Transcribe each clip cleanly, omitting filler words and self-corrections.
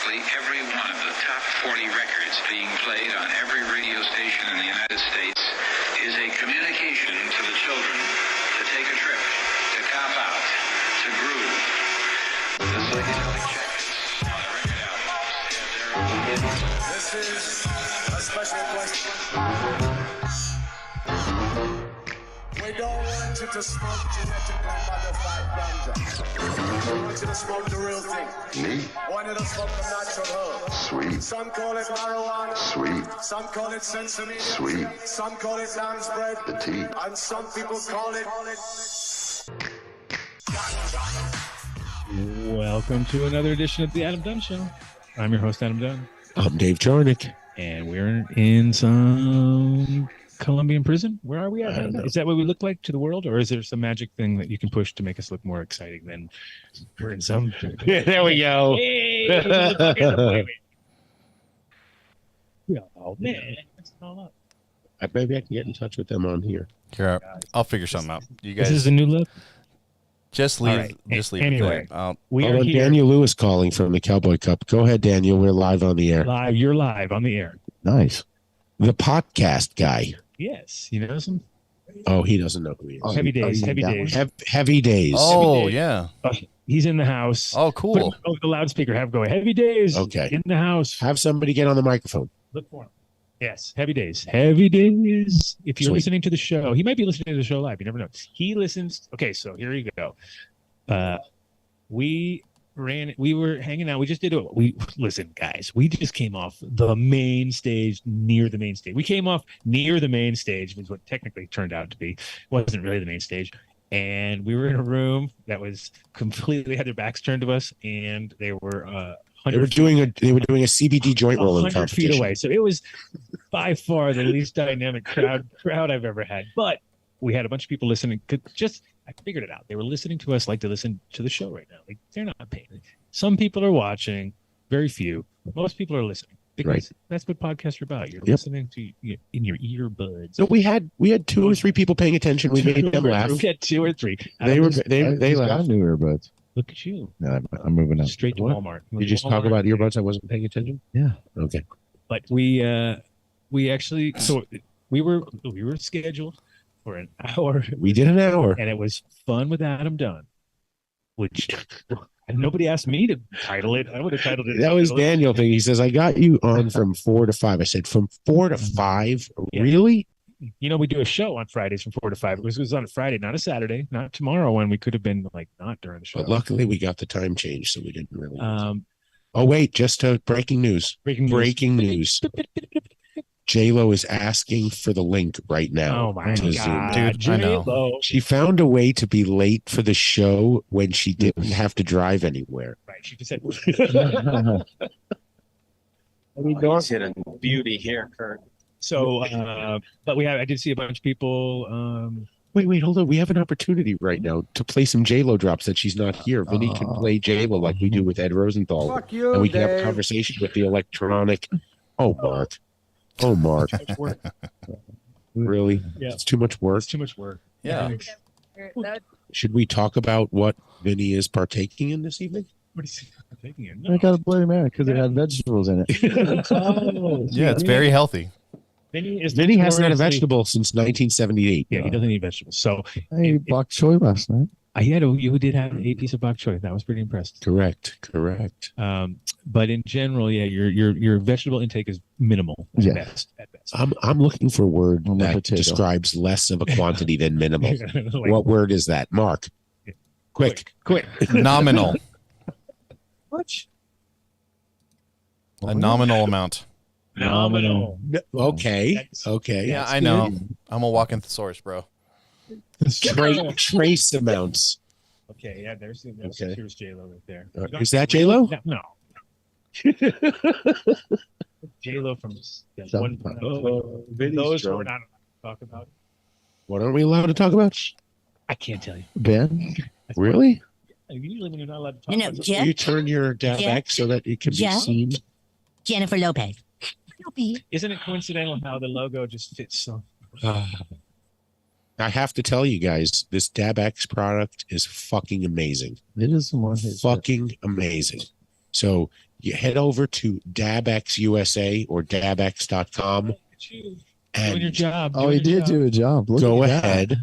practically every one of the top 40 records being played on every radio station in the United States is a communication to the children to take a trip, to cop out, to groove. The psychedelic jackets on the record albums. This is a special question. We don't want you to smoke genetic and modified ganja. We want you to smoke the real thing. Me? We want you to smoke the natural herb. Sweet. Some call it marijuana. Sweet. Some call it sensimilla. Sweet. Some call it lamb's bread. The tea. And some people call it Welcome to another edition of the Adam Dunn Show. I'm your host, Adam Dunn. I'm Dave Charnick. And we're in some Colombian prison. Where are we at? I don't know. Is that what we look like to the world? Or is there some magic thing that you can push to make us look more exciting than we're in some... Yeah, there we go. Hey! Oh, man. That's all up. Maybe I can get in touch with them on here. Here, I'll figure something out. You guys, This is a new look? just leave. All right. Just leave. Anyway, it there. we are Hold on, here Daniel Lewis calling from the Cowboy Cup. Go ahead, Daniel. We're live on the air. live. You're live on the air. Nice. The podcast guy. Yes. You know some Oh, he doesn't know who he is. heavy days. Heavy days. Heavy days. Oh days. yeah. He's in the house. Oh Put cool. him over the loudspeaker. Have go. Heavy days. Okay. In the house. Have somebody get on the microphone. Look for him. Yes. Heavy days. Heavy days. If you're Sweet. listening to the show, he might be listening to the show live. You never know. He listens. Okay. So here you go. We were hanging out. We just did it. Listen, guys, we just came off the main stage, near the main stage. We came off near the main stage, was what technically turned out to be. It wasn't really the main stage. And we were in a room that was completely had their backs turned to us, and they were They were doing a CBD joint rolling 100 feet competition. away. So it was by far the least dynamic crowd I've ever had. But we had a bunch of people listening. I figured it out. They were listening to us like to listen to the show right now. Like they're not paying. Some people are watching, very few. Most people are listening because Right. that's what podcasts are about. You're Yep. listening to in your earbuds. So we had 2 or 3 people paying attention. We made them laugh. We had 2 or 3. They Got laughed. new earbuds. Look at you. No, I'm moving on. Straight to What? Walmart. You just talk about earbuds. I wasn't paying attention. Yeah. Okay. But we actually we were scheduled for an hour. We did an hour. And it was fun with Adam Dunn, which nobody asked me to title it. I would have titled it. That was Daniel thing. He says, I got you on from 4 to 5. I said, from 4 to 5? Yeah. Really? You know, we do a show on Fridays from 4 to 5. It was on a Friday, not a Saturday, not tomorrow when we could have been like not during the show. But luckily we got the time change, so we didn't really. Oh, wait, just breaking news. breaking news. J-Lo is asking for the link right now. Oh my to God, Zoom. Dude, I know. J-Lo. She found a way to be late for the show when she didn't have to drive anywhere. Right. She just said, He's hitting beauty here, Kurt. so, but I did see a bunch of people. Wait, hold on. We have an opportunity right now to play some J-Lo drops that she's not here. Vinny can play J-Lo like we do with Ed Rosenthal. Fuck you, and we can have a Dave. conversation with the electronic. Oh, Mark. Really? Yeah. It's too much work. It's too much work. Yeah. Should we talk about what Vinny is partaking in this evening? What is he taking it? I got a Bloody Mary because it had vegetables in it. Oh, Yeah, it's very healthy. Vinny Vinny hasn't had a notoriously- vegetable since 1978. Yeah, he doesn't eat vegetables. So I ate bok choy last night. you did have a piece of bok choy. That was pretty impressed. Correct. But in general, yeah, your vegetable intake is minimal at Yeah. best. At best. I'm looking for a word On the that potato. describes less of a quantity than minimal. Like, What word is that? Mark. Quick. Nominal. What? A nominal amount. Nominal. Okay. Yeah, I know. I'm a walking thesaurus, bro. Trace amounts. Okay, yeah, there's Okay. here's J-Lo right there. Is that J-Lo? No. J-Lo from that South one. Park. Those we're not allowed to talk about. What are we allowed to talk about? I can't tell you. Ben? Really? Usually when you're not allowed to talk No, about Jeff? Will you turn your DabX so that it can be Jeff? seen? Jennifer Lopez. Isn't it coincidental how the logo just fits so? I have to tell you guys, this DabX product is fucking amazing. It is the one. Fucking amazing. So you head over to DabX USA or DabX.com Doing and your job. Oh, he did do a job. Look go at that. ahead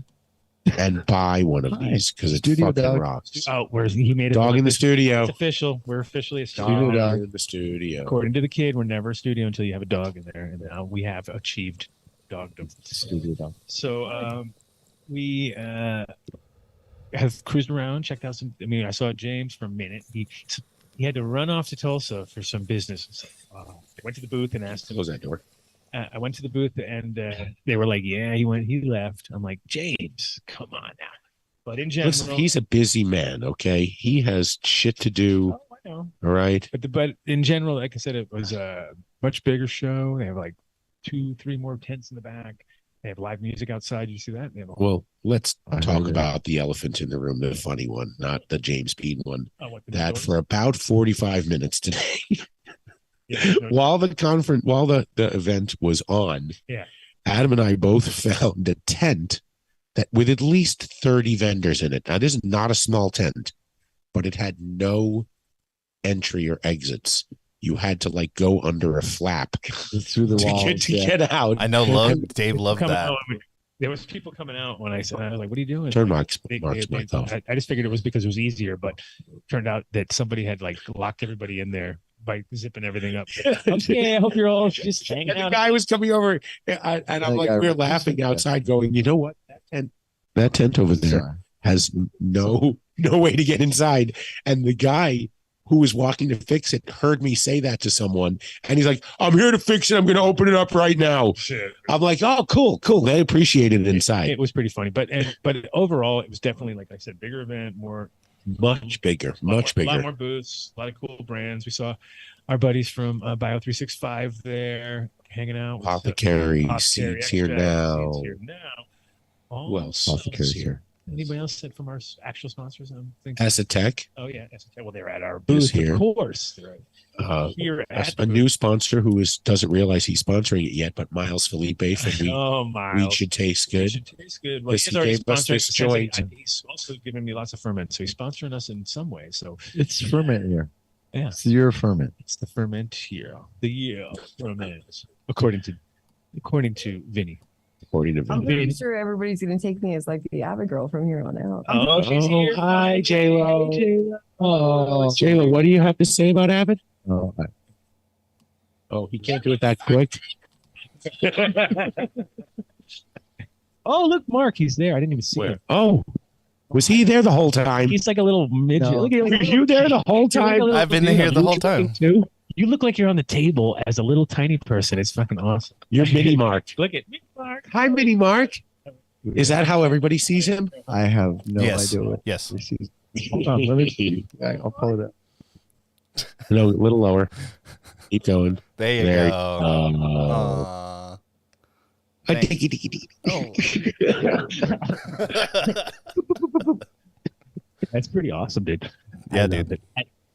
and buy one of these because it Studio fucking dog. rocks. Oh, where's he made it? Dog look in the this- studio. It's official. We're officially a Studio studio. dog. In the studio. According to the kid, we're never a studio until you have a dog in there, and now we have achieved dogdom. Studio dog. So we have cruised around, checked out some. I mean, I saw James for a minute. He had to run off to Tulsa for some business. So, I went to the booth and asked him. Close that door. I went to the booth and they were like, "Yeah, he left." I'm like, "James, come on now." But in general, Listen, he's a busy man. Okay, he has shit to do. Oh, I know. All right. But in general, like I said, it was a much bigger show. They have like 2-3 more tents in the back. They have live music outside. You see that? They have a Well, let's I talk heard about the elephant in the room, the funny one, not the James Bean one. what, the That doors? for about 45 minutes today, Yeah, no, while the event was on, Yeah. Adam and I both found a tent that with at least 30 vendors in it. Now, this is not a small tent, but it had no entry or exits. You had to like go under a flap Through the to walls. get out. I know. Dave loved coming that. out, there was people coming out when I said, I was like, "What are you doing?" Turn Mark's They- mic off. I just figured it was because it was easier, but turned out that somebody had like locked everybody in there by zipping everything up. Okay, I hope you're all just hanging And the out. guy was coming over, and I'm like, we're laughing outside, going, you know what? That tent over there Sorry. has no way to get inside. And the guy who was walking to fix it heard me say that to someone, and he's like, "I'm here to fix it. I'm going to open it up right now." I'm like, "Oh, cool. They appreciate it inside. It was pretty funny, but overall, it was definitely, like I said, bigger event, Much bigger, a lot much bigger." more booths, a lot of cool brands. We saw our buddies from Bio 365 there hanging out. Apothecary, Apothecary Seeds here Extract, now. Seeds here now. Oh, Who else? Apothecary's is here. anybody else said from our actual sponsors? I'm thinking. Esotec, Oh yeah, well they're at our Is booth, here. of course. They're here a, at a new sponsor who doesn't realize he's sponsoring it yet, but Miles Felipe from Oh We my! Should Taste Good. Taste good. Well, Yes, he's he already gave us sponsoring this us. joint. He's also giving me lots of ferment, so he's sponsoring us in some way. So It's ferment here. yeah, It's your ferment. it's the ferment here. The year ferment, according to Vinny. According to I'm Vinny. pretty sure everybody's gonna take me as like the Avid girl from here on out. Oh, she's here. Hi, J-Lo. Oh, J-Lo, what do you have to say about Avid? Oh, Oh, he can't do it that quick. Oh, look, Mark, he's there. I didn't even see him. Oh, was he there the whole time? He's like a little midget. No. Look at Were you there the whole time? I've been here the whole time. Too? You look like you're on the table as a little tiny person. It's fucking awesome. You're Mini Mark. Look at me, Mark. Hi, Mini Mark. Is that how everybody sees him? I have no Yes. idea what Yes. this is. Hold on, let me see. I'll pull it up. No, a little lower. Keep going. There you There you go. Aw. Thanks. That's pretty awesome, dude. Yeah, I dude. love it.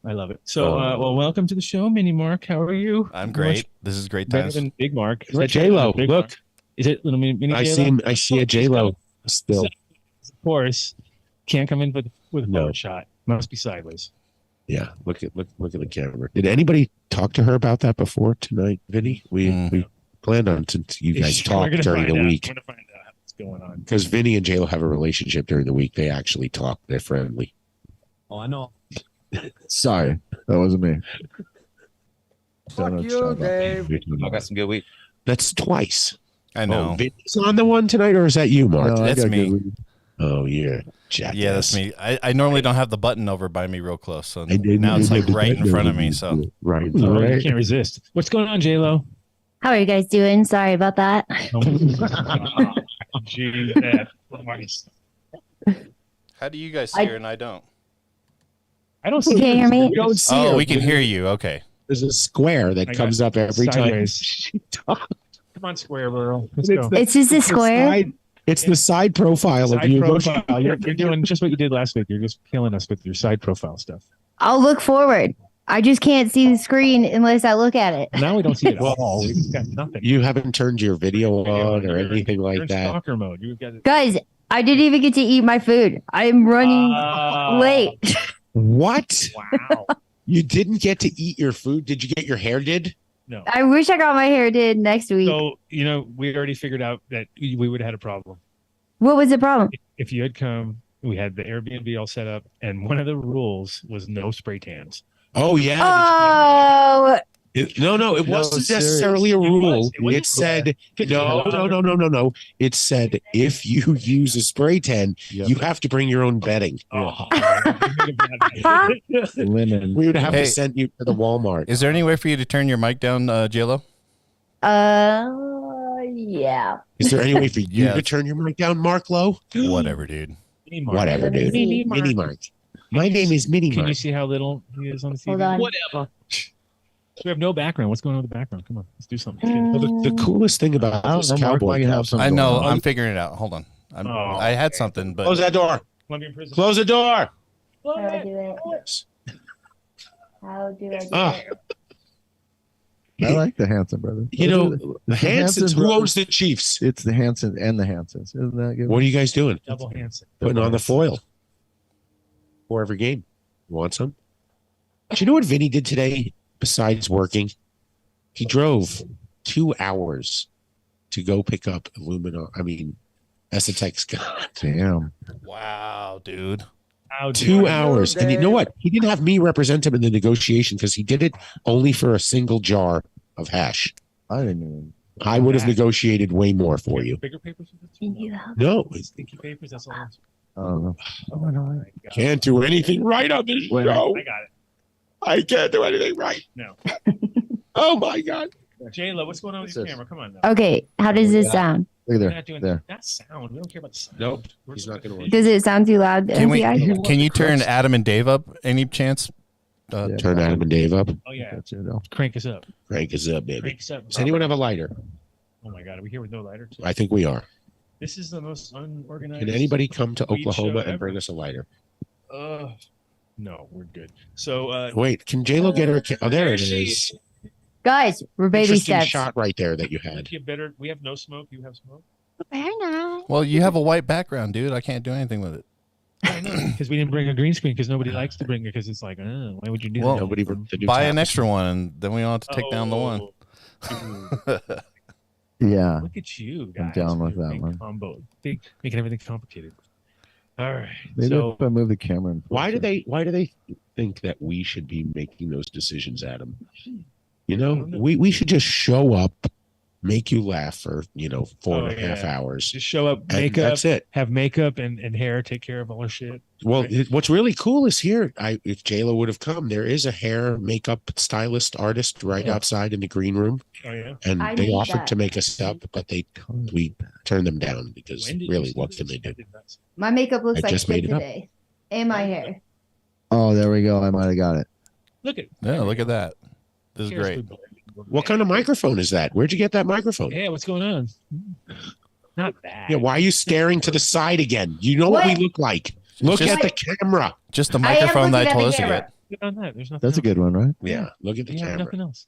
I love it. So, well, welcome to the show, Mini Mark. How are you? I'm great. This is great Better times. than Big Mark. Is Look, that J-Lo, Big look. Mark? Is it little mini? I J-Lo? see him. I see a J-Lo still. Of course, can't come in with a No. forward shot. Must be sideways. Yeah, look at the camera. Did anybody talk to her about that before tonight, Vinny? We planned on since you guys We're talk gonna during find the out. week We're gonna find out what's going on. because Vinny and J-Lo have a relationship during the week. They actually talk. They're friendly. Oh, I know. Sorry, that wasn't me. Fuck you, Dave. I got some good weed. That's twice. I know. Oh, Vinny's on the one tonight, or is that you, Mark? No, I That's got me. good. Oh, yeah, jackass. Yeah, that's me. I normally don't have the button over by me real close, so I did- now it's I like did- right in front of me. So right, Oh, you right. can't resist. What's going on, J Lo? How are you guys doing? Sorry about that. Gee, how do you guys see her and I don't? I don't You see can't hear me? We don't see Oh, her. we can hear you. Okay. There's a square that I comes got up every time. sideways. she talks. Come on, Square Girl. Let's It's go. the- It's just a It's the square. side- It's the side profile of Side you. profile. You're doing just what you did last week. You're just killing us with your side profile stuff. I'll look forward. I just can't see the screen unless I look at it. Now we don't see it at all. We've got nothing. You haven't turned your video on or You're- anything you're like in that. stalker mode. You've got it. Guys, I didn't even get to eat my food. I'm running late. What? Wow. You didn't get to eat your food. Did you get your hair did? No. I wish I got my hair did next week. So, we already figured out that we would have had a problem. What was the problem? If you had come, we had the Airbnb all set up, and one of the rules was no spray tans. Oh, yeah. Oh, No, it wasn't necessarily a rule. It said, no. It said, if you use a spray tan, you have to bring your own bedding. Linen. We would have to send you to the Walmart. Is there any way for you to turn your mic down, JLo? yeah. Is there any way for you to turn your mic down, Mark Lowe? Whatever, dude. Whatever, dude. Mini Mark. My name is Mini Mark. Can you see how little he is on the TV? Hold on. Whatever. We have no background. What's going on with the background? Come on, let's do something. Well, the coolest thing about this Cowboy Cup. I know. I'm figuring it out. Hold on. I had something, but close that door. Close the door. How do I do it? How do I do it? I like the Hanson brothers. The Hansons. Who owns the Chiefs? It's the Hansons and the Hansons. Isn't that good? What are you guys doing? Double Hanson. Putting on the foil for every game. You want some? Do you know what Vinny did today besides working? He drove 2 hours to go pick up Esotec's gun. Damn. wow, dude. 2 hours. And you know what? He didn't have me represent him in the negotiation because he did it only for a single jar of hash. I didn't even. I would have negotiated way more for you. Bigger papers? No. Stinky papers, that's all. Oh, no. Can't do anything right on this show. I got it. I can't do anything right. No. Oh my God. J-Lo, what's going on with your camera? Come on now. Okay, how does this sound? Look We're at not doing there. that sound. We don't care about the sound. Nope. He's not going to work. Does it sound too loud? MPI? Can you turn Adam and Dave up any chance? Turn Adam and Dave up. Oh, yeah. That's it. Crank us up. Crank us up, baby. Crank us up. Does anyone have a lighter? Oh, my God. Are we here with no lighter? Too? I think we are. This is the most unorganized. Can anybody come to weed show Oklahoma and ever. bring us a lighter? No, we're good. So, Wait, can J-Lo get her? Oh, there it is. Guys, we're baby Interesting steps. shot right there that you had. we have no smoke. You have smoke? Very nice. Well, you have a white background, dude. I can't do anything with it. Because we didn't bring a green screen because nobody likes to bring it because it's like, why would you do Well, that? Nobody Buy an extra one, and then we don't have to take down the one. Dude, Yeah. look at you guys. I'm down with that Big one. Combo. Making everything complicated. All right. Maybe So, if I move the camera. And Why do they think that we should be making those decisions, Adam? We should just show up, make you laugh for 4.5 hours. just show up, And makeup, that's it. have makeup and hair, take care of all our shit. Well, Right. what's really cool is here. If J-Lo would have come, there is a hair makeup stylist artist right outside in the green room, Oh, yeah. and I they need offered that. to make us up, but we turned them down because When did you really, see what this? can they do? I did not see- My makeup looks I like just shit made it up. today. And my hair. Oh, there we go. I might have got it. Look at Yeah, look at that. This is Here's great. the- What kind of microphone is that? Where'd you get that microphone? Yeah, what's going on? Not that. Yeah, why are you staring to the side again? You know what we What? look like. Look Just- at the camera. Just the I am microphone that I looking told at us the to camera. get. Look on that. There's nothing That's a else. good one, right? Yeah, look at the Yeah, camera. nothing else.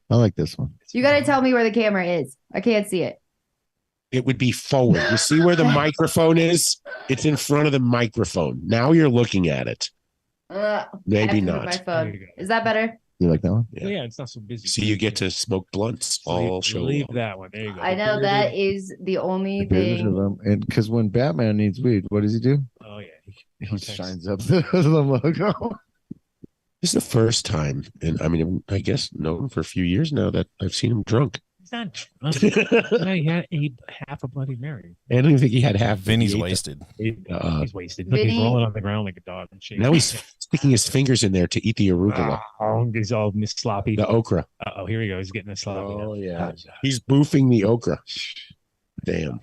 I like this one. You gotta tell me where the camera is. I can't see it. It would be forward. You see where the microphone is? It's in front of the microphone. Now you're looking at it. I have Maybe to move not. My There phone. you go. Is that better? You like that one? Yeah. Yeah, it's not so busy. See, you get to smoke blunts all show Leave long. that one. There you go. I know that is the only Pictures of thing. them. And because when Batman needs weed, what does he do? Oh yeah. He Context. shines up the logo. This is the first time, and I guess known for a few years now that I've seen him drunk. He's not drunk. No, he had half a Bloody Mary. I don't even think he had half. Vinny's he ate wasted. He's wasted. Look, he's Vinny- rolling on the ground like a dog. And shaking. Now he's sticking his fingers in there to eat the arugula, Oh, he's all sloppy. the okra. Oh, here we go. He's getting a sloppy. now. Yeah, he's boofing the okra. Damn.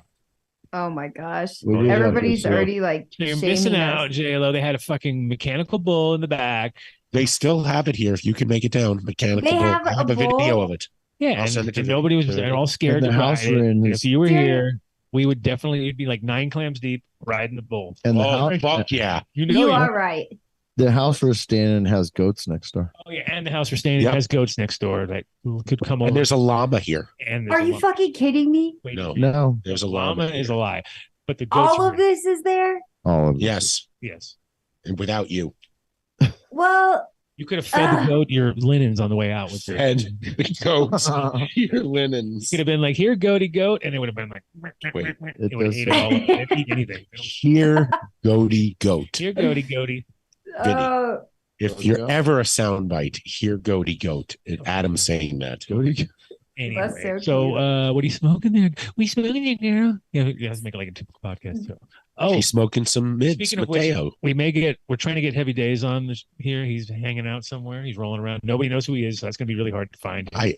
Oh my gosh. We do Everybody's like this, already like You're shaming missing us. out, JLo. They had a fucking mechanical bull in the back. They still have it here. If you can make it down, mechanical. They bull. have I have a a video bull? of it. Yeah, I'll send it to and you. nobody was they're all scared And to the ride house it. we're in And is- if you were Yeah. here, we would definitely it'd be like 9 clams deep riding the bull. And the Oh, house, fuck yeah. You know You you- are right. the house we're staying in has goats next door. Oh yeah, and the house we're staying in Yep. has goats next door that could come over. And there's a llama here. And there's Are a you llama. fucking kidding me? Wait, No. No, There's a llama llama. is a lie, but the goats. All are of this is there? all of it. Yes, Yes. and without you. Well, You could have fed the goat your linens on the way out with it. And the goats, your linens. You could have been like, here, goaty goat. And it would have been like, Wait, it would have ate all of it. Eat anything. Here, goaty goat. Here, goaty goaty. Oh, If you're ever a soundbite, here, goaty goat. Adam's saying that. Anyway, That's so what are you smoking there? We smoking there, girl? Yeah, let's make it like a typical podcast. So. Oh, He's smoking some mids, speaking of which, Mateo. we're trying to get Heavy Days on here. He's hanging out somewhere. He's rolling around. Nobody knows who he is, so that's going to be really hard to find. I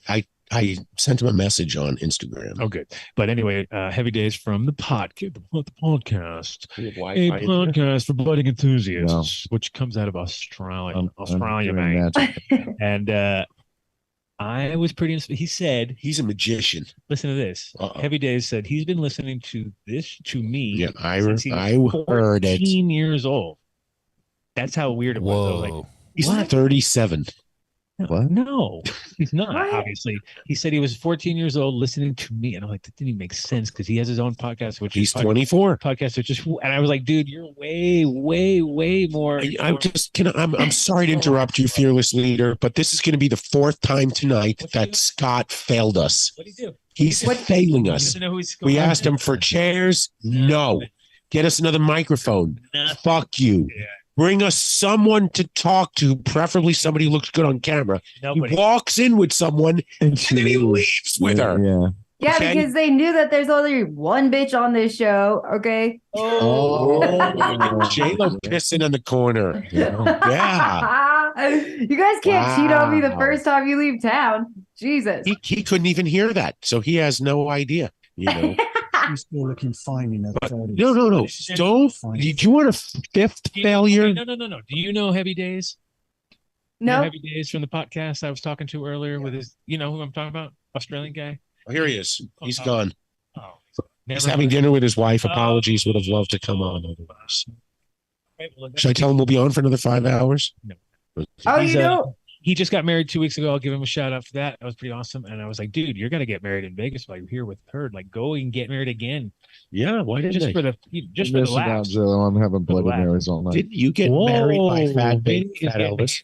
sent him a message on Instagram. Oh, good. But anyway, Heavy Days from the podcast, a podcast for budding enthusiasts, which comes out of Australia, man. And I was pretty. He said he's a magician. Listen to this. Heavy Days said he's been listening to me. Yeah, I heard 14 years old. That's how weird it was. Like, he's 37. What? No, he's not. Obviously, he said he was 14 years old listening to me, and I'm like, that didn't even make sense because he has his own podcast, which he's 24. Podcast, which is, and I was like, dude, you're way more. I'm sorry to interrupt you, fearless leader, but this is going to be the fourth time tonight that Scott failed us. What did he do? He's failing us. We asked him for chairs. No. Get us another microphone. Fuck you. Yeah. Bring us someone to talk to, preferably somebody who looks good on camera. Nobody. He walks in with someone and then he leaves with her. Yeah, Okay? because they knew that there's only one bitch on this show. Okay. J-Lo pissing in the corner. Yeah. You guys can't cheat on me the first time you leave town. Jesus. He couldn't even hear that, so he has no idea. You know. He's still looking fine in the 30s. No. Don't. Did you want a fifth failure? No. Do you know Heavy Days? No. You know Heavy Days from the podcast I was talking to earlier with his, you know who I'm talking about? Australian guy. Oh, here he is. He's gone. Oh, he's having dinner with his wife. Apologies. Would have loved to come on. Should I tell him we'll be on for another 5 hours? No. Oh, he just got married 2 weeks ago. I'll give him a shout out for that. That was pretty awesome. And I was like, dude, you're gonna get married in Vegas while you're here with her. Like, go and get married again. Yeah, why did just for the laughs? I'm having Bloody Marys all night. Didn't you get married by Fat Elvis?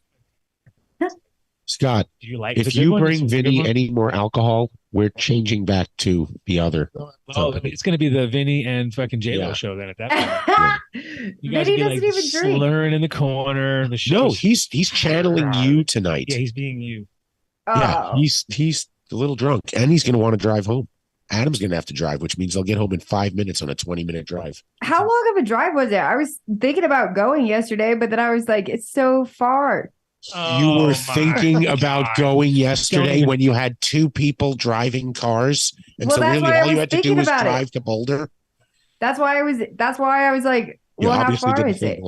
Scott, if you bring Vinny any more alcohol, we're changing back to the other. It's going to be the Vinny and fucking J-Lo show then at that point. You guys Vinny be doesn't even drink. slurring in the corner. No, he's channeling you tonight. Yeah, he's being you. Yeah, he's a little drunk, and he's going to want to drive home. Adam's going to have to drive, which means they'll get home in 5 minutes on a 20-minute drive. How long of a drive was it? I was thinking about going yesterday, but then I was like, it's so far. You were thinking about going yesterday when you had two people driving cars, and so really all you had to do was drive to Boulder. That's why I was like, well, how far is it?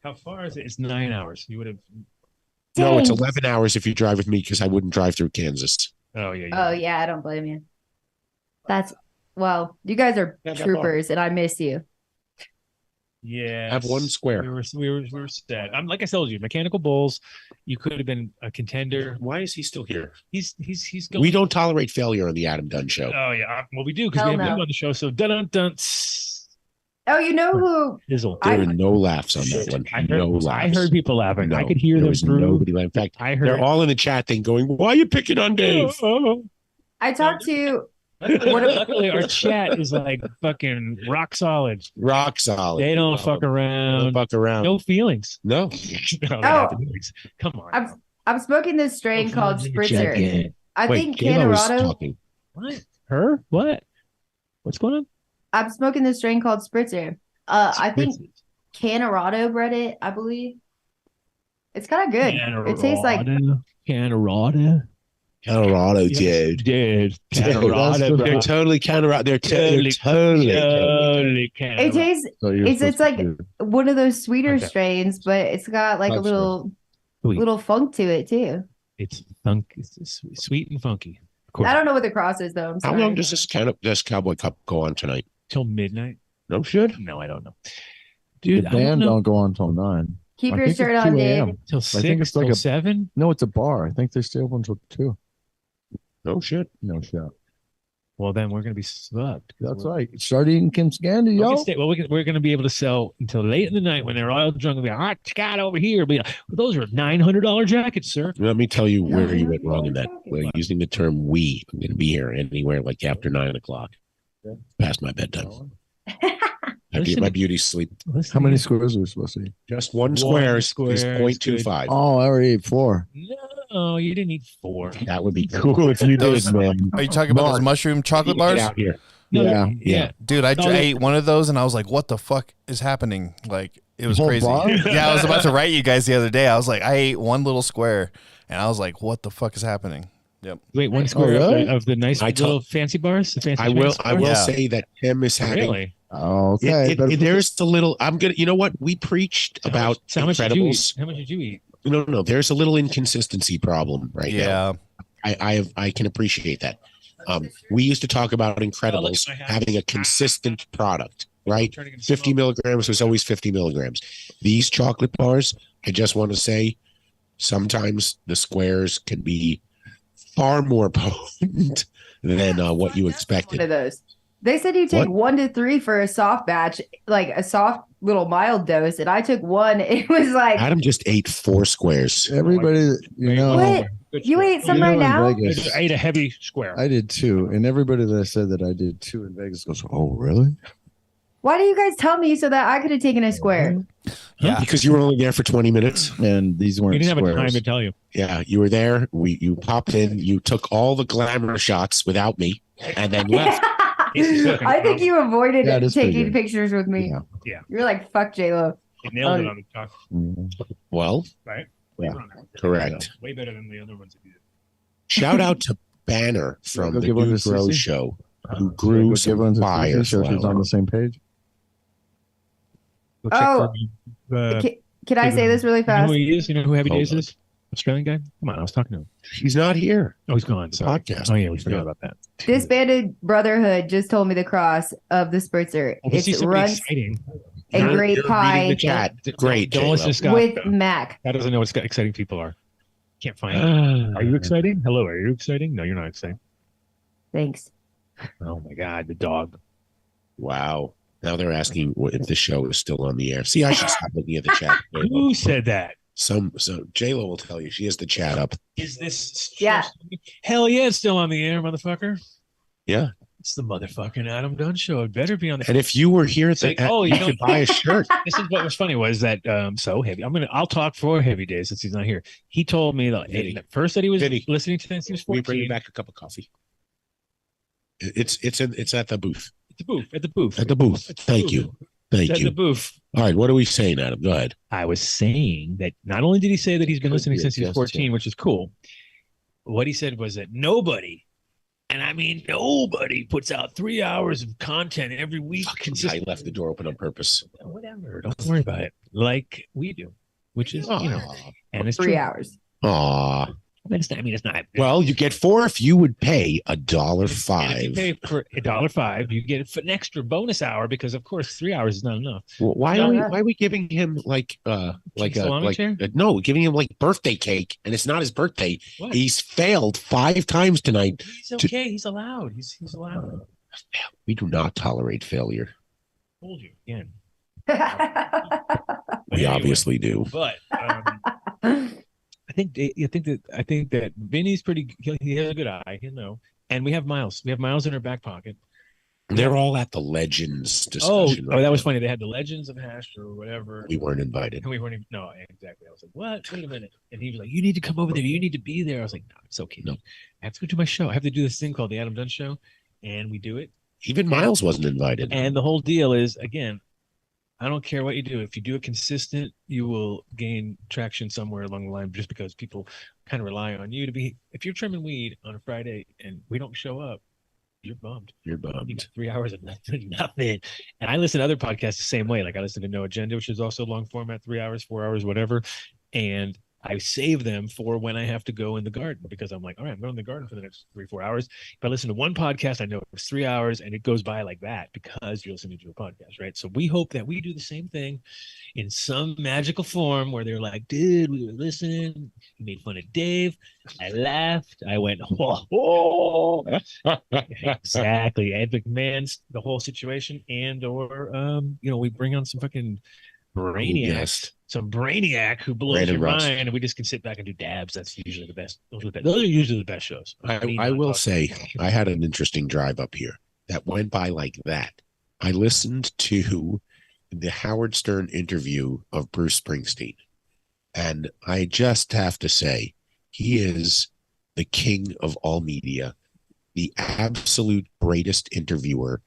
How far is it? It's 9 hours. You would have. No, it's 11 hours if you drive with me because I wouldn't drive through Kansas. Oh yeah. Oh yeah, I don't blame you. You guys are troopers, and I miss you. Yeah, have one square. We were sad. I'm like I told you, Mechanical Bulls. You could have been a contender. Why is he still here? He's going. We don't tolerate failure on the Adam Dunn show. Oh yeah, well we do because we have him on the show. So dun. Oh, you know who? There were no laughs on that one. I heard people laughing. I could hear them. Nobody laugh. In fact, they're all in the chat thing going, "Why are you picking on Dave?" I talked to. Luckily, our chat is like fucking rock solid. Rock solid. They don't fuck around. No feelings. No. Come on. I'm smoking this strain called Spritzer. I think Colorado. What? Her? What? What's going on? I'm smoking this strain called Spritzer. I think Colorado bred it. I believe it's kind of good. It tastes like Colorado. Colorado, dude. Colorado. They're totally Colorado. They're totally It tastes. It's like one of those sweeter strains, but it's got like a little funk to it too. It's funky, sweet and funky. I don't know what the cross is though. How long does this Cowboy Cup go on tonight? Till midnight. No shit. No, I don't know. Dude, the band don't go on till 9. Keep your shirt on, Dave. Till 6, till 7? No, it's a bar. I think they stay open until 2. No shit. No shit. Well, then we're going to be sucked. That's right. Start eating Kim's candy, yo. We're going to be able to sell until late in the night when they're all drunk. And be like, Scott over here. But those are $900 jackets, sir. Let me tell you where you went wrong in that. We're using the term "we." I'm going to be here anywhere like after 9 o'clock, past my bedtime. I get my beauty sleep. How many squares are we supposed to eat? Just one square is 0.25. Oh, I already ate 4. No, you didn't eat 4. That would be cool if you did, man. Are you talking about those mushroom chocolate bars? Get out here. No, Yeah. Dude, I ate one of those and I was like, what the fuck is happening? Like, it was crazy. Bar? Yeah, I was about to write you guys the other day. I was like, I ate one little square and I was like, what the fuck is happening? Yep. Wait, one square really? of the nice little fancy bars? The fancy I will Yeah. say that Tim is having. Really? Oh, okay. There's the little. I'm gonna. You know what? We preached about How much did you eat? Incredibles. How much did you eat? No. There's a little inconsistency problem right now. I can appreciate that. We used to talk about Incredibles having a consistent product, right? 50 milligrams was always 50 milligrams. These chocolate bars, I just want to say, sometimes the squares can be far more potent than what you expected. One of those. They said you take 1 to 3 for a soft batch, like a soft little mild dose, and I took 1. It was like Adam just ate 4 squares. Everybody, you know. What? You ate some right in now? Vegas, I ate a heavy square. I did 2, and everybody that I said that I did 2 in Vegas goes, "Oh, really?" Why do you guys tell me so that I could have taken a square? Yeah. Because you were only there for 20 minutes. And these weren't You didn't have a squares. time to tell you. Yeah, you were there. You popped in. You took all the glamour shots without me, and then left. I think you avoided Yeah, it is taking pretty good. pictures with me. Yeah. You're like, fuck J-Lo. It nailed it on the talk, Well, right? Yeah. correct. Way better than the other ones that you did. Shout out to Banner from Go the give one New to Grow Sissy. Show, who Go grew give some one to fire Sissy, so she's on flower. the same page. Go check Oh. for, Can I say this really you know fast? who he is? You know who Heavy Hold Days on. is? Australian guy? Come on, I was talking to him. He's not here. Oh, he's gone. Sorry. Podcast. Oh, yeah, we forgot about that. Disbanded Brotherhood just told me the cross of the spritzer. Oh, see It somebody runs exciting. a You're grape reading pie the chat. Great. Don't listen to Scott. with Mac. That doesn't know what exciting people are. Can't find it. Are you exciting? Hello, are you exciting? No, you're not exciting. Thanks. Oh, my God, the dog. Wow. Now they're asking if the show is still on the air. See, I should stop looking at the chat. Who said that? So J-Lo will tell you. She has the chat up. Is this? Yeah. Hell yeah, it's still on the air, motherfucker. Yeah. It's the motherfucking Adam Dunn show. It better be on the. And if you were here at It's the, like, you could buy a shirt. This is what was funny was that so heavy. I'll talk for Heavy Days since he's not here. He told me that Vinny. at first that he was Vinny. listening to this. He was We bring 14. you back a cup of coffee. It's at the booth. At the booth. At the booth. At the booth. At the Thank booth. you. Thank At you. the booth. All right. What are we saying, Adam? Go ahead. I was saying that not only did he say that he's been Could listening be since he's a 14, gesture. which is cool. What he said was that nobody, and I mean nobody, puts out 3 hours of content every week. I left the door open on purpose. Whatever. Don't worry about it. Like we do, which is, and it's 3 true. hours. Aw. It's not. Well, you get 4 if you would pay $1.05. And if you pay for $1.05, you get an extra bonus hour because, of course, 3 hours is not enough. Well, why are we giving him like salami chair? no, giving him like birthday cake, and it's not his birthday. What? He's failed 5 times tonight. He's okay. He's allowed. He's allowed. We do not tolerate failure. Told you again. We obviously do. But I think that Vinny's pretty. He has a good eye, And we have Miles. We have Miles in our back pocket. They're all at the Legends Oh, discussion. right that was now. funny. They had the Legends of Hash or whatever. We weren't invited. And we weren't even. No, exactly. I was like, "What? Wait a minute!" And he was like, "You need to come over there. You need to be there." I was like, "No, it's okay. No. I have to go do my show. I have to do this thing called the Adam Dunn Show, and we do it. Even Miles wasn't invited. And the whole deal is, again, I don't care what you do. If you do it consistent, you will gain traction somewhere along the line. Just because people kind of rely on you to be. If you're trimming weed on a Friday and we don't show up, you're bummed. You're You bummed. got 3 hours of nothing. And I listen to other podcasts the same way. Like I listen to No Agenda, which is also long format, 3 hours, 4 hours, whatever. And I save them for when I have to go in the garden, because I'm like, all right, I'm going in the garden for the next 3-4 hours. If I listen to one podcast, I know it's 3 hours, and it goes by like that because you're listening to a podcast, right? So we hope that we do the same thing in some magical form where they're like, dude, we were listening. You made fun of Dave. I laughed. I went, oh. Exactly. Ed McMahon's the whole situation, and or we bring on some fucking brainiacs, some brainiac who blows Brandon your Rust. mind, and we just can sit back and do dabs. That's usually the best. Those are usually the best shows. I will say, I had an interesting drive up here that went by like that. I listened to the Howard Stern interview of Bruce Springsteen, and I just have to say, he is the king of all media, the absolute greatest interviewer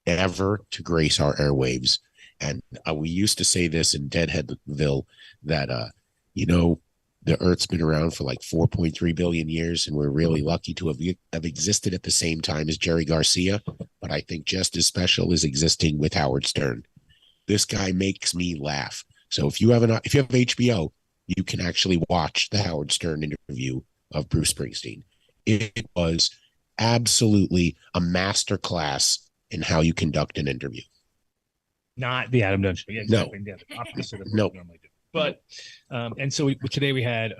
ever to grace our airwaves. And we used to say this in Deadheadville that, the Earth's been around for like 4.3 billion years, and we're really lucky to have existed at the same time as Jerry Garcia. But I think just as special is existing with Howard Stern. This guy makes me laugh. So if you have HBO, you can actually watch the Howard Stern interview of Bruce Springsteen. It was absolutely a masterclass in how you conduct an interview. Not the Adam Dunn show. Yeah, exactly. No. Yeah, the opposite of what Nope. we normally do. But and so today we had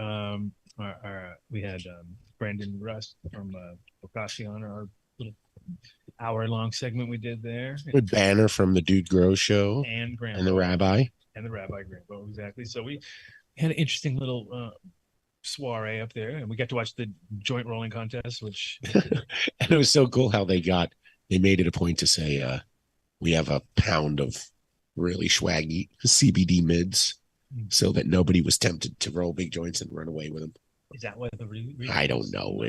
Brandon Rust from Occasion, our little hour-long segment we did there. Good banner from the Dude Grow show And Grambo. and the Rabbi. And the Rabbi Grambo, exactly. So we had an interesting little soiree up there, and we got to watch the joint rolling contest, which And it was so cool how they made it a point to say, we have a pound of really swaggy CBD mids so that nobody was tempted to roll big joints and run away with them. is that what the reason? I don't know.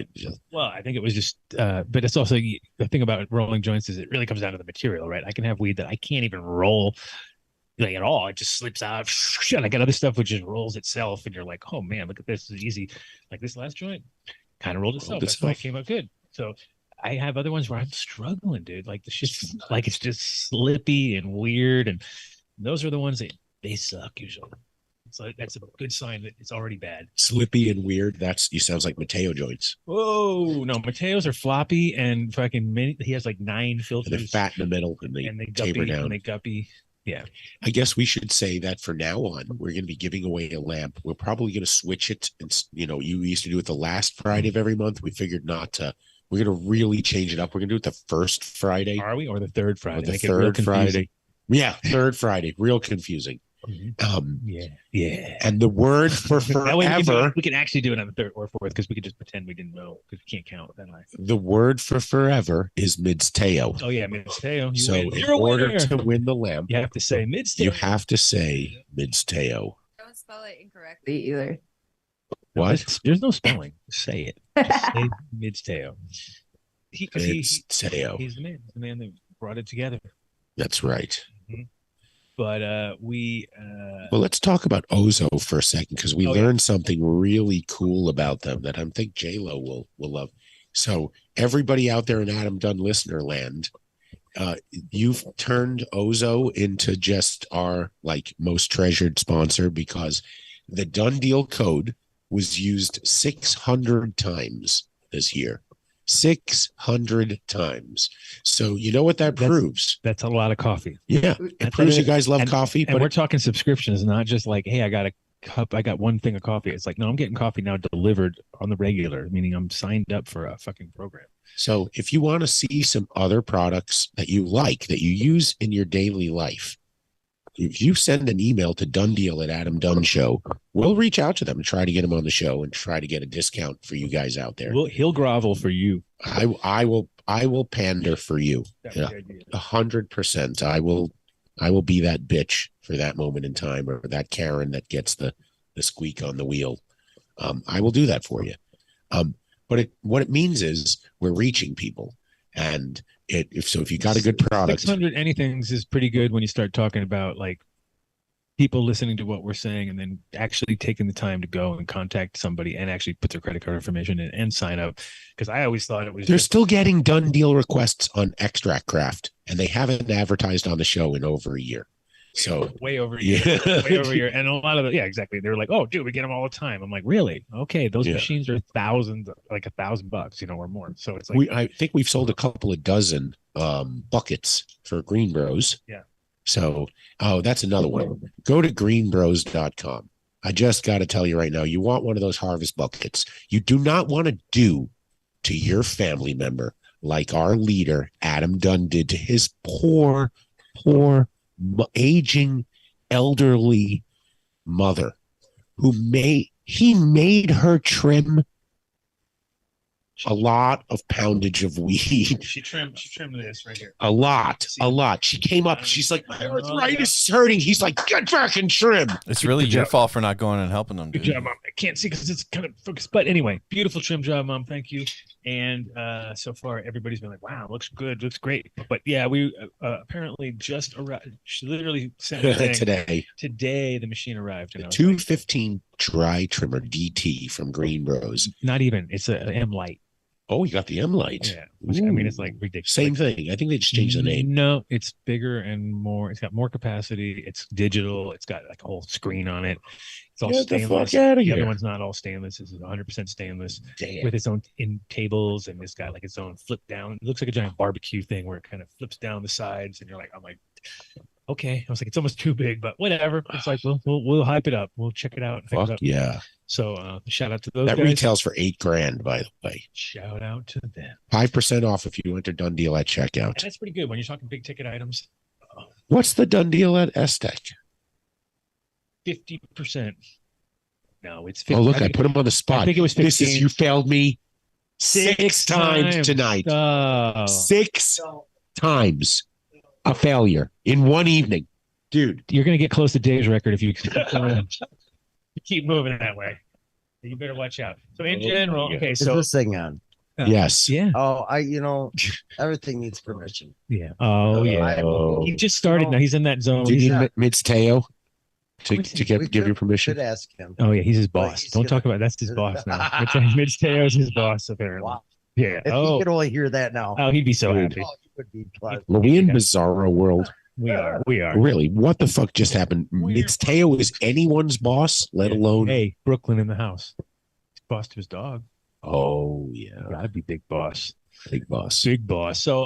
Well, I think it was just, but it's also the thing about rolling joints is it really comes down to the material, right? I can have weed that I can't even roll like at all. It just slips out. And I got other stuff which just rolls itself, and you're like, oh man, look at this. This is easy. Like this last joint kind of rolled itself. That's why it came out good. So I have other ones where I'm struggling, dude. Like the shit's like it's just slippy and weird, and those are the ones that they suck usually. So that's a good sign that it's already bad. Slippy and weird. You sounds like Mateo joints. Whoa, no, Mateo's are floppy and fucking he has like 9 filters. And they're fat in the middle, and they taper down. And they guppy. Yeah. I guess we should say that from now on, we're going to be giving away a lamp. We're probably going to switch it. And, you used to do it the last Friday of every month. We figured not to. We're going to really change it up. We're going to do it the first Friday. Are we? Or the third Friday? Or the third Friday. Yeah, third Friday. Real confusing. Yeah. And the word for forever. We can actually do it on the third or fourth because we could just pretend we didn't know because we can't count that high. The word for forever is Midsteo. Oh yeah, Midsteo. So in order to win the lamp, you have to say Midsteo. You have to say Midsteo. Don't spell it incorrectly either. What? There's no spelling. Say it. Just say Midsteo. Midsteo. He's the man. He's the man that brought it together. That's right. Mm-hmm. But well, let's talk about Ozo for a second because we learned something really cool about them that I think J-Lo will love. So everybody out there in Adam Dunn listener land, you've turned Ozo into just our most treasured sponsor because the Dunn Deal code was used 600 times this year. 600 times. So you know what that proves? That's a lot of coffee. Yeah. It proves you guys love coffee. And we're talking subscriptions, not just like, hey, I got a cup, I got one thing of coffee. It's like, no, I'm getting coffee now delivered on the regular, meaning I'm signed up for a fucking program. So if you want to see some other products that you like, that you use in your daily life, if you send an email to Dundeal at Adam Dunn Show, we'll reach out to them and try to get them on the show and try to get a discount for you guys out there. He'll grovel for you. I will pander for you. 100%. I will be that bitch for that moment in time, or that Karen that gets the squeak on the wheel. I will do that for you. But what it means is we're reaching people, and if you got a good product, 600 anythings is pretty good when you start talking about like people listening to what we're saying and then actually taking the time to go and contact somebody and actually put their credit card information in and sign up. Because I always thought it was they're still getting Dunn Deal requests on Extract Craft, and they haven't advertised on the show in over a year. So way over yeah. way over here. And a lot of exactly. They were like, "Oh, dude, we get them all the time." I'm like, "Really? Okay, those machines are thousands, like $1,000, or more." So it's like I think we've sold a couple of dozen buckets for Green Bros. Yeah. So, that's another one. Go to greenbros.com. I just got to tell you right now, you want one of those harvest buckets. You do not want to do to your family member like our leader, Adam Dunn, did to his poor, aging, elderly mother, who made her trim a lot of poundage of weed. She trimmed this right here. A lot. She came up. She's like, my arthritis is hurting. He's like, get back and trim. It's really your fault for not going and helping them. Good job, Mom. I can't see because it's kind of focused. But anyway, beautiful trim job, Mom. Thank you. And so far, everybody's been like, wow, looks good. Looks great. But yeah, we apparently just arrived. She literally sent me today the machine arrived. The 215 dry trimmer DT from Green Bros. Not even. It's an M Light. Oh, you got the M Light. Yeah. Which, I mean, it's like ridiculous. Same thing. I think they just changed the name. No, it's bigger and more. It's got more capacity. It's digital. It's got like a whole screen on it. It's all stainless. The other one's not all stainless. This is 100% stainless. Damn. With its own in tables, and it's got like its own flip down. It looks like a giant barbecue thing where it kind of flips down the sides, and you're like, I'm like, okay. I was like, it's almost too big, but whatever. It's like we'll hype it up. We'll check it out. Fuck yeah. So shout out to those that guys. retails for $8,000, by the way. Shout out to them. 5% off if you enter Done Deal at checkout. And that's pretty good when you're talking big ticket items. What's the Done Deal at Estec? 50%. No, it's 50. Oh, look, I put him on the spot. I think it was 15. You failed me six times tonight. Oh. 6 times a failure in one evening. Dude. You're going to get close to Dave's record if you keep moving that way. You better watch out. So in general, okay, so is this thing on? Yes. Yeah. Oh, everything needs permission. Yeah. Oh, yeah. He just started. Now he's in that zone. Do you need Mitz Teo to give you permission? Should ask him. Oh, yeah. He's his boss. Don't talk about that's his boss now. Mitch Teo is his boss, apparently. Wow. Yeah. If he could only hear that now. Oh, he'd be so happy. Oh, he would be glad. Are we in Bizarro world? We are. Really? What the fuck just happened? Mitz Teo is anyone's boss, let alone. Hey, Brooklyn in the house. He's boss to his dog. Oh, yeah. Gotta be big boss. Big boss. Big boss. So,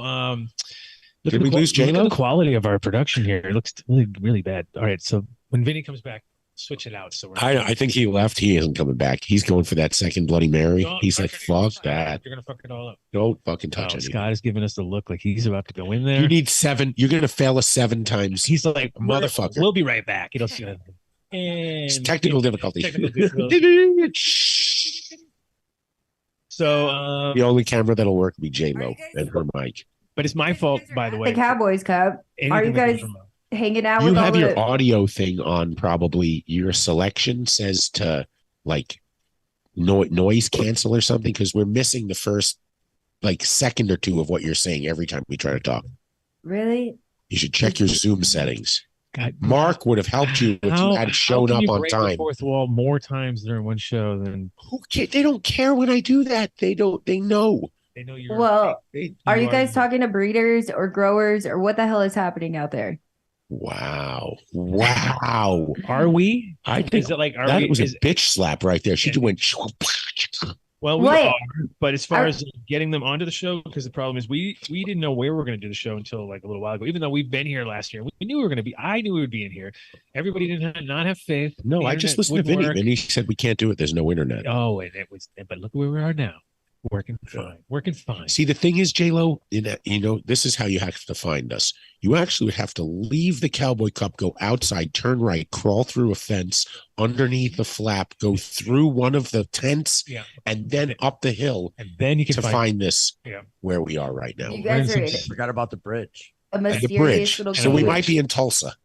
did we lose J-Lo? Look at the quality of our production here. It looks really, really bad. All right. So when Vinny comes back, switch it out. So I think he left. He isn't coming back. He's going for that second Bloody Mary. He's like, fuck that. You're going to fuck it all up. Don't fucking touch it. Scott is giving us the look like he's about to go in there. You need 7. You're going to fail us 7 times. He's like, motherfucker. We'll be right back. And it's technical difficulty. So the only camera that'll work will be J-Lo and her mic. But it's my fault, by the way. The Cowboy Cup. Are you guys hanging out you with have your audio thing on? Probably your selection says to like noise cancel or something, because we're missing the first like second or two of what you're saying every time we try to talk. Really? You should check your Zoom settings. God, Mark would have helped you if you had shown up on time. The fourth wall more times during one show than they don't care when I do that. They know. They know you're. Well, are you guys talking to breeders or growers, or what the hell is happening out there? Wow. Are we? I think that was a bitch slap right there. She just went. Well, we are, but as far as getting them onto the show, because the problem is we didn't know where we were going to do the show until like a little while ago. Even though we've been here last year, we knew we were going to be. I knew we would be in here. Everybody didn't not have faith. No, I just listened to Vinny, and he said we can't do it. There's no internet. Oh, and it was. But look where we are now. Working fine. See, the thing is, J-Lo, this is how you have to find us. You actually would have to leave the Cowboy Cup, go outside, turn right, crawl through a fence, underneath the flap, go through one of the tents, and then up the hill, and then you can find this where we are right now. You guys are forgot about the bridge. A mysterious little so we might be in Tulsa.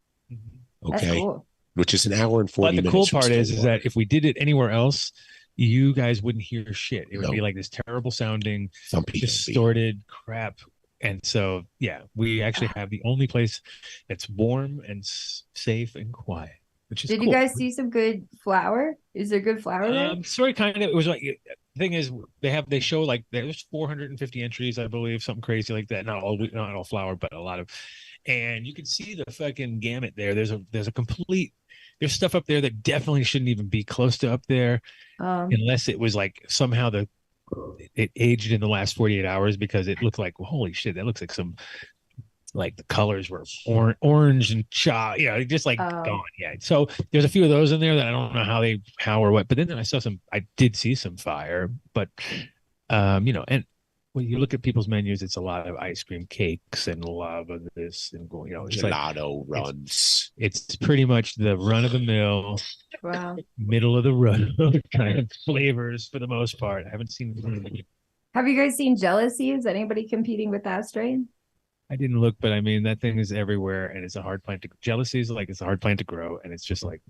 Okay. That's cool. Which is an hour and 40 minutes. But the cool part is that if we did it anywhere else, you guys wouldn't hear shit. It would be like this terrible sounding, distorted crap. And so, we actually have the only place that's warm and safe and quiet, which is Did you guys see some good flower? Is there good flower there? Sort of, kind of. It was like, the thing is, they show like there's 450 entries, I believe, something crazy like that. Not all flower, but a lot of. and you can see the fucking gamut there. There's stuff up there that definitely shouldn't even be close to up there, unless it was like somehow it aged in the last 48 hours, because it looked like, well, holy shit, that looks like some, like the colors were orange and just like gone. Yeah. So there's a few of those in there that I don't know how or what. But then I did see some fire. But and when you look at people's menus, it's a lot of ice cream cakes and a lot of this and it's gelato runs. It's pretty much the run of the mill, middle of the road kind of flavors for the most part. I haven't seen. Have you guys seen Jealousy? Is anybody competing with that strain? I didn't look, but I mean, that thing is everywhere, and it's a hard plant to. Jealousy is it's a hard plant to grow, and it's just like,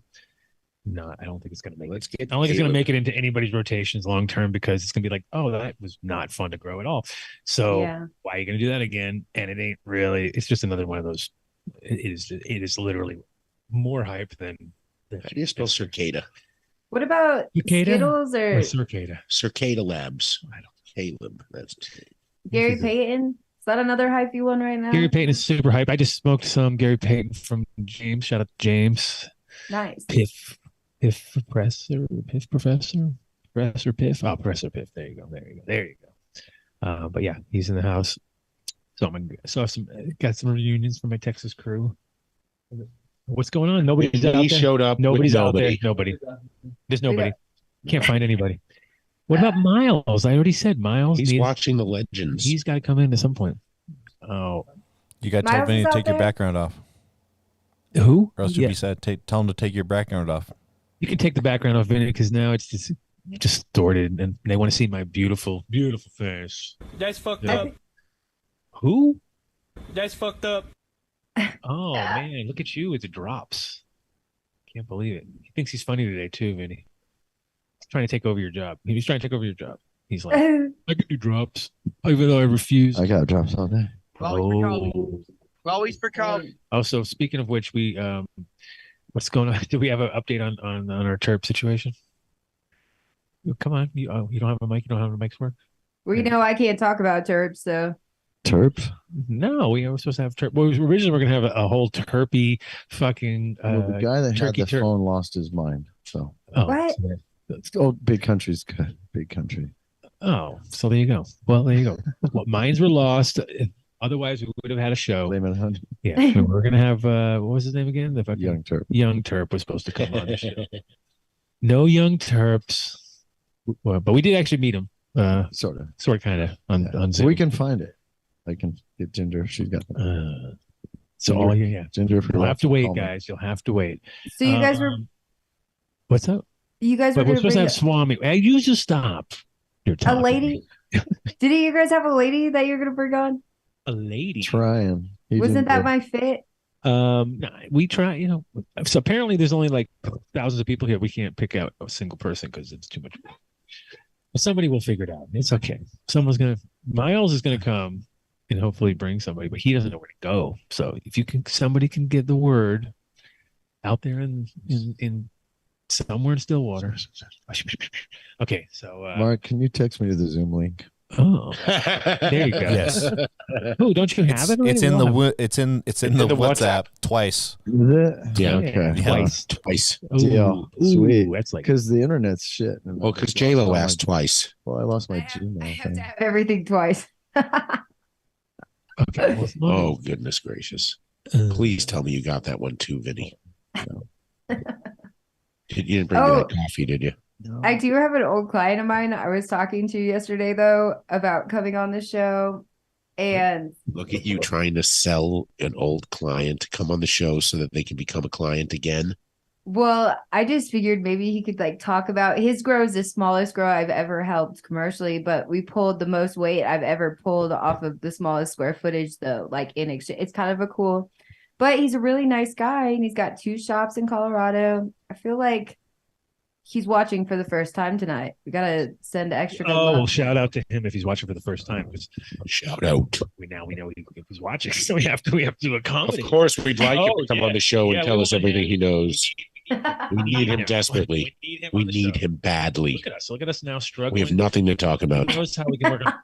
I don't think it's going to make it. I don't think it's going to make it into anybody's rotations long term, because it's going to be like, oh, that was not fun to grow at all. So why are you going to do that again? And it ain't really. It's just another one of those. It is literally more hype than. How do you spell Circada? What about Skittles or Circada? Circada Labs. I don't. Caleb. That's Gary Payton. Is that another hypey one right now? Gary Payton is super hype. I just smoked some Gary Payton from James. Shout out to James. Nice. Piff Professor. Professor Piff. Oh, Professor Piff. There you go. But yeah, he's in the house. So got some reunions for my Texas crew. What's going on? Nobody's out there. He showed up. Nobody's out there. Nobody. There's nobody. Can't find anybody. What about Miles? I already said Miles. He's watching the Legends. He's got to come in at some point. Oh, you got to tell Vinny to take your background off. Who? Or else you said, tell him to take your background off. You can take the background off, Vinny, because now it's just distorted, and they want to see my beautiful, beautiful face. That's fucked up. Who? That's fucked up. Oh man, look at you! It drops. Can't believe it. He thinks he's funny today too, Vinny. Trying to take over your job. He's trying to take over your job. He's like, I can do drops, even though I refuse. I got drops all day. Always for Kelp. Oh, so speaking of which, we what's going on? Do we have an update on our Terp situation? Come on, you don't have a mic. You don't have a mic's work. We know I can't talk about Terps, so. Terps? No, we were supposed to have Terp. Well, originally we're gonna have a whole terpy fucking. The guy that had the phone lost his mind. So. What? Big country's good. Big country. Oh, so there you go. Well, there you go. Well, minds were lost. Otherwise, we would have had a show. Yeah, we're gonna have. What was his name again? The fucking Young Terp. Young Terp was supposed to come on the show. No Young Terps, but we did actually meet him. Sort of, kind of on Zoom. We can find it. I can get Ginger. She's got. Ginger, Ginger. You'll have to wait, guys. You'll have to wait. So you guys were. What's up? You guys were supposed to have Swami. Hey, you just stop. A lady? Did you guys have a lady that you're gonna bring on? A lady? Trying. Wasn't that my fit? No, we try. So apparently there's only like thousands of people here. We can't pick out a single person because it's too much. But somebody will figure it out. It's okay. Miles is gonna come and hopefully bring somebody, but he doesn't know where to go. So if somebody can get the word out there in somewhere in Stillwater. Okay, so Mark, can you text me to the Zoom link? Oh, there you go. Yes. Oh, don't you have it? It's in the WhatsApp twice. Is it? Yeah. Okay. Twice. Deal. Sweet. That's like because the internet's shit. Well, because J-Lo asked twice. Well, I lost my Gmail. I have to have everything twice. Okay. Oh, goodness gracious! Please tell me you got that one too, Vinny. No. You didn't bring me that coffee, did you? No. I do have an old client of mine I was talking to yesterday, though, about coming on the show. And look at you trying to sell an old client to come on the show so that they can become a client again. Well, I just figured maybe he could talk about his grow is the smallest grow I've ever helped commercially, but we pulled the most weight I've ever pulled off of the smallest square footage, though, in exchange. It's kind of a cool, but he's a really nice guy and he's got 2 shops in Colorado. I feel like he's watching for the first time tonight. We got to send extra. Well, shout out to him if he's watching for the first time. Shout out. We know he's watching, so we have to accommodate. Of course, we'd like him to come on the show and tell us everything he knows. We need him desperately. We need him badly. Look at us now struggling. We have nothing to talk about. Who knows how we can work on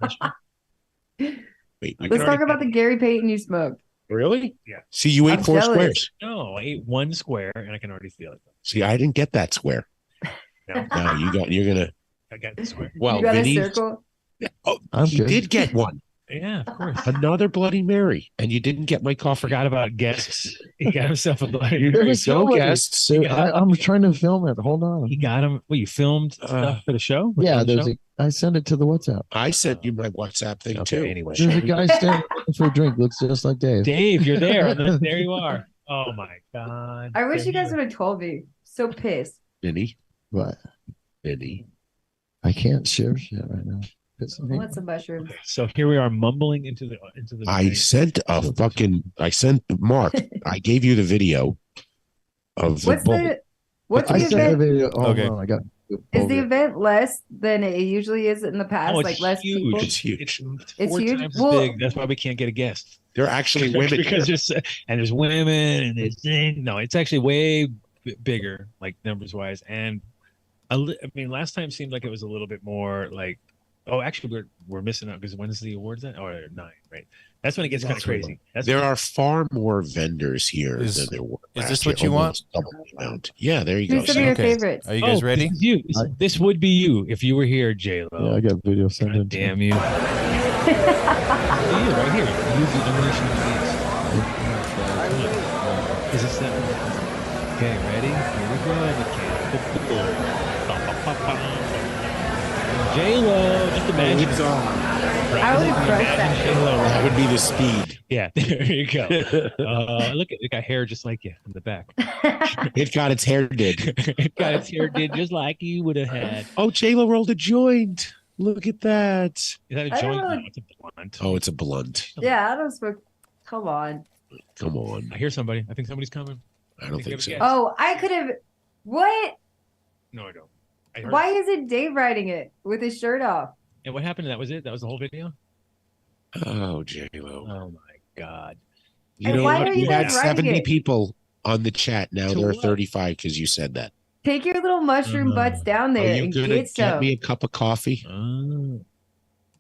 Wait, let's talk about the Gary Payton you smoked. Really? Yeah. See, you ate I'm 4 jealous. squares. No, I ate 1 square and I can already feel it. See, I didn't get that square. No, No, you're gonna. I got the square. Well, You got Vinny, a circle? oh, I'm he good. did get one. Yeah, of course. Another Bloody Mary, and you didn't get my coffee. Forgot about guests. He got himself a Bloody There Mary. was no nobody. guests. So I'm trying to film it. Hold on. He got him. Well, you filmed stuff for the show? Yeah, For the there's show? I sent it to the WhatsApp. I sent you my WhatsApp thing Okay, too. anyway. There's a guy standing for a drink. Looks just like Dave. Dave, you're there. There you are. Oh my God. I wish There you guys would have told me. So pissed. Vinny, But Vinny. I can't share shit right now. I want some mushrooms. So here we are mumbling into the I sent Mark. I gave you the video of the What's I the sent the event? video. Oh, Okay. no, I got. Is the event less than it usually is in the past? Oh, it's like less huge. people? It's huge. It's 4 huge? times Well- as big. That's why we can't get a guest. They're actually women. because here. there's women and there's no, it's actually way bigger, like numbers wise. And I mean, last time seemed like it was a little bit more like, oh, actually we're missing out because when's the awards at? Oh, 9, right? That's when it gets kind of crazy. There are far more vendors here than there were. Is last this year, what you want? almost double the amount. Yeah, there you go. Who's some of your Okay. favorites? Are you guys ready? This is you. This would be you if you were here, J-Lo. Yeah, I got video sent in. Damn you. Right here. Use the unleashing the beast. Is this that one? Okay, ready? Here we go. J-Lo. Just imagine. I would crush that. J-Lo. That would be the speed. Yeah, there you go. Look at it got hair just like you in the back. It got its hair did. It got its hair did just like you would have had. Oh, J-Lo rolled a joint. Look at that. Is that a I joint? don't No, know. it's a blunt. Oh, it's a blunt. Yeah, I don't smoke. Come on. Come on. I hear somebody. I think somebody's coming. I don't think so. Oh, I could have. What? No, I don't. I heard. Why isn't Dave writing it with his shirt off? And what happened? That was it. That was the whole video. Oh, J-Lo. Oh my God. You And know why what? are you You had guys writing 70 it? people on the chat. Now To there are what? 35 because you said that. Take your little mushroom butts down Are there you and going to get get some. me a cup of coffee? Oh,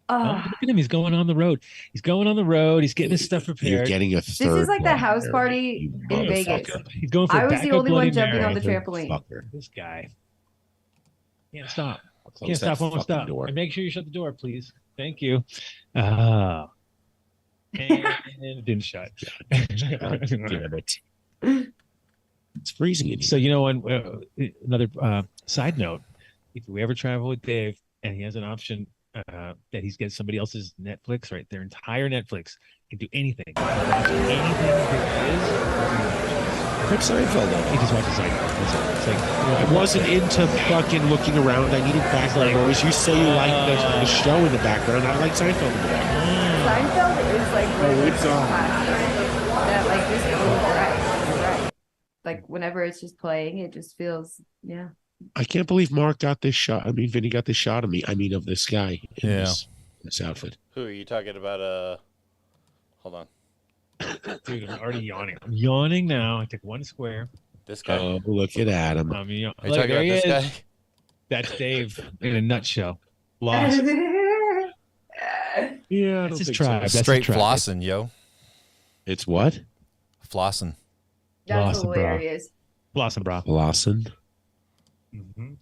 Oh, look at him. He's going on the road. He's going on the road. He's getting his stuff You're prepared. getting a this third is like the Bloody house Mary, party you in Vegas. motherfucker. He's going for I was the backup only one Bloody jumping Mary. on the trampoline. Fucker. This guy can't stop. Close Can't that stop. Won't fucking stop. door. And make sure you shut the door, please. Thank you. And it didn't shut. God damn it. It's freezing in here. So you know, another side note: if we ever travel with Dave and he has an option that he's getting somebody else's Netflix, right? Their entire Netflix can do anything. He can watch anything there is. Put Seinfeld on. He just watches Seinfeld. That's it. It's like I wasn't into fucking looking around. I needed background noise. You say you like the show in the background. I like Seinfeld in the background. Seinfeld is like one of it's those on. classics that like just goes right. You're right. Like whenever it's just playing, it just feels yeah. I can't believe Mark got this shot. I mean, Vinny got this shot of me. I mean, of this guy in Yeah. this outfit. Who are you talking about? Hold on. dude, I'm already yawning. I'm yawning now. I took 1 square. This guy. Oh, look at Adam. Are you Are you talking about this guy? That's Dave in a nutshell. Lost. Yeah, I That's don't his think tribe. That's so. his Straight tribe. flossing, yo. It's what? Flossing. That's Blossom, bro. hilarious. Blossom, bro. Lawson. Mm-hmm.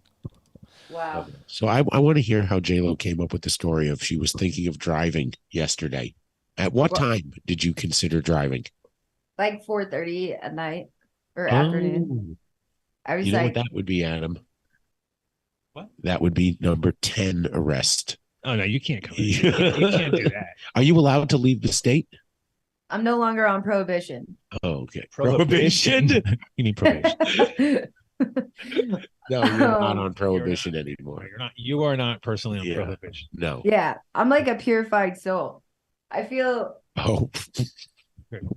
Wow. So I want to hear how J-Lo came up with the story of she was thinking of driving yesterday. At what time did you consider driving? Like 4:30 at night or afternoon. I was You know like, what that would be, Adam? What? That would be number 10 arrest. Oh no, you can't come. You can't do that. Are you allowed to leave the state? I'm no longer on prohibition. Oh, okay. You need probation. No, you're not on prohibition anymore. You're not. You are not personally on Yeah. prohibition. No. Yeah, I'm like a purified soul. I feel Oh.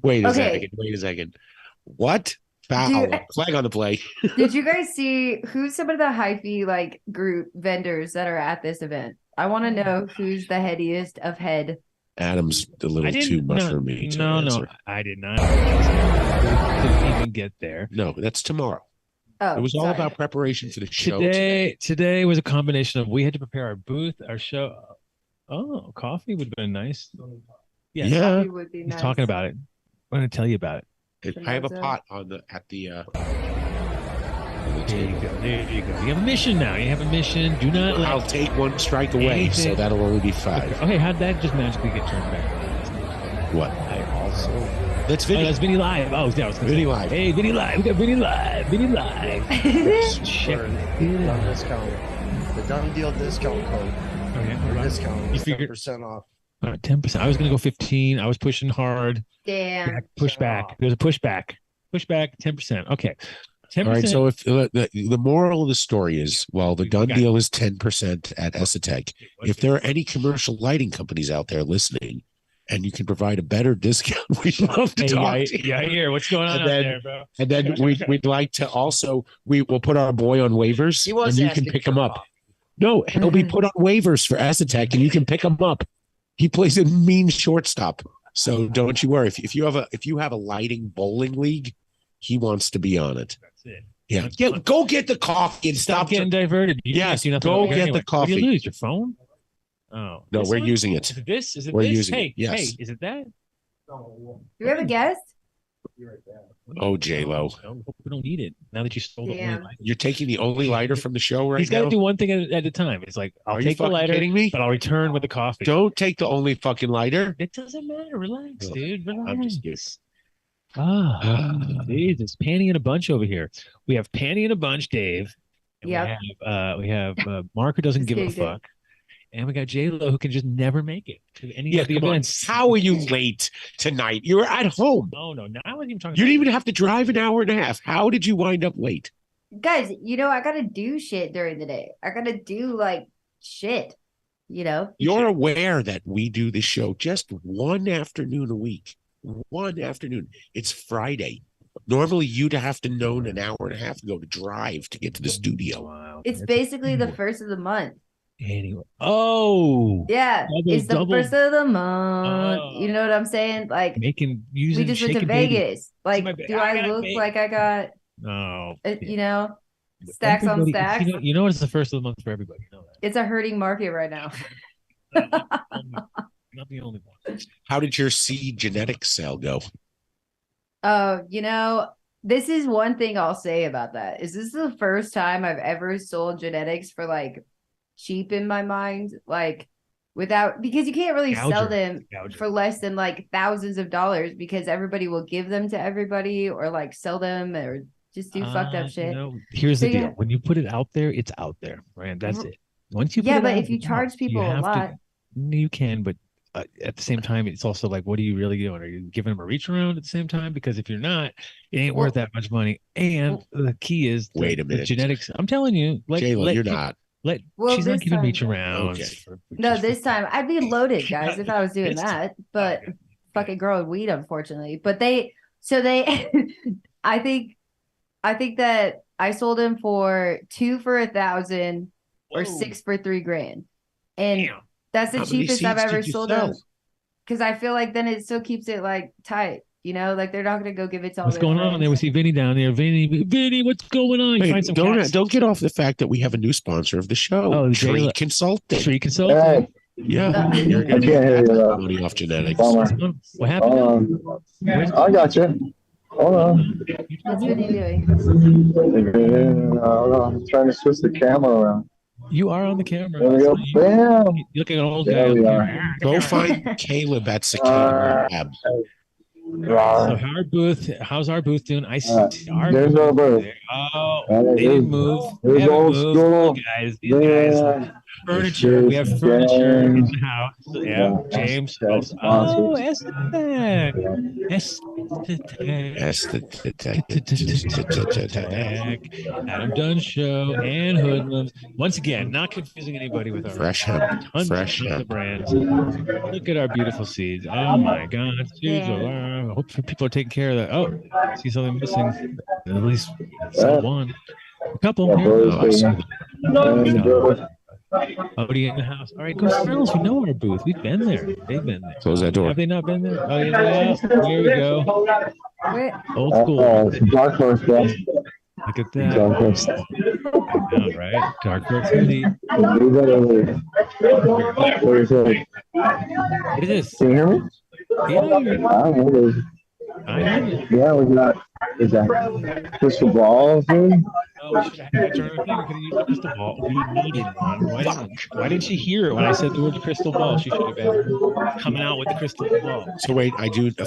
Wait a Okay. second. Wait a second. What? Foul. Dude. Flag on the play. Did you guys see who's some of the hyphy like group vendors that are at this event? I want to know who's the headiest of head. Adam's a little too mushroomy. to No, answer. I did not. Didn't even get there. No, that's tomorrow. Oh, It was all sorry. about preparation for the show. Today was a combination of we had to prepare our booth, our show. Oh, coffee would have been nice. Yeah, Yeah. Coffee would be he's nice. talking about it. I'm going to tell you about it. I have a pot on the There you go. There you go. You have a mission now. You have a mission. Do not let. I'll take one strike away, anything- so that'll only be 5. Okay, how'd that just magically get turned back? What? I also. That's Oh, Vinny. that's Vinny Live. Oh, yeah, I was gonna Vinny say- Live. Hey, Vinny Live. We got Vinny Live. Vinny Live. Check it Done out. discount. The Dunn deal discount code. Okay, Or right. discount. You figured- 10% off. 10%. I was going to go 15. I was pushing hard. Damn. Push back. There's a pushback. Pushback 10%. Okay. 10%. All right. So if the moral of the story is, well, the Dunn got deal is 10% at Esotec. If there are any commercial lighting companies out there listening, and you can provide a better discount, we'd love to Hey, talk yeah, to you. yeah, here. What's going on And out then- there, bro? And then we'd like to also we'll put our boy on waivers, He was and you can asking pick for him up. No, he'll be put on waivers for Esotec, and you can pick him up. He plays a mean shortstop, so don't you worry. If you have a lighting bowling league, he wants to be on it. That's it. Yeah, go get the coffee and Stop stop. getting diverted. You Yes, can't see nothing go over here get anyway. the What do coffee. you lose? Your phone? Oh. No, This we're one? using it. Is it this? Is it We're this? using it, Hey, yes. hey, is it that? Do we have a guest? Oh, J-Lo. We don't need it now that you stole the Damn. only lighter. You're taking the only lighter from the show right He's got now. to do one thing at a time. It's like, I'll Are you take the fucking lighter, kidding me? but I'll return with the coffee. Don't take the only fucking lighter. It doesn't matter. Relax, Look, dude. Relax. I'm just kidding. Ah, Jesus. Panty in a bunch over here. We have Panty in a bunch, Dave. And Yep. we have Mark who doesn't Just give a kidding, Dave. fuck. And we got J-Lo who can just never make it to any Yeah, of the come on. events. How are you late tonight? You were at home. Oh, no. Now I wasn't even talking You about didn't even have to drive an hour and a half. How did you wind up late? Guys, I gotta do shit during the day. I gotta do like shit. You're aware that we do this show just one afternoon a week. One afternoon. It's Friday. Normally, you'd have to know an hour and a half ago to drive to get to the studio. Wow. It's That's- basically the first of the month. Anyway. Oh. Yeah, it's the double- first of the month. Oh. You know what I'm saying? Like Using we just went to shaking baby. Vegas. Like, my do I I got a look baby. like I got Oh. stacks on Everybody- stacks? You know it's the first of the month for everybody. You know that. It's a hurting market right now. Not the only one. How did your seed genetics sale go? This is one thing I'll say about that. Is this is the first time I've ever sold genetics for like cheap in my mind? Like because you can't really sell Gouger. them Gouger. for less than like thousands of dollars because everybody will give them to everybody or like sell them or just do fucked up shit. Here's the So, deal. yeah. When you put it out there, it's out there, right? That's it. Once you put Yeah, it but out, if you it's charge out. people a have to- lot- you can, but at the same time, it's also like, what are you really doing? Are you giving them a reach around at the same time? Because if you're not, it ain't worth that much money. And the key is Wait a the minute. genetics. I'm telling you, J-Lo, you're not. Well, She's not this giving time- reach arounds. Okay. No, this time I'd be loaded, guys, if I was doing This that. But Okay. fucking growing weed, unfortunately. But they I think that I sold them for 2 for 1,000 or Whoa. 6 for $3,000. And Damn. that's the How many cheapest I've seeds ever did you sold sell? them. Because I feel like then it still keeps it like tight. Like they're not gonna go give it to all What's their going on friends. there? We see Vinny down there. Vinny, what's going on? Wait, Find some don't cats. get off the fact that we have a new sponsor of the show, Oh, Tree J-Lo. Consulting. Tree consultant. Yeah, you're I gonna can't hear you. get money off genetics. Bummer. What happened? Hold Where's- on. I got you. Hold on. What's Vinny doing? Hold on. I'm trying to switch the camera around. You are on the camera. There we go. Bam. You look like an old There guy. we on are. camera. Go find Caleb at Cicada Lab. So our booth, how's our booth doing? I see our There's our booth. there. Oh, There's- they didn't move. They there's haven't old moved. school. Guys, these guys. Yeah. Furniture. We have furniture in James. the house. Yeah, Yeah. James. That's Oh, sponsors. Adam Dunn Show and Hoodlums. Once again, not confusing anybody with our Fresh hemp. tons Fresh of hemp. brands. Look at our beautiful seeds. Oh my God. Seeds are, I hope people are taking care of that. Oh, I see something missing. At least one. A couple. Here. Odie in the house. All right, go Smells. We know our booth. We've been there. They've been there. Close that door. Have they not been there? Oh, yeah. There we go. Where- Old school. Dark horse, bro. Look at that. Dark horse. I know, right? Dark horse hoodie. Leave that over there. What do you say? What is this? Can you hear me? Yeah, I don't know. Yeah, we got. Is that crystal ball thing? Oh, we should have had a turn thing. We could have used a crystal ball. We needed one. Why didn't she hear it when I said the word crystal ball? She should have been coming out with the crystal ball. So wait, I am taking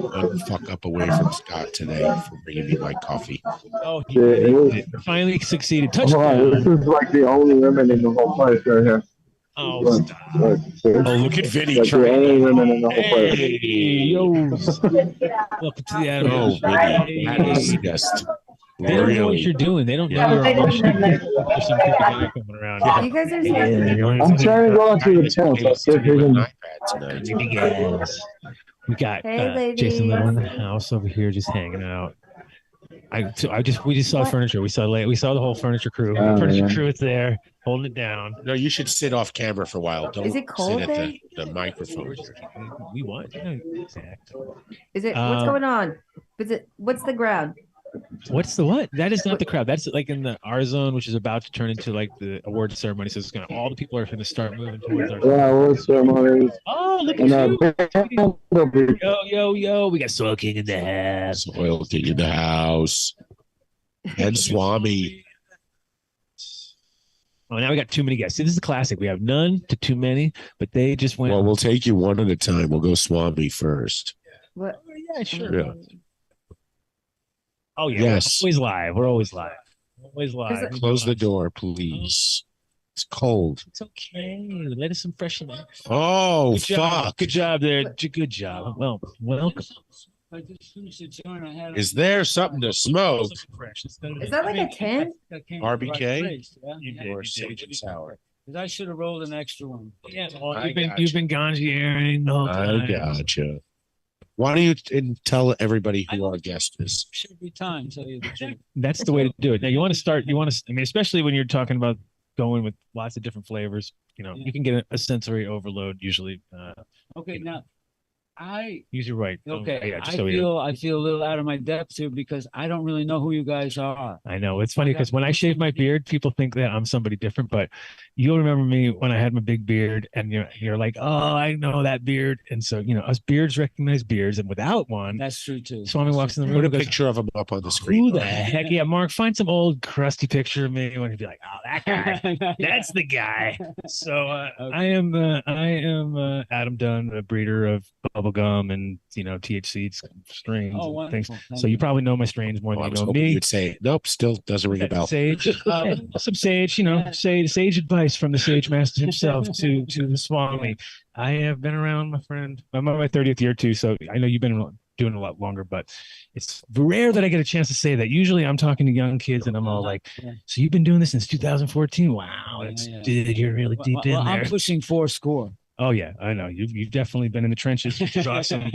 one fuck up away from Scott today for bringing me my coffee. Oh, he finally succeeded. Touchdown. This is like the only women in the whole place right here. Oh, stop. Look at Vinny like trying. the only women in the whole place. Hey, yo. Welcome to the Adam. Oh, Vinny, that is just. They don't know what you're doing. They don't know you're on mission. There's some people coming around. You guys are I'm trying to go out to the tent. I'll see if we can. We got Hey, Jason Little in the ladies. house over here, just hanging out. We just saw furniture. We saw the whole furniture crew. The furniture crew is there, holding it down. No, you should sit off camera for a while. Don't Is it cold sit at there? the microphone. We want. Exactly. Is it? What's going on? What's the ground? What's the what? That is not the crowd. That's like in the R zone, which is about to turn into like the award ceremony. So it's gonna all the people are gonna start moving towards our. Yeah, what ceremonies? Oh, look at you! Yo! We got Soil King in the house. Soil King in the house. And Swami. Oh, now we got too many guests. See, this is a classic. We have none to too many, but they just went. Well, we'll take you one at a time. We'll go Swami first. What? Yeah, sure. Yeah. Oh yeah, yes. We're always live. Always live. Close the door, please. It's cold. It's okay. Let us some fresh air. Oh, good job. fuck. Good job there. Good job. Well, welcome. Is there something to smoke? Is that like a tent? RBK or Sage and Sour? I should have rolled an extra one. Yeah, you've been Ganjiering the whole time. I gotcha. Why don't you tell everybody who our guest is? Should be time. Tell you the truth. That's the way to do it. Now you want to start. I mean, especially when you're talking about going with lots of different flavors. You can get a sensory overload usually. Okay, now You're right. Okay, Yeah, I feel a little out of my depth here because I don't really know who you guys are. I know it's funny because when I shave my beard, people think that I'm somebody different. But you'll remember me when I had my big beard, and you're like, oh, I know that beard. And so us beards recognize beards, and without one, that's true too. Swami walks in the room. Put a picture of him up on the screen. Who the heck? Yeah, Mark, find some old crusty picture of me when he'd be like, oh, that guy, that's the guy. So I am Adam Dunn, a breeder of bubblegum and THC strains and things. So you probably know my strains more than you know me. You'd say nope, still doesn't ring a bell. Sage, some sage, sage advice from the sage master himself to the Swami. I have been around, my friend. I'm on my 30th year too, so I know you've been doing a lot longer, but it's rare that I get a chance to say that. Usually I'm talking to young kids and I'm all like, so you've been doing this since 2014? Wow, dude, you're really deep in there. I'm pushing 4 Oh yeah, I know. You've definitely been in the trenches, which is awesome.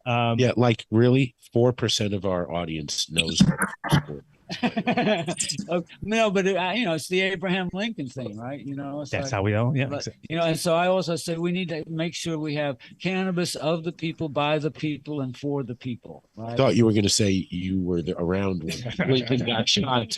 Yeah, like really, 4% of our audience knows. No, but it's the Abraham Lincoln thing, right? That's how we all. Yeah, but, and so I also said we need to make sure we have cannabis of the people, by the people, and for the people. Right? I thought you were going to say you were around when Lincoln got shot.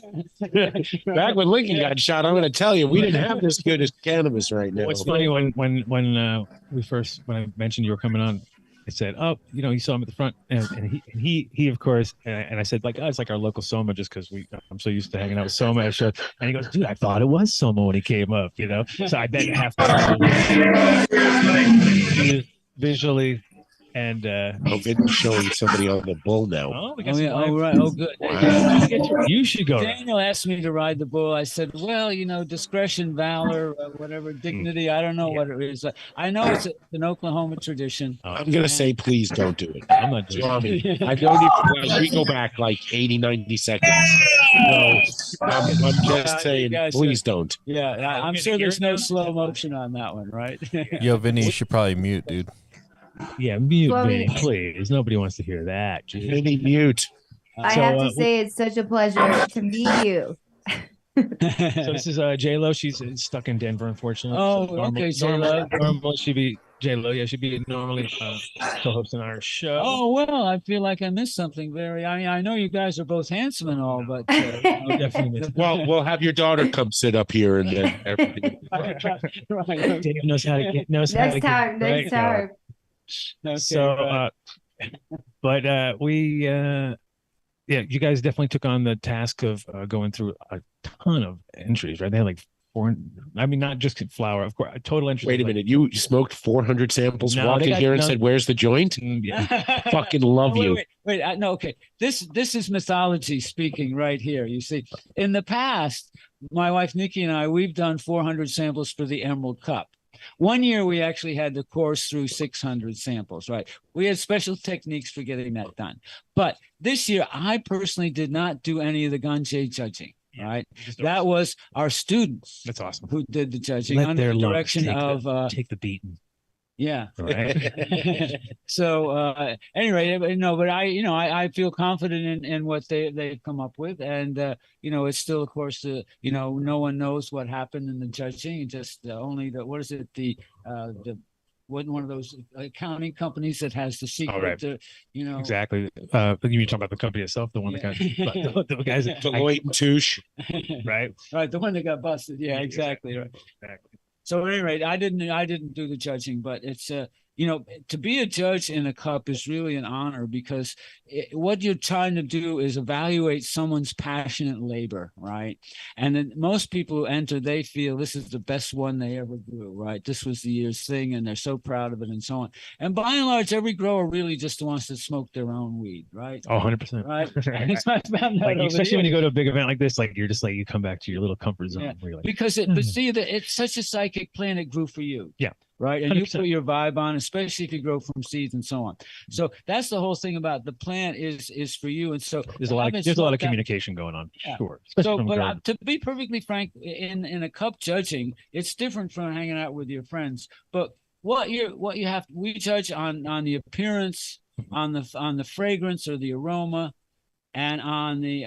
Back when Lincoln got shot, I'm going to tell you, we didn't have this good as cannabis right now. It's funny when I mentioned you were coming on. I said, oh, you saw him at the front, and he of course, and I said, like, oh, it's like our local Soma, just because I'm so used to hanging out with Soma at shows. And he goes, dude, I thought it was Soma when he came up, So I bet half visually. And Vin's showing somebody on the bull now. Oh, we got right. Oh, good. Wow. You should go. Daniel asked me to ride the bull. I said, well, discretion, valor, whatever, dignity. I don't know what it is. I know it's an Oklahoma tradition. I'm going to say, please don't do it. I'm not doing it. I don't even, we go back like 80, 90 seconds. No, I'm just saying, please don't. Yeah, I'm sure there's no slow motion on that one, right? Yo, Vinny, you should probably mute, dude. Yeah, mute me, please. Nobody wants to hear that. Vinny, mute. I have to say it's such a pleasure to meet you. So this is J-Lo. She's stuck in Denver, unfortunately. Oh, okay, J-Lo. Normally she'd be J-Lo. Yeah, she'd be normally co-hosting our show. Oh, well, I feel like I missed something I know you guys are both handsome and all, but definitely missed. Well, we'll have your daughter come sit up here and then everything. Dave knows how to get. Next time. Okay, so But yeah, you guys definitely took on the task of going through a ton of entries, right? They had like 400. I mean, not just flower, of course. Total entry. Wait a minute, you smoked 400 samples. No, walked they in got- here and no. said, "Where's the joint?" Yeah. Fucking love wait, you. Wait, no, okay. This is mythology speaking right here. You see, in the past, my wife Nikki and I, we've done 400 samples for the Emerald Cup. One year we actually had to course through 600 samples, right? We had special techniques for getting that done. But this year, I personally did not do any of the Ganjier judging, right? That was our students. That's awesome. Who did the judging Let under their the lungs direction of take the beating. yeah. Right. So anyway, no, but I feel confident in what they've come up with, and it's still, of course, no one knows what happened in the judging. Just only the what is it the one of those accounting companies that has the secret right. to Exactly. You talking about the company itself, the one that got the guys at Deloitte and Touche, right? Right, the one that got busted. Yeah, exactly. Right. Exactly. So at any rate, I didn't do the judging, but it's to be a judge in a cup is really an honor because what you're trying to do is evaluate someone's passionate labor, right? And then most people who enter, they feel this is the best one they ever grew, right? This was the year's thing, and they're so proud of it and so on. And by and large, every grower really just wants to smoke their own weed, right? Oh, 100%. Right. Like, especially when you go to a big event like this, like you're just like you come back to your little comfort zone. Yeah. Where you're like, because but see that it's such a psychic plant, it grew for you. Yeah. Right. And 100%. You put your vibe on, especially if you grow from seeds and so on. So that's the whole thing about the plant is for you. And so there's a lot of communication going on. Yeah. Sure. So, but to be perfectly frank, in a cup judging, it's different from hanging out with your friends. But we judge on the appearance, on the fragrance or the aroma, and on the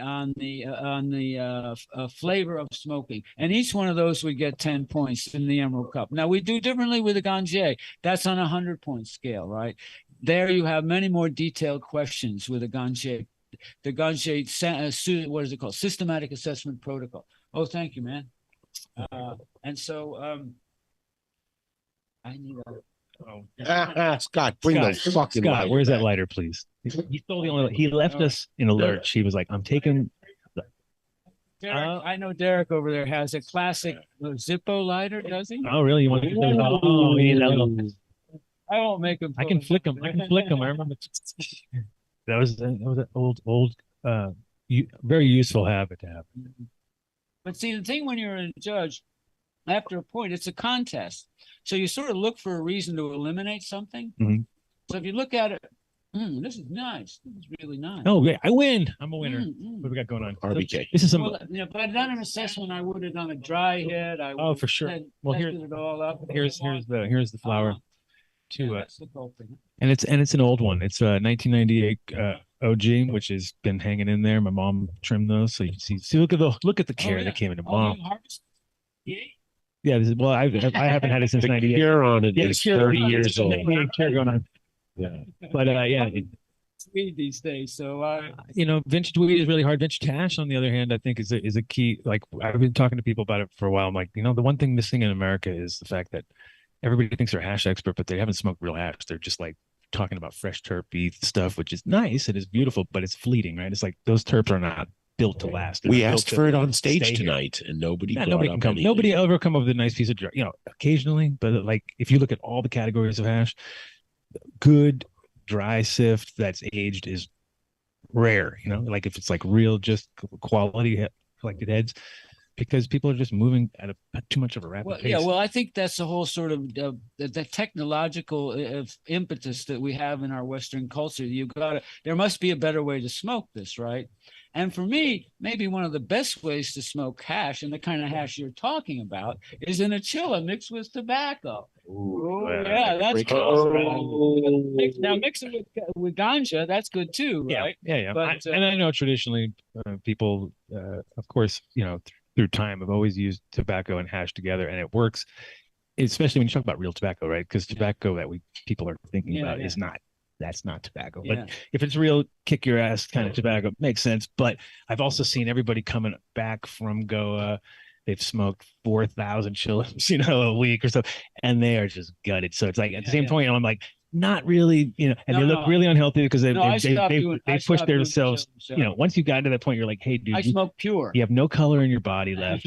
flavor of smoking, and each one of those would get 10 points in the Emerald Cup. Now we do differently with the Ganjier. That's on a 100-point scale, right? There you have many more detailed questions with the Ganjier. The Ganjier, what is it called? Systematic Assessment Protocol. Oh, thank you, man. And so I need a. Scott, bring the fucking Scott, lighter where's back. that lighter, please? He stole the only. He left us in a lurch. He was like, "I'm taking." Derek, I know Derek over there has a classic Zippo lighter, does he? Oh, really? You want to get those? Oh, he that little. I won't make him. I can flick him. I remember. That was an old, very useful habit to have. But see, the thing when you're a judge, after a point, it's a contest. So you sort of look for a reason to eliminate something. Mm-hmm. So if you look at it, this is nice. This is really nice. Oh, yeah, I win. I'm a winner. What do we got going on? RBK. This is some. Well, if I'd done an assessment, I would have done a dry head. For sure. Well, here's it all up. Here's the flower. That's the cool thing. And it's an old one. It's a 1998 OG, which has been hanging in there. My mom trimmed those, so you can see. Look at the care that came into mom. Yeah, I haven't had it since '98. Care on it is 30 years old. Care going on. Yeah, but it's weed these days. So vintage weed is really hard. Vintage hash, on the other hand, I think is a key. Like I've been talking to people about it for a while. I'm like, the one thing missing in America is the fact that everybody thinks they're a hash expert, but they haven't smoked real hash. They're just like talking about fresh terp stuff, which is nice. It is beautiful, but it's fleeting, right? It's like those terps are not built to last. We asked for it on stage tonight, and nobody can come. Nobody ever come up with a nice piece of dry, occasionally, but like if you look at all the categories of hash, good dry sift that's aged is rare. Like if it's like real, just quality collected heads, because people are just moving at too much of a rapid pace. Yeah, well, I think that's the whole sort of the technological impetus that we have in our Western culture. There must be a better way to smoke this, right? And for me, maybe one of the best ways to smoke hash, and the kind of hash you're talking about, is in a chiller mixed with tobacco. Ooh, yeah, that's cool. Now mix it with ganja, that's good too, right? Yeah. But, and I know traditionally people, of course, through time, have always used tobacco and hash together, and it works, especially when you talk about real tobacco, right? Because tobacco that people are thinking about is not. That's not tobacco. But if it's real kick your ass kind of tobacco, makes sense. But I've also seen everybody coming back from Goa. They've smoked 4,000 chilems, a week or so, and they are just gutted. So it's like at the same point, I'm like, not really, and they look really unhealthy because they push themselves. Once you got to that point, you're like, hey, dude, I smoke pure. You have no color in your body left.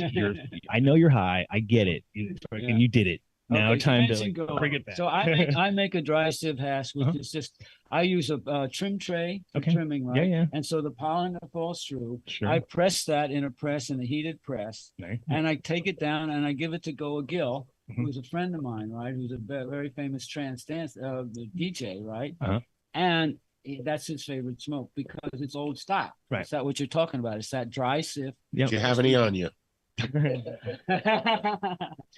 I know you're high. I get it. And you did it. Now time to bring it back. So I make a dry sieve hash, which is just I use a trim tray for trimming, right? Yeah. And so the pollen that falls through, Sure. I press that in a press, in a heated press, Nice. and I take it down and I give it to Goa Gill, who's a friend of mine, right? Who's a very famous trance dance DJ, right? And that's his favorite smoke because it's old style. Right. Is that what you're talking about? It's that dry sieve. Do you have any on you?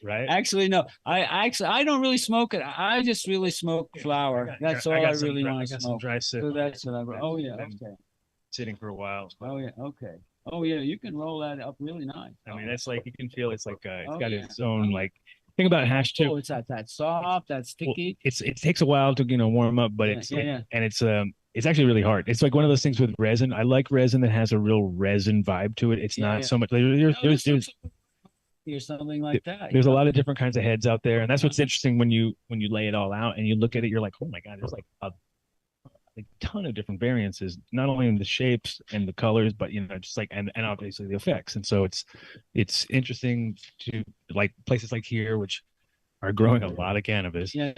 Right. Actually, no. I don't really smoke it. I just really smoke flower. That's all I really want to smoke. Dry sip. So that's what I. Oh yeah. Okay. Sitting for a while. Oh yeah. Okay. Oh yeah. You can roll that up really nice. I mean, that's like you can feel it's like it's got its own like. Thing about hash too. Oh, it's that soft, that sticky. Well, it takes a while to warm up, but it's actually really hard. It's like one of those things with resin. I like resin that has a real resin vibe to it. It's not so much. There's something like that. There's a lot of different kinds of heads out there, and that's what's interesting when you lay it all out and you look at it. You're like, oh my god, there's like a ton of different variances, not only in the shapes and the colors, but just like and obviously the effects. And so it's interesting to like places like here, which are growing a lot of cannabis. Yeah.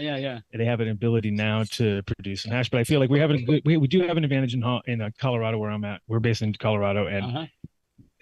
They have an ability now to produce some hash, but I feel like we do have an advantage in Colorado where I'm at. We're based in Colorado, and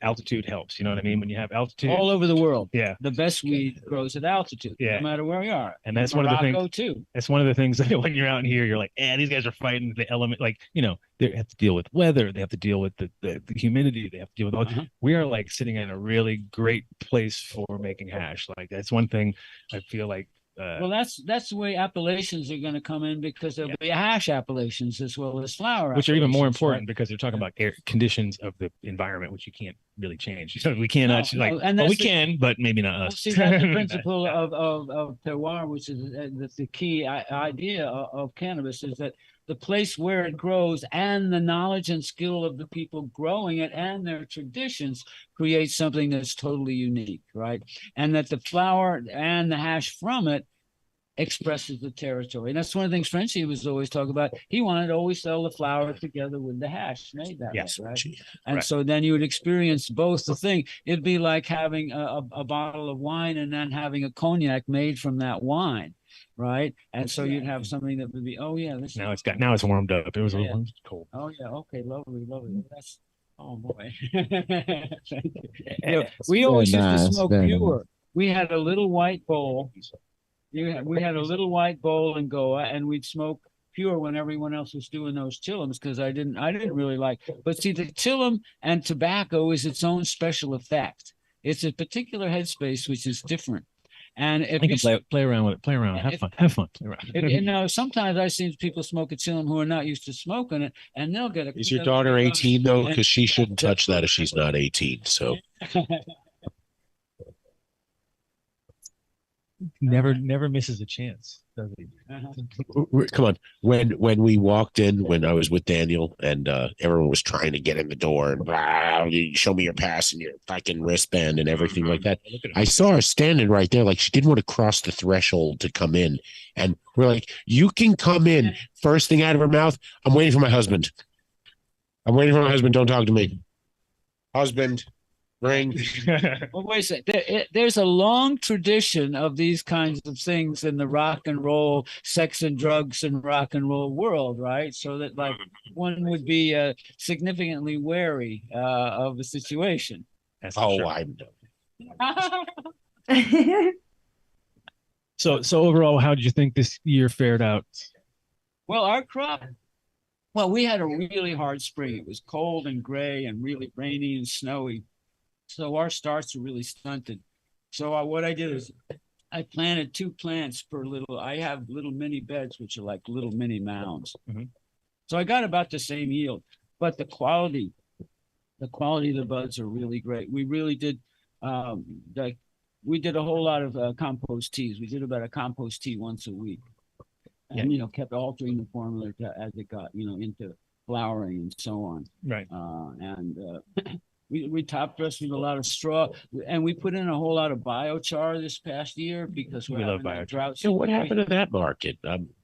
altitude helps. You know what I mean? When you have altitude all over the world, the best weed grows at altitude, no matter where we are. And that's one of the things too. That's one of the things that when you're out here, you're like, these guys are fighting the element. Like, they have to deal with weather, they have to deal with the humidity, they have to deal with all. We are like sitting in a really great place for making hash. Like that's one thing I feel like. Well, that's the way appellations are going to come in, because there'll be hash appellations as well as flower, which are even more important because they're talking about air conditions of the environment, which you can't really change. We cannot we can, but maybe not us. See, that's the principle of terroir, which is the key idea of cannabis, is that the place where it grows and the knowledge and skill of the people growing it and their traditions create something that's totally unique, right? And that the flower and the hash from it expresses the territory. And that's one of the things Frenchie was always talking about. He wanted to always sell the flower together with the hash made that way, right? And so then you would experience both the thing. It'd be like having a bottle of wine and then having a cognac made from that wine. Right, and so you'd have something that would be, now it's warmed up. It was a little cold. Oh yeah, okay, lovely. That's boy. Thank you. We always used to smoke pure. We had a little white bowl. We had a little white bowl in Goa, and we'd smoke pure when everyone else was doing those chillums, because I didn't really like. But see, the chillum and tobacco is its own special effect. It's a particular headspace which is different. And if you play around with it, have fun, play around. Sometimes I see people smoke a chillum who are not used to smoking it, and they'll get a. Is your daughter 18 though? Because she shouldn't touch that if she's not 18. So. Never misses a chance, does he? Come on. When we walked in, when I was with Daniel, and everyone was trying to get in the door and blah, you show me your pass and your fucking wristband and everything like that. I saw her standing right there, like she didn't want to cross the threshold to come in. And we're like, you can come in. First thing out of her mouth, I'm waiting for my husband. Don't talk to me. Husband. Ring. Well, wait a second. There's a long tradition of these kinds of things in the rock and roll, sex and drugs and rock and roll world, right? So that like one would be significantly wary of the situation. I know. So overall, how did you think this year fared out? Well, our crop. Well, we had a really hard spring. It was cold and gray and really rainy and snowy. So our starts were really stunted. So what I did is I planted 2 plants per little. I have little mini beds, which are like little mini mounds. So I got about the same yield, but the quality of the buds are really great. We really did, we did a whole lot of compost teas. We did about a compost tea once a week, and kept altering the formula as it got into flowering and so on. Right. We top dressed with a lot of straw, and we put in a whole lot of biochar this past year because we love biochar. So what happened to that market?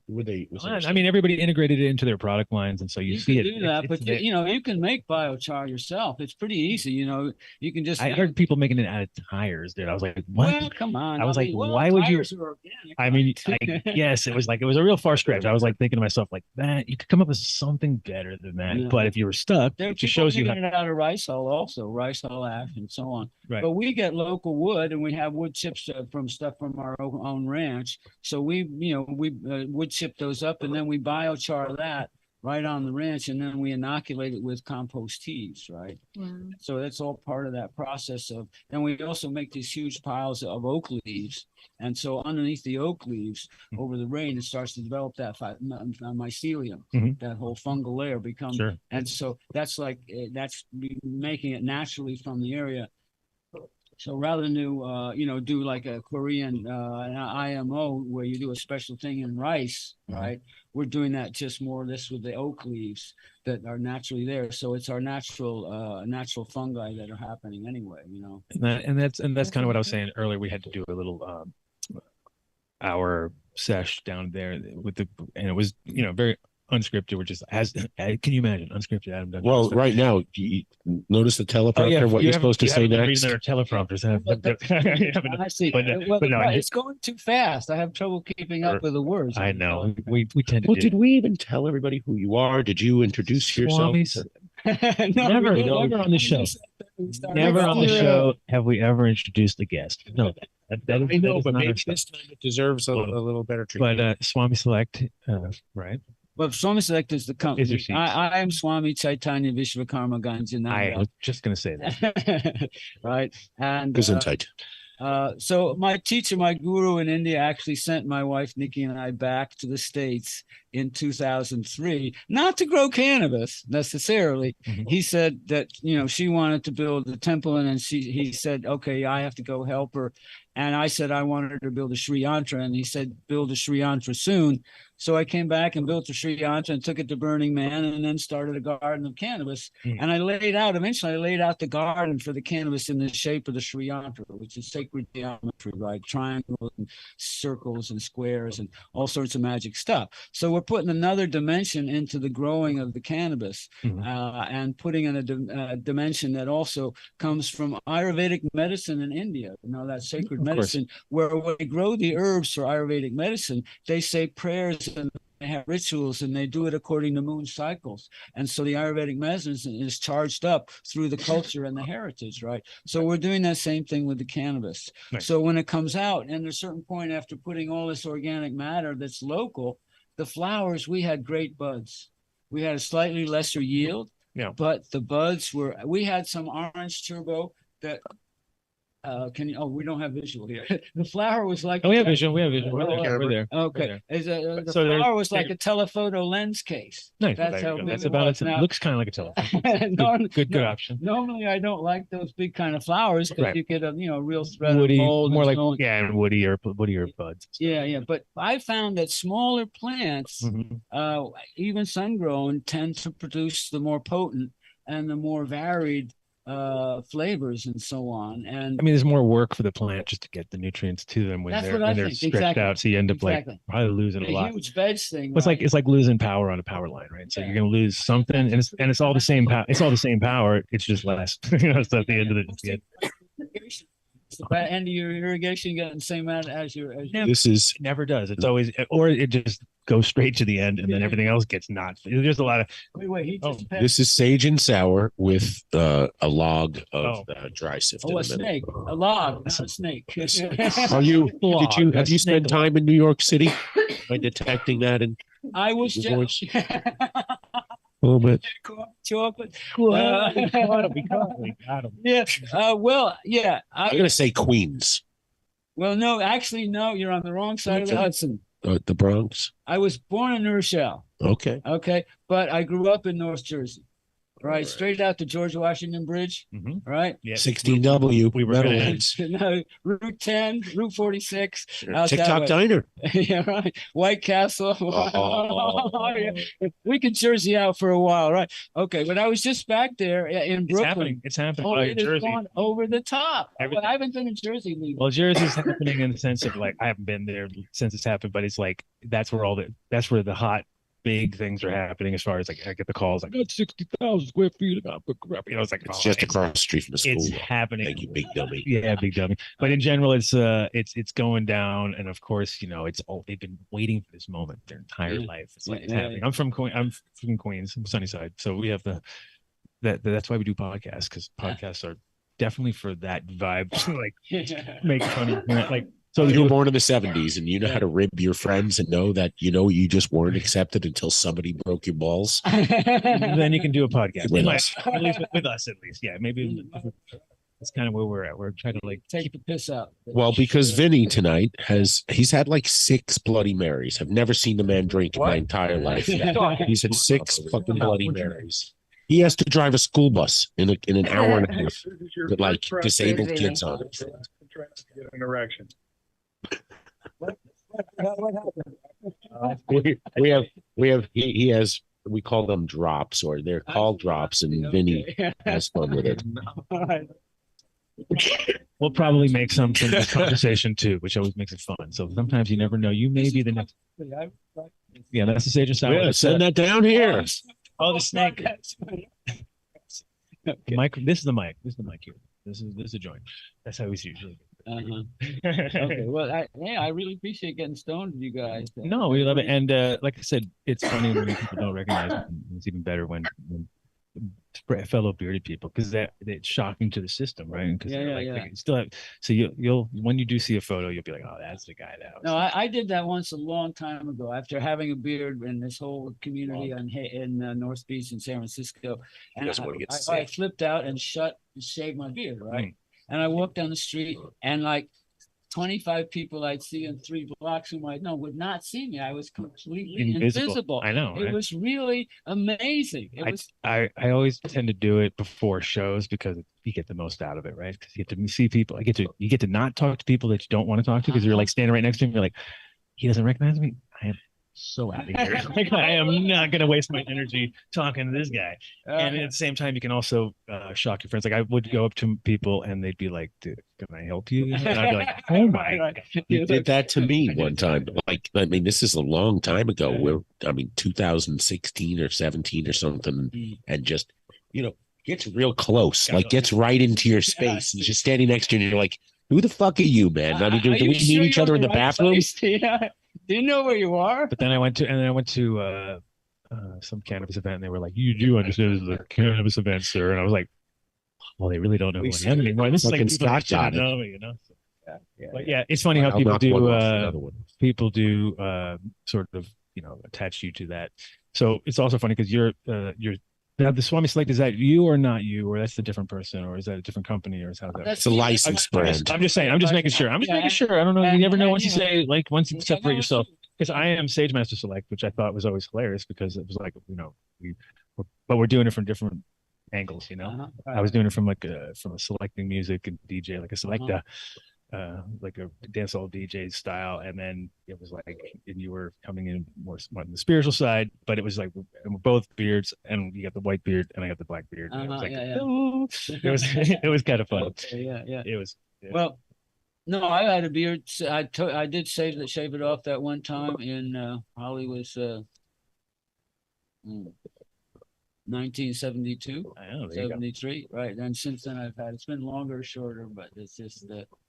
Would they? I mean, everybody integrated it into their product lines, and so you see can it. do that, but there. you know, you can make biochar yourself. It's pretty easy. You know, you can just. I heard people making it out of tires, dude. I was like, what? Well, come on. I was like, well, why would you? tires are organic, I mean, right? yes, it was a real far stretch. I was like thinking to myself, like, that you could come up with something better than that. Yeah. But if you were stuck, There it just shows you how. it out of rice hull also, rice hull ash and so on. Right. But we get local wood, and we have wood chips from stuff from our own ranch. So we wood chip those up, and then we biochar that right on the ranch, and then we inoculate it with compost teas, right? Wow. So that's all part of that process of. And we also make these huge piles of oak leaves, and so underneath the oak leaves, over the rain, it starts to develop that mycelium, that whole fungal layer becomes. Sure. And so that's making it naturally from the area. So rather than do like a Korean an IMO where you do a special thing in rice, right? We're doing that just more or less with the oak leaves that are naturally there. So it's our natural fungi that are happening anyway, you know. And that's kind of what I was saying earlier. We had to do a little hour sesh down there and it was very unscripted. We're just can you imagine unscripted Adam Dunn? Well, right now, you notice the teleprompter. What you're supposed to say next? Reading our teleprompters. I see. But no, it's going too fast. I have trouble keeping up with the words. I know. We tend to. Well, did we even tell everybody who you are? Did you introduce yourself? Never on the show. Never on the show have we ever introduced a guest. No, I know, but maybe this time it deserves a little better treatment. But Swami Select, right? Well, Swami Select is the company. I am Swami Chaitanya Vishvakarma Ganjier. I was just going to say that. Right. And Gesundheit. So my teacher, my guru in India actually sent my wife, Nikki, and I back to the States in 2003, not to grow cannabis necessarily. He said that, she wanted to build a temple, and then he said, okay, I have to go help her. And I said, I wanted her to build a Sri Yantra. And he said, build a Sri Yantra soon. So I came back and built a Sri Yantra and took it to Burning Man, and then started a garden of cannabis. And eventually I laid out the garden for the cannabis in the shape of the Sri Yantra, which is sacred geometry, right? Triangles and circles and squares and all sorts of magic stuff. So we're putting another dimension into the growing of the cannabis, and putting in a dimension that also comes from Ayurvedic medicine in India. That sacred medicine, where when they grow the herbs for Ayurvedic medicine, they say prayers and they have rituals, and they do it according to moon cycles. And so the Ayurvedic medicine is charged up through the culture and the heritage, right? So we're doing that same thing with the cannabis. Nice. So when it comes out, and at a certain point after putting all this organic matter that's local, the flowers, we had great buds. We had a slightly lesser yield, but the buds we had some orange turbo that we don't have visual here. The flower was like. We have visual. We're there. Okay. The flower was like a telephoto lens case. Nice. That's how big that's about it. It looks kind of like a telephone. Good option. Normally, I don't like those big kind of flowers because you get a real thread woody, of mold. More like and woodier buds. Yeah. But I found that smaller plants, even sun grown, tend to produce the more potent and the more varied flavors and so on. And I mean, there's more work for the plant just to get the nutrients to them when they're stretched out. So you end up probably losing a lot. Huge veg thing. It's like losing power on a power line, right? So you're going to lose something, and it's all the same power. It's all the same power. It's just less. So at the end of the the end of your irrigation, you got the same amount as your. It never does. It's always, or it just goes straight to the end, and then everything else gets not. There's a lot of. Wait. This is sage and sour with a log of dry sifted. A snake, a log, not a snake. Have you spent time in New York City by detecting that? And I was just. A little bit. Chocolate. Yeah. Well, yeah. I'm going to say Queens. Well, no, actually, no. You're on the wrong side of the Hudson. The Bronx. I was born in New Rochelle. Okay. But I grew up in North Jersey. right? Straight out to George Washington Bridge, right? Yeah. 16W. We were gonna No, Route 10, Route 46. out that TikTok way. Diner. Yeah, right. White Castle. Oh. Yeah. We could Jersey out for a while, right? Okay, but I was just back there in Brooklyn. It's happening. Oh, Oh, it has Jersey. gone over the top. Everything. I haven't been in Jersey lately. Well, Jersey's happening in the sense of like I haven't been there since it's happened, but it's like that's where the hot big things are happening as far as like I get the calls like, oh, 60,000 square feet. It's like It's just across the street from the school. It's happening. Thank you, big dummy. Yeah, big dummy. But in general, it's going down, and of course, they've been waiting for this moment their entire life. It's like it's happening. I'm from Queens, I'm Sunnyside, so we have that's why we do podcasts, because podcasts are definitely for that vibe, like make funny, like. So you were born in the 70s and you know how to rib your friends and know that you just weren't accepted until somebody broke your balls. Then you can do a podcast With at us. least. Yeah, maybe that's kind of where we're at. We're trying to like take the piss out. Well, because Vinny tonight he's had like 6 Bloody Marys. I've never seen the man drink in my entire life. He's had 6 fucking Bloody Marys. He has to drive a school bus in an hour and a half with like disabled kids on it. Get an erection. He has, we call them drops, or they're called drops, and Vinny has fun with it. We'll probably make some from this conversation too, which always makes it fun. So sometimes you never know. You may be the next. Yeah, that's the Sage and Sour. Yeah, send that down here. Oh, the snake. Mike, this is the mic. This is the mic here. This is a joint. That's how we usually. Okay, well, I really appreciate getting stoned with you guys. No, we love it, and like I said, it's funny when people don't recognize it. It's even better when fellow bearded people, because it's shocking to the system, right? Because they still have. So you'll when you do see a photo, you'll be like, oh, that's the guy that was. No, I did that once a long time ago after having a beard in this whole community in North Beach in San Francisco, and I flipped out and shaved my beard, right? And I walked down the street, and like 25 people I'd see in 3 blocks whom I'd know would not see me. I was completely invisible. I know. It was really amazing. I always tend to do it before shows because you get the most out of it, right? Because you get to see people. You get to not talk to people that you don't want to talk to because you're like standing right next to him. You're like, he doesn't recognize me. I am so out of here. Like, I am not going to waste my energy talking to this guy. And at the same time, you can also shock your friends. Like I would go up to people and they'd be like, dude, can I help you? And I'd be like, oh my God. You did that to me one time. Like, I mean, this is a long time ago. 2016 or 17 or something. And just, gets real close, like gets right into your space and just standing next to you. And you're like, who the fuck are you, man? I mean, do we meet each other in the bathroom? Do you know where you are? But then I went to some cannabis event, and they were like, "You do understand this is a cannabis event, sir?" And I was like, "Well, they really don't know who I am anymore. This is like people that shouldn't know me, But yeah, it's funny how people do sort of attach you to that. So it's also funny because you're now the Swami Select, is that you or not you, or that's the different person, or is that a different company, or is how that? It's a licensed brand. I'm just saying. I'm just making sure. Making sure. I don't know. You never know once you say once you separate yourself. Because I am Sage Master Select, which I thought was always hilarious because it was like but we're doing it from different angles. I was doing it from from a selecting music and DJ, like a selecta. Like a dancehall DJ style, and then it was like, and you were coming in more on the spiritual side, but it was like we're both beards, and you got the white beard, and I got the black beard. And it was like, it was kind of fun. It was. Yeah. Well, no, I had a beard. I did shave it off that one time in Hollywood. 1972, 73, right? And since then it's been longer or shorter, but it's just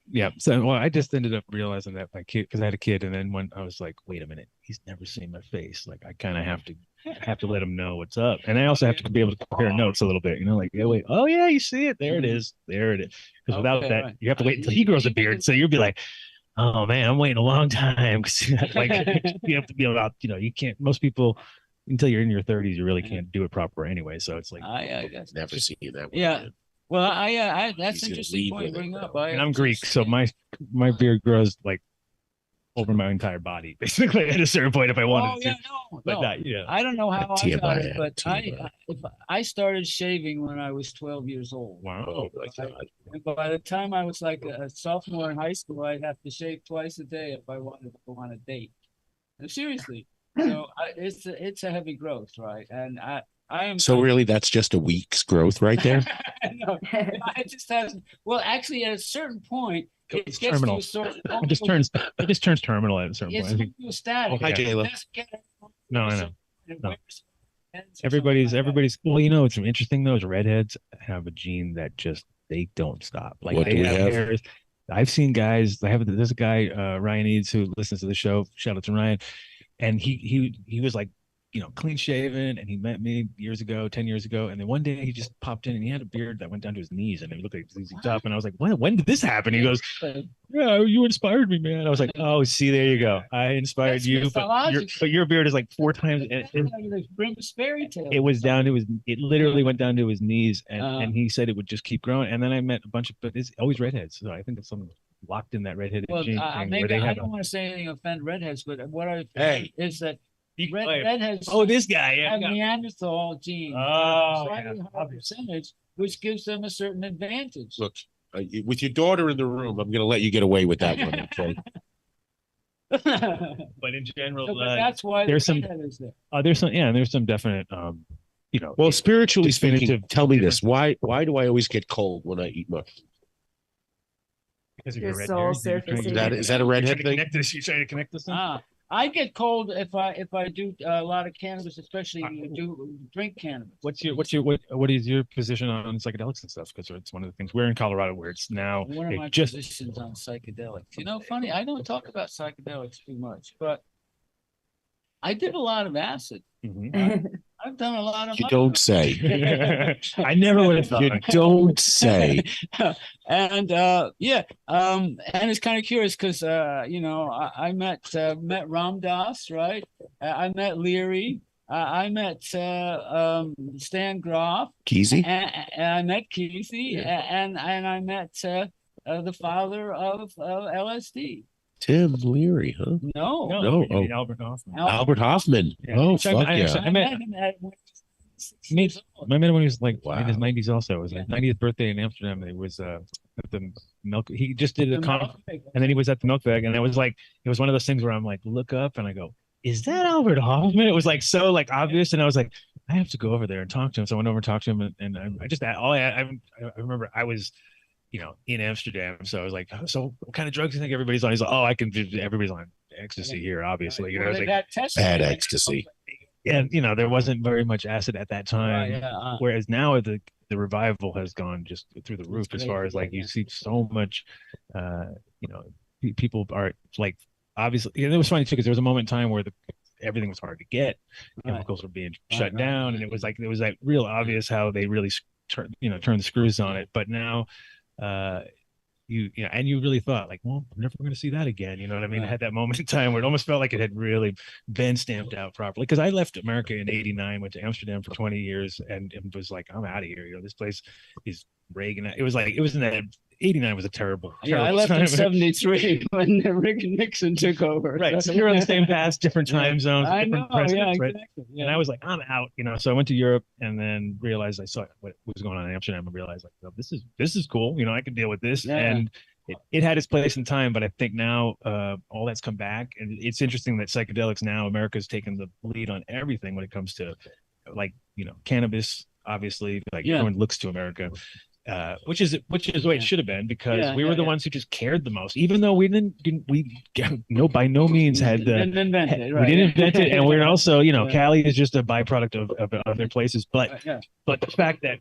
yeah. So I just ended up realizing that my kid, because I had a kid, and then when I was like, wait a minute, he's never seen my face. Like I kind of have to let him know what's up, and I also have to be able to compare notes a little bit. Like, wait, oh yeah, you see it, there it is. Because without that, you have to wait until he grows a beard. So you'll be like, oh man, I'm waiting a long time. Like you have to be about, you can't. Most people, until you're in your 30s, you really can't do it proper anyway. So it's like, I guess never see you that way. Yeah. Well, I that's interesting point to bring up. And I'm Greek, so my beard grows like over my entire body, basically at a certain point if I wanted to. No, But no. not, yeah. I don't know how I got it, but TMI. I started shaving when I was 12 years old. Wow. Oh my God. And by the time I was like a sophomore in high school, I'd have to shave twice a day if I wanted to go on a date. No, seriously. So it's a heavy growth, right? And I am. So really, that's just a week's growth right there. No, it just hasn't. Well, actually, at a certain point, it gets terminal. to a sort of. It just turns terminal at a certain It's point. homeostatic. Oh, hi, Jayla. No, I know. No. Everybody's well, you know, it's interesting though, is redheads have a gene that just they don't stop. Like What they do we have? hairs. I've seen guys. There's a guy, Ryan Eads, who listens to the show. Shout out to Ryan, and he was like, you know, clean shaven, and he met me 10 years ago, and then one day he just popped in and he had a beard that went down to his knees and he looked like ZZ Top, and I was like, when did this happen? He goes, yeah, you inspired me, man. I was like, oh, see, there you go, I inspired That's you, but your beard is like 4 times. It was down. It literally went down to his knees, and he said it would just keep growing. And then I met a bunch of, but it's always redheads, so I think it's something locked in that redheaded gene thing. Maybe where they I have don't want to say anything offend redheads, but what I Hey. is that redheads. Oh, this guy, yeah. Have Neanderthal gene. Slightly higher percentage, which gives them a certain advantage. Look, with your daughter in the room, I'm going to let you get away with that one. Okay. But in general, but that's why there's some. is there. There's some definite. You know. Well, spiritually definitive- speaking, tell me this: why do I always get cold when I eat mushrooms? Because of Your red soul hairs, you're surfacing. Is that a redhead thing? You trying to connect this thing? I get cold if I do a lot of cannabis, especially drink cannabis. What is your position on psychedelics and stuff? Because it's one of the things we're in Colorado where it's now One of my positions on psychedelics. You know, funny, I don't talk about psychedelics too much, but I did a lot of acid. I've done a lot of. You don't say. I never would have thought. You don't say. And and it's kind of curious because you know, I met Ram Dass, right? I met Leary. I met Stan Groff. Kesey? And I met Kesey, and I met the father of LSD. Tim Leary, huh? No. Oh. Albert Hoffman. Albert Hoffman. Yeah. Oh, So fuck yeah. I met him at I met him when he was like Wow. in his 90s also. It was like 90th birthday in Amsterdam. It was at the milk. He just did a conference, and then he was at the milk bag, and it was one of those things where I'm like, look up and I go, is that Albert Hoffman? It was like so like obvious, and I was like, I have to go over there and talk to him. So I went over and talked to him, and I just I remember I was, you know, in Amsterdam, so I was like, so what kind of drugs do you think everybody's on? He's like, oh, I can do, everybody's on ecstasy here, obviously. You know, I was like, bad ecstasy. and you know, there wasn't very much acid at that time. Whereas now the revival has gone just through the roof as far as like you see so much, you know, people are like, obviously, and it was funny too because there was a moment in time where everything was hard to get, chemicals were being shut down, and it was like real obvious how they really turn the screws on it. But now, you know, and you really thought like, well, I'm never going to see that again. You know what I mean? I had that moment in time where it almost felt like it had really been stamped out properly. Because I left America in '89, went to Amsterdam for 20 years, and was like, I'm out of here. You know, this place is Reagan. It was in that. '89 was a terrible. I left in '73 when Nixon took over. Right, so you're on the same path, different time zones, I different know, presidents, right? exactly. And I was like, I'm out, you know. So I went to Europe, and then realized I saw what was going on in Amsterdam, and realized like, oh, this is cool. You know, I can deal with this, and it had its place in time. But I think now all that's come back, and it's interesting that psychedelics now America's taken the lead on everything when it comes to, like, you know, cannabis. Obviously, like everyone looks to America. Which is the way it should have been, because we were the ones who just cared the most, even though we by no means had the we didn't invent it, and we're also, you know, Cali is just a byproduct of other places, but the fact that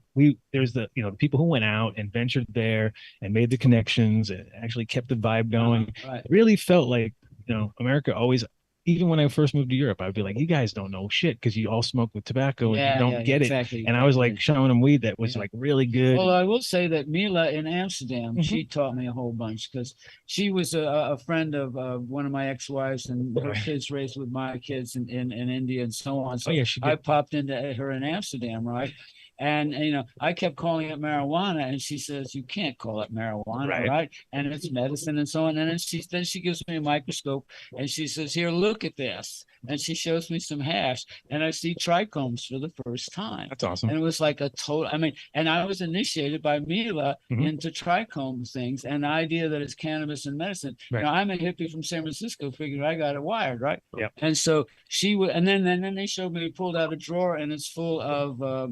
there's the, you know, the people who went out and ventured there and made the connections and actually kept the vibe going, really felt like, you know, America always. Even when I first moved to Europe, I would be like, you guys don't know shit because you all smoke with tobacco and you don't get it. And I was like showing them weed that was like really good. Well, I will say that Mila in Amsterdam, she taught me a whole bunch because she was a friend of one of my ex-wives, and her kids raised with my kids in India and so on. So I popped into her in Amsterdam, right? And I kept calling it marijuana, and she says you can't call it marijuana, right? And it's medicine and so on. And then she gives me a microscope, and she says, "Here, look at this." And she shows me some hash, and I see trichomes for the first time. That's awesome. And it was like a total. I mean, and I was initiated by Mila into trichome things, and the idea that it's cannabis and medicine. Right. I'm a hippie from San Francisco, figured I got it wired, right? Yep. And so she would, and then they showed me, pulled out a drawer, and it's full of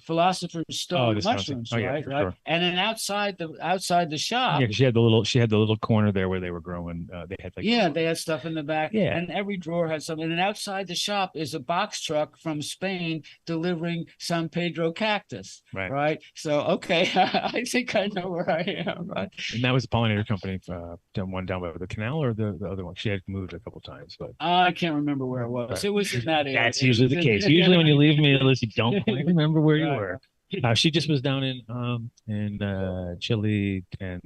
philosopher's stone mushrooms, right? Sure. And then outside the shop, yeah, she had the little corner there where they were growing. They had they had stuff in the back. Yeah. And every drawer had something. And outside the shop is a box truck from Spain delivering San Pedro cactus. Right. So okay, I think I know where I am. Right. And that was the pollinator company, one down by the canal, or the other one. She had moved a couple times, but I can't remember where it was. Right. It was in that area. That's usually the case. Usually when you leave me, you don't quite remember where you were. She just was down in Chile and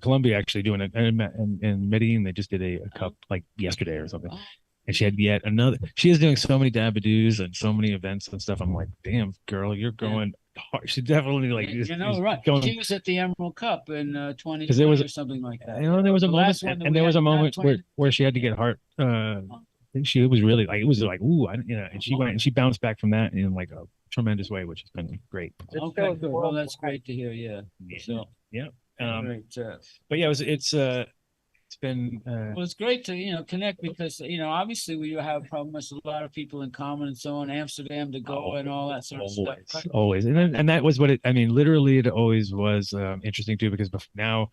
Colombia, actually doing it, and in Medellin they just did a cup like yesterday or something. And she had yet another. She is doing so many dabadoos and so many events and stuff. I'm like, damn, girl, you're going hard. She definitely right. She was at the Emerald Cup in 2020 or something like that. There was a moment, and there was a moment where she had to get heart. She was really like, it was like, ooh, and she went and she bounced back from that in like a tremendous way, which has been great. Okay, good. Well, that's great to hear. Yeah. So yeah. Great. But yeah, it's been well, it's great to connect, because obviously we have probably a lot of people in common and so on. Amsterdam to go and all that sort of stuff. Always, and that was what literally it always was interesting too, because now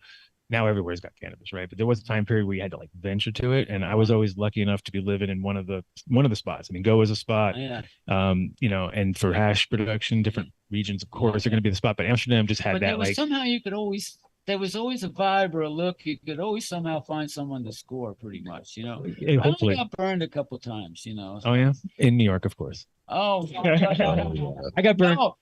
everywhere's got cannabis, right? But there was a time period where you had to like venture to it, and I was always lucky enough to be living in one of the spots. I mean, Go is a spot, and for hash production, different regions, of course, are going to be the spot. But Amsterdam just had that like somehow there was always a vibe or a look. You could always somehow find someone to score, pretty much, hopefully. I got burned a couple times, Oh yeah, in New York, of course. Oh, I got burned. No.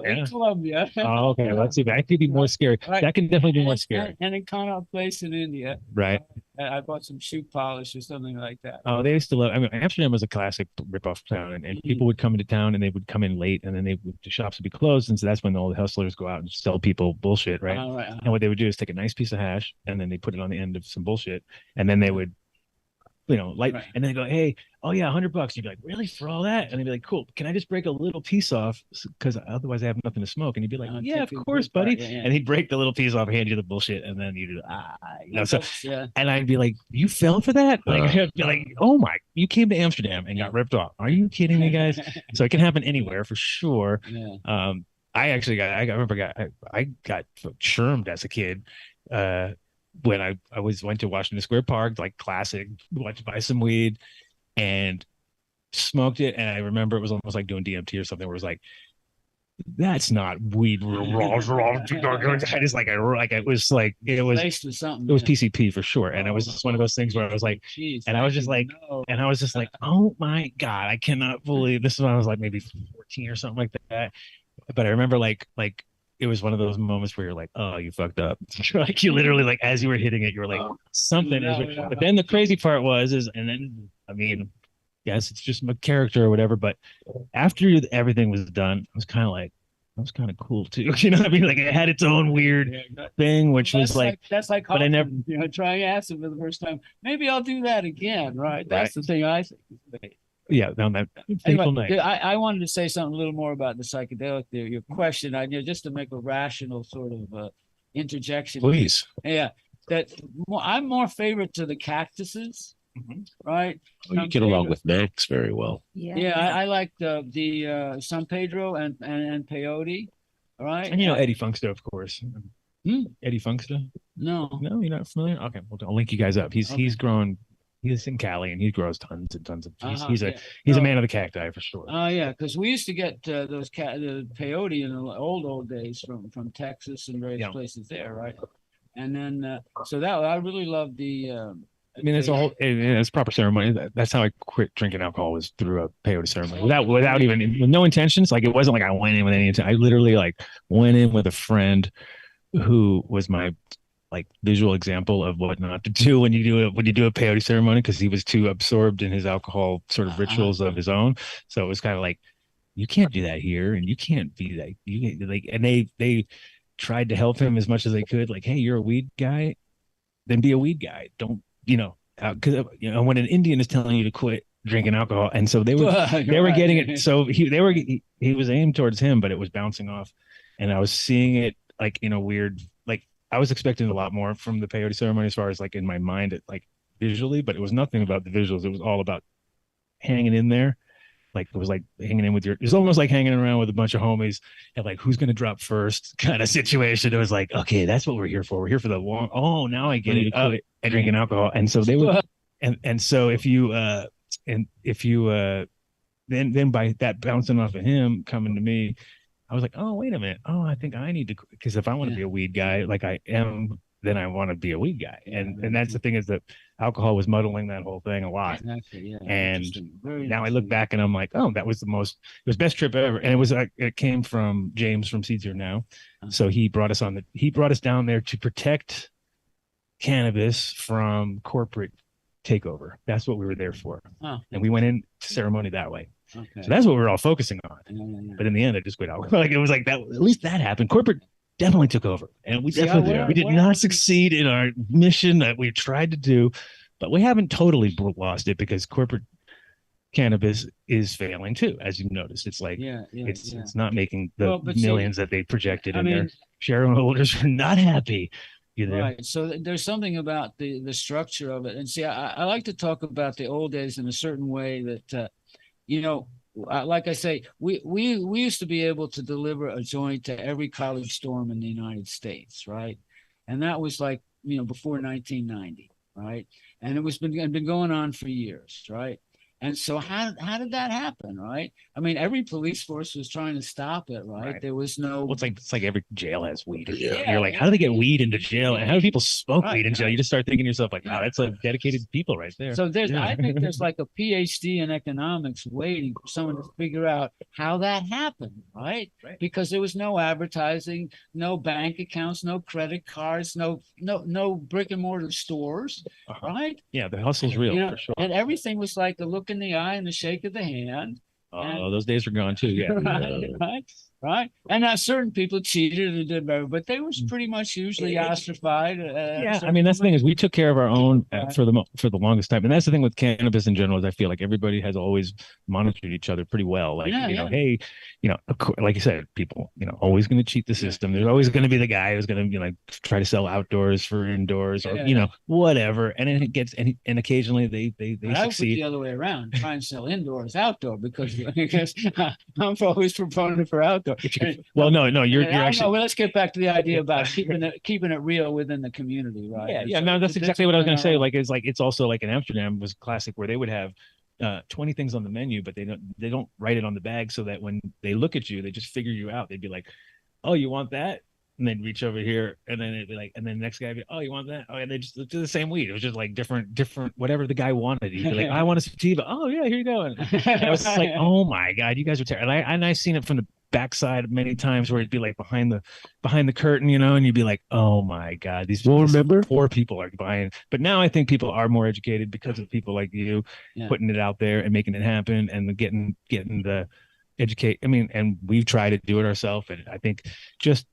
In Colombia. Oh, okay. Let's see. That could be more scary. Right. That can definitely be more scary. And in Connaught Place in India. Right. I bought some shoe polish or something like that. Oh, they used to love. I mean, Amsterdam was a classic ripoff town, and people would come into town, and they would come in late, and then the shops would be closed, and so that's when all the hustlers go out and sell people bullshit, right? Right. And what they would do is take a nice piece of hash, and then they put it on the end of some bullshit, and then they would, and then they go, hey, oh yeah, $100. You'd be like, really, for all that? And they'd be like, cool. Can I just break a little piece off, because otherwise I have nothing to smoke? And you'd be like, yeah, of course, buddy. Yeah. And he'd break the little piece off, hand you the bullshit, and then you'd and I'd be like, you fell for that? Like, I'd be like, oh my, you came to Amsterdam and got ripped off. Are you kidding me, guys? So it can happen anywhere for sure. Yeah. I got shermed as a kid. When I went to Washington Square Park, like classic, went to buy some weed and smoked it. And I remember it was almost like doing DMT or something, where it was like, that's not weed. I just like, it was laced with something. It was PCP for sure. And it was just one of those things where I was like, and I was just like, oh my God, I cannot believe this is when I was like maybe 14 or something like that. But I remember like it was one of those moments where you're like, oh, you fucked up. Like you literally, like, as you were hitting it, you were like, something is. But then the crazy part and then, I mean, yes, it's just my character or whatever. But after everything was done, I was kind of like, that was kind of cool too. You know what I mean? Like it had its own weird thing, which was like, that's like, but I never, trying acid for the first time. Maybe I'll do that again. Right. That's the thing I think. Yeah, no, that fateful night. I wanted to say something a little more about the psychedelic there. Your question, just to make a rational sort of interjection. Please. Yeah, that I'm more favorite to the cactuses, right? Oh, you get along with Max very well. Yeah, I like the San Pedro and peyote, right? And Eddie Funkster, of course. Eddie Funkster? No, you're not familiar. Okay, well, I'll link you guys up. He's grown. He's in Cali and he grows tons and tons of. He's a man of the cacti for sure. Oh yeah, because we used to get the peyote in the old days from Texas and various places there, right? And then so that I really love the. I mean, it's proper ceremony. That's how I quit drinking alcohol, was through a peyote ceremony, without even, with no intentions. Like it wasn't like I went in with any intent. I literally like went in with a friend who was my visual example of what not to do when you do a peyote ceremony, because he was too absorbed in his alcohol sort of rituals of his own. So it was kind of like, you can't do that here, and you can't be that. You can't, like, and they tried to help him as much as they could. Like, hey, you're a weed guy, then be a weed guy. Don't, because when an Indian is telling you to quit drinking alcohol, and so they were getting it. So he was aimed towards him, but it was bouncing off, and I was seeing it like in a weird, like I was expecting a lot more from the peyote ceremony as far as like in my mind, it like visually, but it was nothing about the visuals. It was all about hanging in there. Like it was like hanging in with it's almost like hanging around with a bunch of homies and like who's going to drop first kind of situation. It was like, okay, that's what we're here for. We're here for the long. Oh, now I get it. And drinking alcohol. And so they would, and so if you then by that bouncing off of him coming to me, I was like, oh, wait a minute. Oh, I think I need to, because if I want to be a weed guy, like I am, then I want to be a weed guy. And that's the thing, is that alcohol was muddling that whole thing a lot. And now I look back and I'm like, oh, that was it was best trip ever. And it was it came from James from Seeds Here Now. So he brought us down there to protect cannabis from corporate takeover. That's what we were there for. And we went into ceremony that way. Okay. So that's what we're all focusing on. But in the end, I just quit out. Like it was like that. At least that happened. Corporate definitely took over, and we did not succeed in our mission that we tried to do. But we haven't totally lost it, because corporate cannabis is failing too, as you've noticed. It's like it's not making the millions that they projected, and their shareholders are not happy. Right. So there's something about the structure of it. And see, I like to talk about the old days in a certain way that, like I say, we used to be able to deliver a joint to every college dorm in the United States, right? And that was like, before 1990, right? And it was been going on for years, right? And so how did that happen, right? I mean, every police force was trying to stop it, right? There was no. Well, it's like every jail has weed. You're like, how do they get weed into jail? And how do people smoke weed in jail? You just start thinking to yourself, like, wow, that's like dedicated people right there. So I think there's like a PhD in economics waiting for someone to figure out how that happened, right? Because there was no advertising, no bank accounts, no credit cards, no brick and mortar stores, right? Yeah, the hustle's real for sure. And everything was like a look in the eye and the shake of the hand. Oh, those days are gone too. Yeah. Right. And now certain people cheated and did better, but they was pretty much usually ostracized. I mean, that's the thing, is we took care of our own for the longest time. And that's the thing with cannabis in general, is I feel like everybody has always monitored each other pretty well. Like, hey, like you said, people, always going to cheat the system. There's always going to be the guy who's going to try to sell outdoors for indoors, or whatever. And then it gets, and occasionally they succeed. The other way around, try and sell indoors, outdoor, because I'm always proponent for outdoor. Well, no, you're actually. Well, let's get back to the idea about keeping it real within the community, right? Yeah. No, that's exactly what I was going to say. Like, it's also like in Amsterdam was classic, where they would have 20 things on the menu, but they don't write it on the bag, so that when they look at you, they just figure you out. They'd be like, "Oh, you want that?" And then reach over here, and then it'd be like, and then the next guy would be, "Oh, you want that?" Oh, and they just do the same weed. It was just like different, whatever the guy wanted. He'd be like, "I want a sativa." Oh yeah, here you go. And I was like, "Oh my god, you guys are terrible." And I've seen it from the backside many times, where it'd be like behind the curtain, and you'd be like, oh my god, these poor people are buying. But now I think people are more educated because of people like you putting it out there and making it happen, and getting the educate. I mean, and we've tried to do it ourselves, and I think just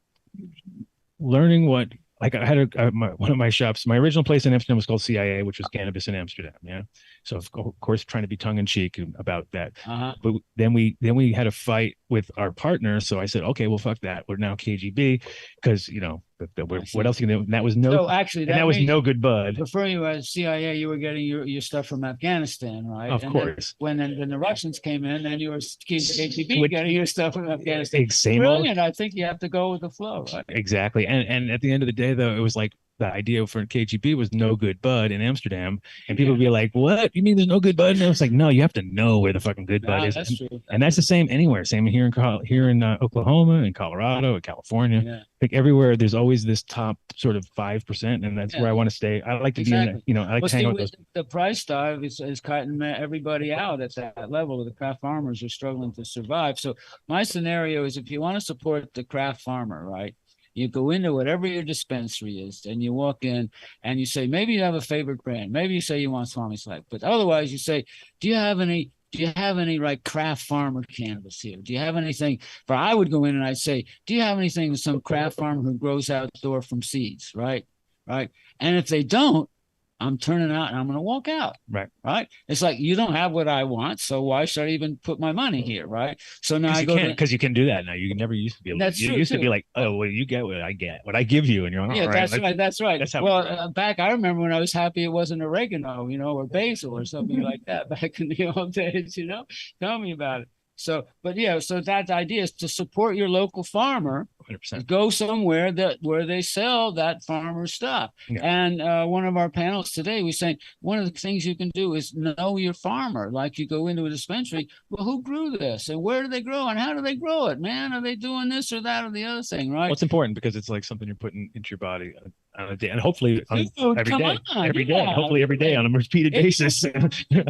learning what. Like I had one of my shops, my original place in Amsterdam was called CIA, which was Cannabis in Amsterdam. Yeah. So of course, trying to be tongue in cheek about that. But then we had a fight with our partner. So I said, okay, well, fuck that. We're now KGB, because what else can they do? That was no. So actually, that was no good bud. Before you were CIA, you were getting your stuff from Afghanistan, right? Of course. When the Russians came in, then you were KGB getting your stuff from Afghanistan. Same brilliant. I think you have to go with the flow, right? Exactly. And at the end of the day, though, it was like, the idea for KGB was no good bud in Amsterdam, and people would be like, "What? You mean there's no good bud?" And I was like, "No, you have to know where the fucking good bud is." That's true. And that's the same anywhere. Same here in Oklahoma and Colorado and California. Yeah. Like everywhere, there's always this top sort of 5%, and that's where I want to stay. I like to be in. I like to hang out with those. The price dive is cutting everybody out at that level. The craft farmers are struggling to survive. So my scenario is, if you want to support the craft farmer, right? You go into whatever your dispensary is, and you walk in and you say, maybe you have a favorite brand. Maybe you say you want Swami Select, but otherwise you say, do you have any do you have any like craft farmer cannabis here? Do you have anything? For I would go in and I'd say, do you have anything with some craft farmer who grows outdoor from seeds, right? Right. And if they don't, I'm turning out and I'm going to walk out. Right. Right. It's like, you don't have what I want. So why should I even put my money here? Right. So now I go because you can do that now. You never used to be able to. That's You true, used to too. be like, oh, well, you get what I get, what I give you. And you're like, Yeah, all right. that's right. That's right. That's how Well, back, I remember when I was happy it wasn't oregano, or basil or something like that back in the old days, Tell me about it. So, but yeah, so that idea is to support your local farmer. 100%. Go somewhere where they sell that farmer stuff. Yeah. And one of our panels today was saying one of the things you can do is know your farmer. Like you go into a dispensary, well, who grew this and where do they grow and how do they grow it, man? Are they doing this or that or the other thing, right? Well, it's important because it's like something you're putting into your body on a day, and hopefully every come day, on, every day, yeah. hopefully every day on a repeated basis. You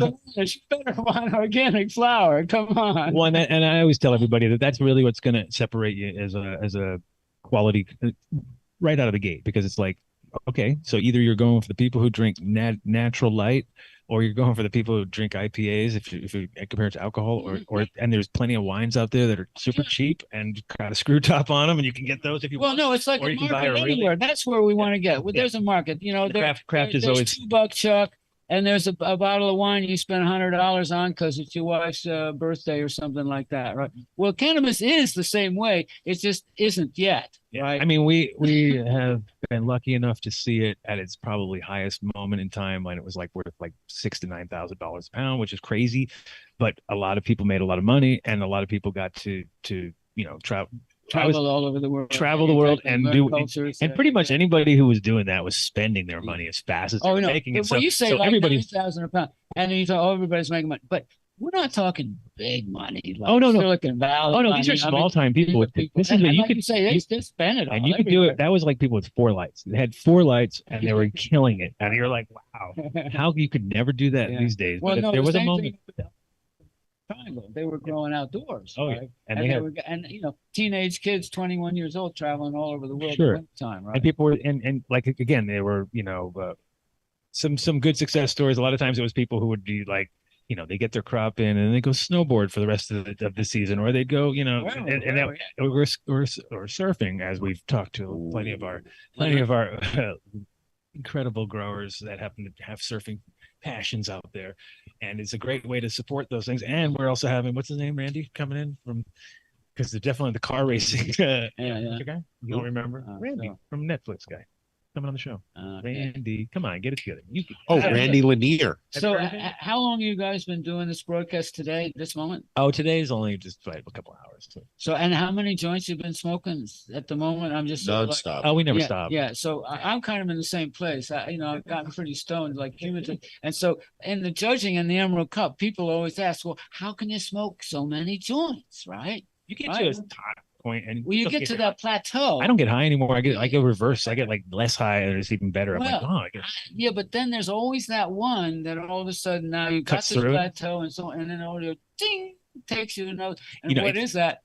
better want organic flour. Come on. Well, and I always tell everybody that that's really what's going to separate you as a quality right out of the gate, because it's like, okay, so either you're going for the people who drink natural light, or you're going for the people who drink IPAs if you compare it to alcohol, or and there's plenty of wines out there that are super cheap and got a screw top on them, and you can get those if you want. Well, no, it's like or a you can buy market anywhere. That's where we want to get. Well, there's a market, craft is always $2 chuck, and there's a bottle of wine you spend $100 on because it's your wife's birthday or something like that, right? Well, cannabis is the same way. It just isn't yet. Right. I mean, we have been lucky enough to see it at its probably highest moment in time when it was like worth like $6,000 to $9,000 a pound, which is crazy. But a lot of people made a lot of money, and a lot of people got to travel all over the world, and do cultures, and pretty much anybody who was doing that was spending their money as fast as they were making it. Well, you say like everybody's $9,000 a pound, and then you thought, everybody's making money, but we're not talking big money. Like no. Silicon Valley. Oh no, these are small time people. This is what you could say. They spend it, and you could do it. That was like people with 4 lights. They had 4 lights, and they were killing it. And you're like, wow, how you could never do that these days. Well, but there was a moment. They were growing outdoors. Oh, right? yeah. And teenage kids, 21 years old, traveling all over the world Sure. at one time, right? And people were, and like again, they were, some good success stories. A lot of times it was people who would be like, they get their crop in and they go snowboard for the rest of the season, or they'd go, or surfing, as we've talked to plenty of our incredible growers that happen to have surfing passions out there, and it's a great way to support those things. And we're also having, what's his name, Randy, coming in from, because they're definitely the car racing guy. You don't remember? Randy from Netflix guy coming on the show. Randy, come on, get it together. Randy Lanier. So how long have you guys been doing this broadcast today, this moment? Oh, today's only just like a couple hours. So, and how many joints you've been smoking at the moment? I'm just nonstop. Oh, we never stop. Yeah. So I'm kind of in the same place. I've gotten pretty stoned, like human. And so in the judging in the Emerald Cup, people always ask, well, how can you smoke so many joints, right? You get to a point, and you get to that plateau. I don't get high anymore. I go reverse. I get like less high, and it's even better. Well, I'm like, yeah, but then there's always that one that all of a sudden now you got this plateau, and so, and then all your ding takes you to another. And what is that?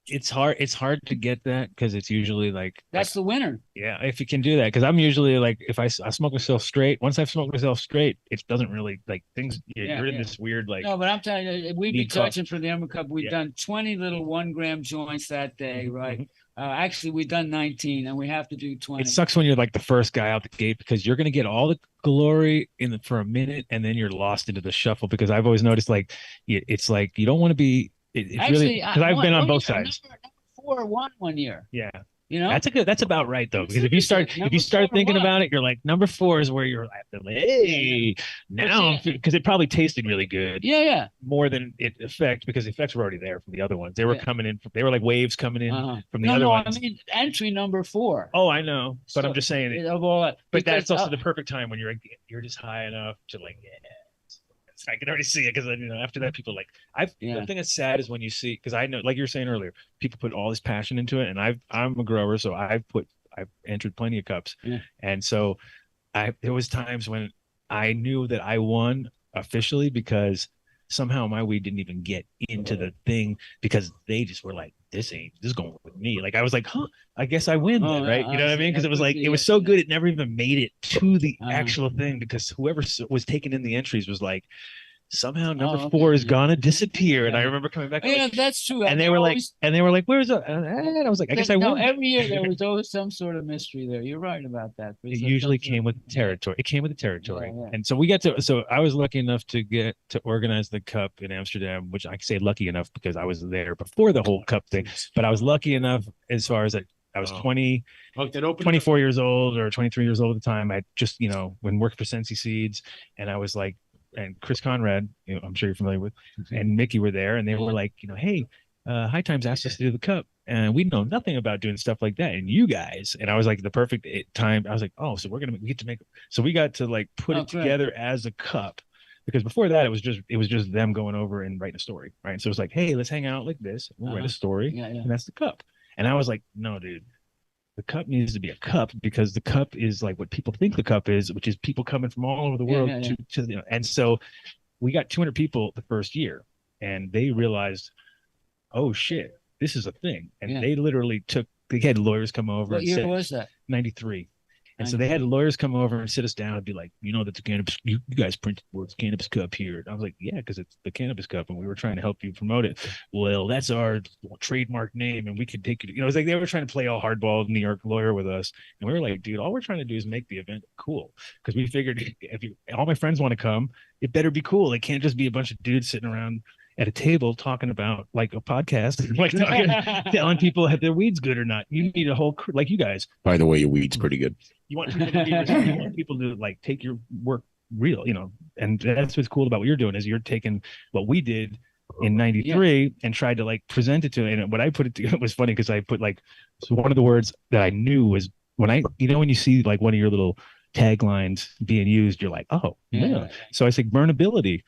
It's hard to get that, because it's usually like that's the winner. Yeah, if you can do that, because I'm usually like, if I smoke myself straight, once I've smoked myself straight, it doesn't really like things. You're in this weird like. No, but I'm telling you, we've been judging for the Emerald Cup. We've done 20 little 1 gram joints that day, right? Actually, we've done 19, and we have to do 20. It sucks when you're like the first guy out the gate, because you're gonna get all the glory for a minute, and then you're lost into the shuffle. Because I've always noticed, like, it's like you don't want to be. It's actually, really, because I've been on both sides. Number 4 won 1 year. Yeah. That's about right though, because if you start thinking about it, you're like, number 4 is where you're like, hey, now, because it probably tasted really good. Yeah. More than it because the effects were already there from the other ones. They were coming in. They were like waves coming in from the other ones. I mean entry number 4. Oh, I know, but I'm just saying. Of all that, but that's also the perfect time when you're just high enough to like. I can already see it, because after that people like the thing that's sad is when you see, because I know, like you were saying earlier, people put all this passion into it, and I'm a grower, so I've entered plenty of cups, and so there was times when I knew that I won officially, because somehow my weed didn't even get into the thing, because they just were like, this is going with me. Like I was like, I guess I win then, right? You know what I mean? Because it was like, it was so good, it never even made it to the actual thing, because whoever was taking in the entries was like, somehow number 4 is gonna disappear. And I remember coming back. Yeah, that's true. And they were like, where's it? And I was like, I guess I No, won. every year there was always some sort of mystery there. You're right about that. It usually came with the territory. It came with the territory. Yeah. And so so I was lucky enough to get to organize the cup in Amsterdam, which I say lucky enough because I was there before the whole cup thing. But I was lucky enough as far as I was 24 years old or 23 years old at the time. I just, when working for Sensi Seeds, and I was like, and Chris Conrad, I'm sure you're familiar with, and Mickey were there, and they were like, hey, High Times asked us to do the cup, and we know nothing about doing stuff like that. And you guys, and I was like, the perfect time. I was like, oh, so we get to make. So we got to like put it together as a cup, because before that it was just them going over and writing a story, right? So it was like, hey, let's hang out like this. We'll write a story, and that's the cup. And I was like, no, dude. The cup needs to be a cup, because the cup is like what people think the cup is, which is people coming from all over the world to and so we got 200 people the first year, and they realized, oh shit, this is a thing. And they literally they had lawyers come over. What year was that? 93. And so they had lawyers come over and sit us down and be like, that's the cannabis, you guys printed the words Cannabis Cup here. And I was like, yeah, because it's the Cannabis Cup, and we were trying to help you promote it. Well, that's our trademark name, and we could take it. It was like they were trying to play all hardball New York lawyer with us. And we were like, dude, all we're trying to do is make the event cool. Because we figured all my friends want to come, it better be cool. It can't just be a bunch of dudes sitting around at a table talking about like a podcast, like telling people if their weed's good or not. You need a whole crew, like you guys. By the way, your weed's pretty good. You want people to like take your work real, and that's what's cool about what you're doing is you're taking what we did in 93 and tried to like present it to it. And what I put it together was funny because I put so one of the words that I knew was when when you see like one of your little taglines being used, you're like, oh yeah. So I said burnability.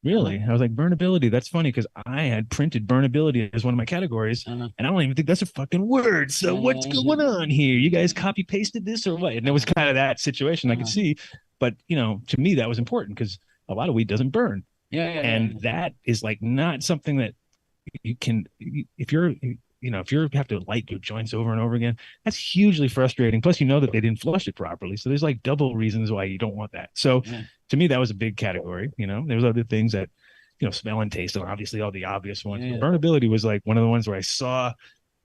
Really? I was like, burnability. That's funny because I had printed burnability as one of my categories, and I don't even think that's a fucking word. So what's going on here? You guys copy pasted this or what? And it was kind of that situation I could see. But, to me, that was important because a lot of weed doesn't burn. And that is like not something that you can, if you have to light your joints over and over again, that's hugely frustrating. Plus, that they didn't flush it properly. So there's like double reasons why you don't want that. So to me, that was a big category. There's other things that, smell and taste, and obviously all the obvious ones. But burnability was like one of the ones where I saw,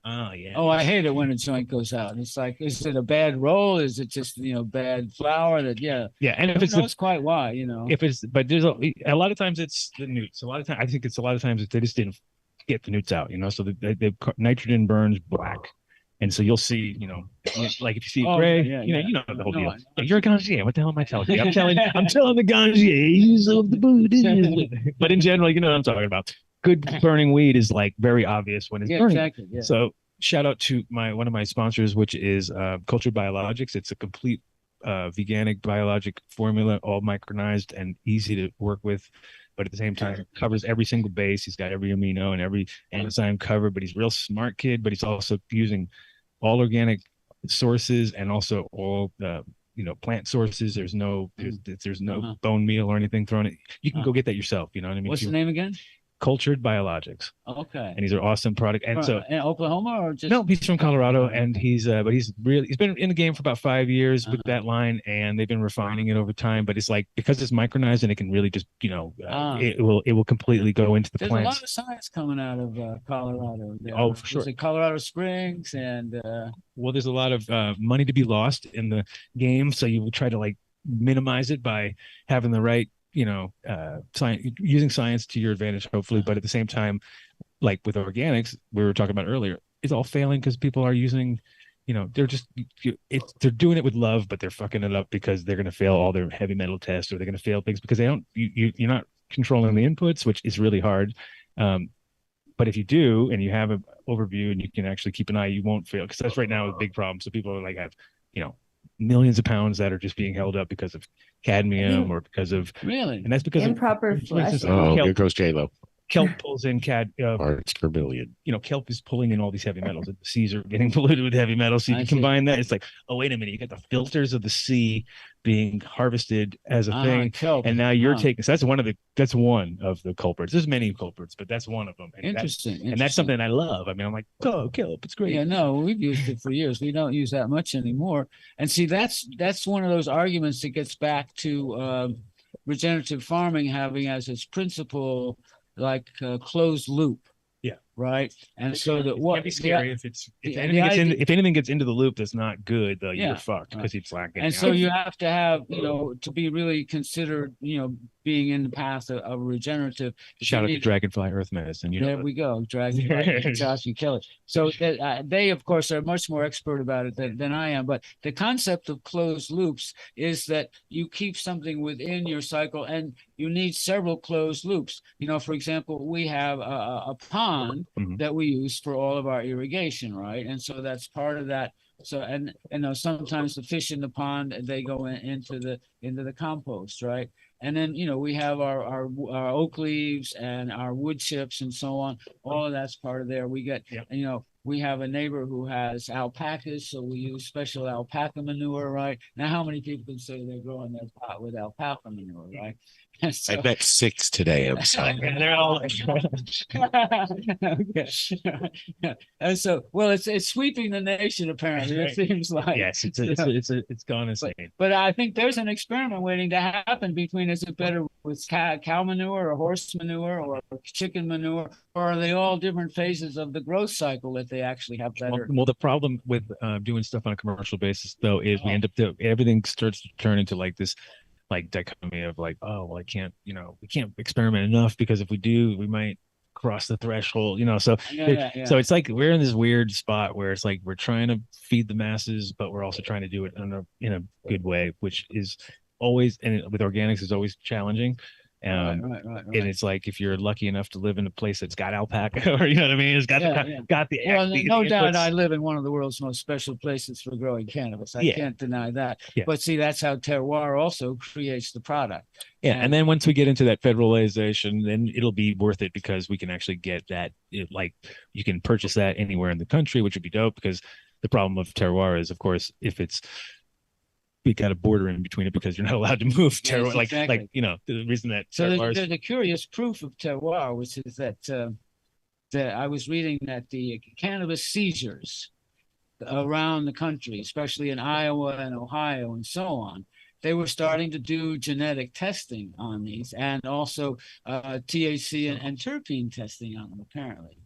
Oh, I hate it when a joint goes out. It's like, is it a bad roll? Is it just, bad flour? And if it's knows quite why, If it's, but there's a lot of times it's the newts. I think it's a lot of times they just didn't get the newts out, so the nitrogen burns black, and so you'll see, like if you see gray, the whole deal. You're a Ganjier. What the hell am I telling you? I'm telling the Ganjiers of the Buddhism. But in general, you know what I'm talking about. Good burning weed is like very obvious when it's burning. Exactly. Yeah. So shout out to one of my sponsors, which is Cultured Biologics. It's a complete veganic biologic formula, all micronized and easy to work with. But at the same time, covers every single base. He's got every amino and every enzyme covered, but he's a real smart kid, but he's also using all organic sources and also all plant sources. There's no bone meal or anything thrown in. You can go get that yourself. You know what I mean? What's the name again? Cultured Biologics. Okay. And these are awesome product. And so in Oklahoma or just no, he's from Colorado, and he's been in the game for about 5 years with that line, and they've been refining it over time. But it's like because it's micronized and it can really just it will completely go into the There's plants. a lot of science coming out of Colorado. Oh, for sure. Colorado Springs and well, there's a lot of money to be lost in the game, so you will try to like minimize it by having the right science, using science to your advantage, hopefully. But at the same time, like with organics, we were talking about earlier, it's all failing because people are using, they're doing it with love, but they're fucking it up because they're going to fail all their heavy metal tests, or they're going to fail things because you're not controlling the inputs, which is really hard. But if you do, and you have an overview and you can actually keep an eye, you won't fail, because that's right now a big problem. So people are like have, millions of pounds that are just being held up because of cadmium or because of and that's because improper of flushing. Oh, Kelp. here goes J-Lo. Kelp pulls in parts per billion. Kelp is pulling in all these heavy metals. The seas are getting polluted with heavy metals. So you can combine that. It's like, oh, wait a minute. You got the filters of the sea being harvested as a thing. Kelp. And now you're taking, so that's one of the culprits. There's many culprits, but that's one of them. And Interesting. And that's something I love. I mean, I'm like, oh, Kelp, it's great. Yeah, no, we've used it for years. We don't use that much anymore. And see, that's one of those arguments that gets back to regenerative farming having as its principle like closed loop. Yeah. Right. And so that It can be scary if anything gets into the loop that's not good, though, you're fucked because it's lacking. And so you have to have, to be really considered, being in the path of regenerative. Shout out to Dragonfly Earth Medicine. There we go, Dragonfly, Josh and Kelly. So they, of course, are much more expert about it than I am. But the concept of closed loops is that you keep something within your cycle, and you need several closed loops. For example, we have a pond that we use for all of our irrigation, right? And so that's part of that. So and sometimes the fish in the pond, they go into the compost, right? And then we have our oak leaves and our wood chips and so on. All of that's part of there. We get we have a neighbor who has alpacas, so we use special alpaca manure, right? Now, how many people can say they're growing their pot with alpaca manure, right? So, I met 6 today. I'm sorry. They're all okay. And so, well, it's sweeping the nation. Apparently, it seems like yes, it's gone insane. But I think there's an experiment waiting to happen between is it better with cow manure or horse manure or chicken manure, or are they all different phases of the growth cycle that they actually have better? Well, the problem with doing stuff on a commercial basis, though, is we end up everything starts to turn into like this. Like dichotomy of like, oh, well, I can't, we can't experiment enough because if we do, we might cross the threshold, so so it's like we're in this weird spot where it's like we're trying to feed the masses, but we're also trying to do it in a good way, which is always, and with organics is always challenging. Right. And it's like if you're lucky enough to live in a place that's got alpaca, or what I mean, it's got the no doubt I live in one of the world's most special places for growing cannabis. I can't deny that. But see, that's how terroir also creates the product. And then once we get into that federalization, then it'll be worth it because we can actually get that. Like you can purchase that anywhere in the country, which would be dope. Because the problem of terroir is, of course, if it's we got a border in between it because you're not allowed to move terroir. Yes, exactly. The reason that there's a curious proof of terroir, which is that I was reading that the cannabis seizures around the country, especially in Iowa and Ohio and so on, they were starting to do genetic testing on these and also THC and terpene testing on them, apparently.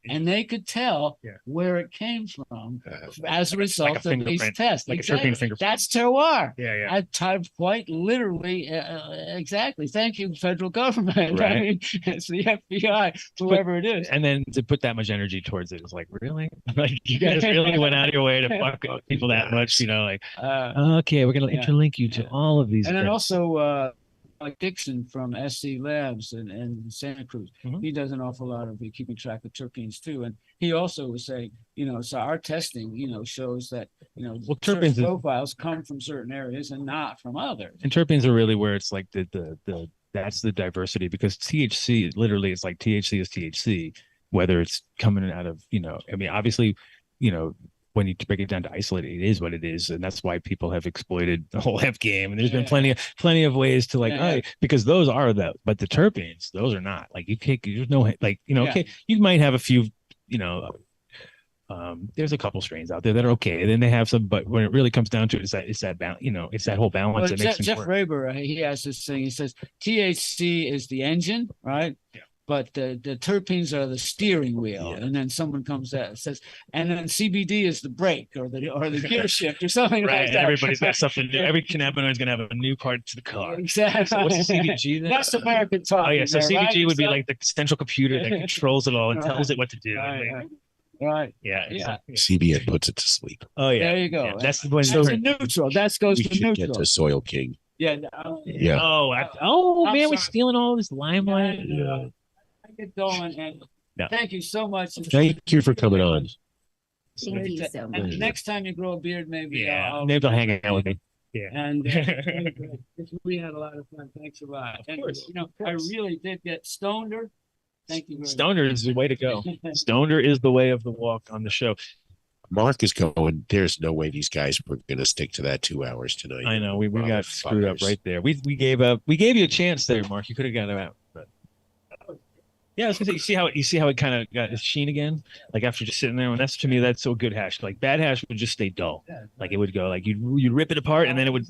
And they could tell where it came from as a result of these tests. Like a terpene fingerprint. That's terroir. Yeah. I typed quite literally, exactly. Thank you, federal government. Right. I mean, it's the FBI, whoever it is. And then to put that much energy towards it is like, really? Like you guys really went out of your way to fuck people that much, okay, we're going to interlink you to all of these. And then also, like Dixon from SC Labs and Santa Cruz, he does an awful lot of keeping track of terpenes too. And he also was saying, so our testing, shows that, certain profiles come from certain areas and not from others. And terpenes are really where it's like that's the diversity, because THC literally is like THC is THC, whether it's coming out of, obviously, when you break it down to isolate it, it is what it is, and that's why people have exploited the whole hemp game. And there's been plenty of ways to because those are but the terpenes, those are not. Like there's no okay, you might have a few, there's a couple strains out there that are okay, and then they have some, but when it really comes down to it, it's that balance, it's that whole balance that makes Jeff Raber, he has this thing. He says THC is the engine, right? Yeah. But the terpenes are the steering wheel, and then someone comes out and says, and then CBD is the brake or the gear shift or something like that. Everybody's got something new. Every cannabinoid is going to have a new part to the car. Exactly. So what's the CBG then? That's American talk. Oh yeah, so CBG would be like the central computer that controls it all and tells it what to do. Right. Yeah. CBN puts it to sleep. Oh yeah. There you go. Yeah, that's a neutral. That goes to neutral. Get to Soil King. Yeah. Yeah. Man, we're stealing all this limelight. Yeah. Get going, and thank you so much. Thank you for coming on. Thank you so much. And next time you grow a beard, maybe maybe they'll hang out with me. Yeah. And we had a lot of fun. Thanks a lot. And I really did get Stoner. Thank you very Stoner is the way to go. Stoner is the way of the walk on the show. Mark is going, there's no way these guys were going to stick to that 2 hours tonight. I know. We got screwed up right there. We gave up. We gave you a chance there, Mark. You could have got him out, but yeah, I was gonna say, you see how it kind of got its sheen again, like after just sitting there. And that's, to me, that's so good hash. Like bad hash would just stay dull. Like it would go like you'd rip it apart and then it would.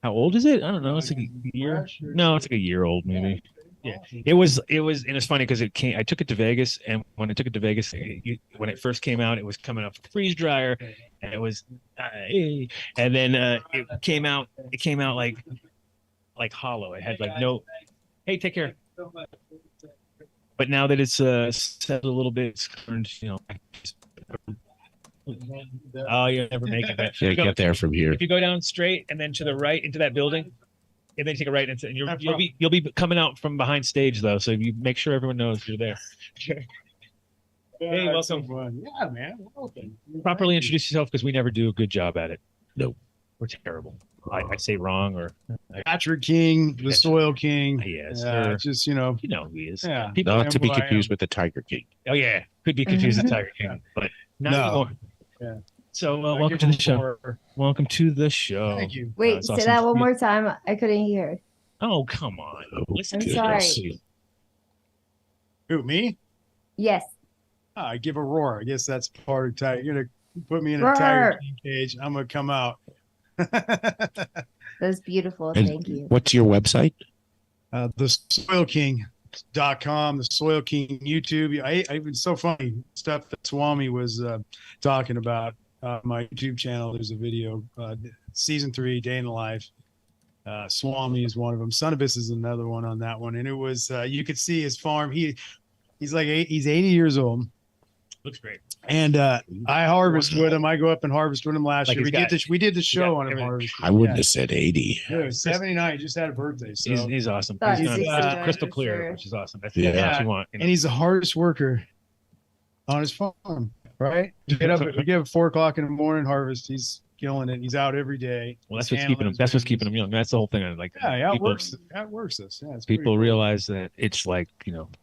How old is it? I don't know. It's like a year. No, it's like a year old, maybe. Yeah, it was, and it's funny because it came. I took it to Vegas, and when I took it to Vegas, when it first came out, it was coming off the freeze dryer, and it was, and then it came out. It came out like hollow. It had like no. Hey, take care. But now that it's set a little bit, it's turned, oh, you'll never make it. Can't get there from here. If you go down straight and then to the right into that building, and then take a right, and you'll be coming out from behind stage though. So you make sure everyone knows you're there. Hey, welcome. Yeah, man. Welcome. Properly introduce yourself because we never do a good job at it. Nope. We're terrible. I say wrong or Patrick King, the Soil King. Yes. Just who he is. Yeah. People Not to be confused with the Tiger King. Oh yeah, could be confused with Tiger King, but not anymore. Yeah. So welcome to the show. Welcome to the show. Thank you. Wait, say that one more time. I couldn't hear. Oh come on. Listen I'm to sorry. this. Who, me? Yes. I give a roar. I guess that's part of Tiger. You're gonna put me in a Roar. Tiger King cage. I'm gonna come out. That's beautiful. And Thank you. what's your website? TheSoilKing.com, the Soil King YouTube. It's so funny stuff that Swami was talking about. My YouTube channel, there's a video, season 3, Day in the Life. Swami is one of them. Cannabis is another one on that one. And it was, you could see his farm. He's 80 years old. Looks great. And I harvest with him. I go up and harvest with him last Like year. We did the show on him. I wouldn't have said 80. Yeah, 79. He just had a birthday. So He's awesome. Sorry, He's 69 crystal for clear, sure. which is awesome. That's Yeah. what you want. and he's the hardest worker on his farm. Right? We get up at 4 o'clock in the morning, harvest. He's killing it. He's out every day. Well, that's what's keeping him. That's what's keeping him young. That's the whole thing. I like. Yeah, he people, outworks us. Yeah, it's people pretty realize that it's like,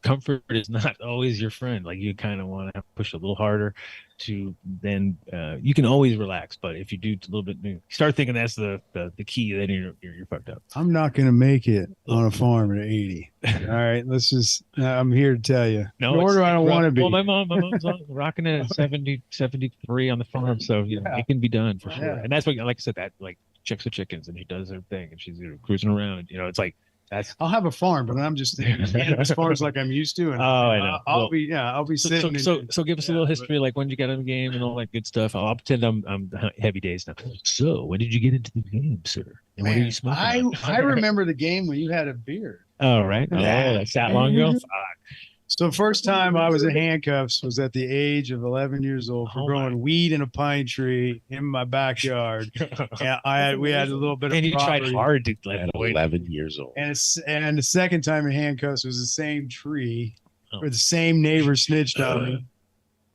comfort is not always your friend. Like you kind of want to push a little harder to then you can always relax. But if you do a little bit, you start thinking that's the key, then you're fucked up. I'm not going to make it on a farm at 80. All right. Let's just, I'm here to tell you. Nor do I don't want to be. Well, my mom's rocking it at 70, 73 on the farm. So, it can be done for sure. Yeah. And that's what, like I said, that like checks with chickens and she does her thing and she's cruising around. It's like, I'll have a farm, but I'm just as far as like I'm used to. And I know. I'll be sitting. So give us a little history, like when did you get in the game and all that good stuff. I'll pretend I'm heavy days now. So when did you get into the game, sir? And what are you smoking? I remember the game when you had a beard. Oh, right. Oh, that's that long ago. So first time I was in Handcuffs was at the age of 11 years old for growing weed in a pine tree in my backyard. And we had a little bit of and you tried hard to at 11 years old. And the second time in Handcuffs was the same tree where the same neighbor snitched on me.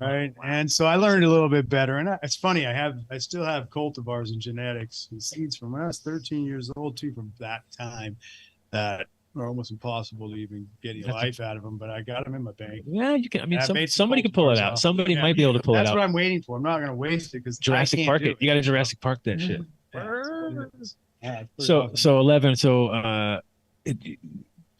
Right. And so I learned a little bit better. And it's funny, I still have cultivars and genetics and seeds from when I was 13 years old too, from that time that are almost impossible to even get any life out of them, but I got them in my bank. Yeah, you can. I mean, somebody could pull it out. Somebody might be able to pull it out. That's what I'm waiting for. I'm not going to waste it because Jurassic Park it. You got to Jurassic Park that shit. So 11. So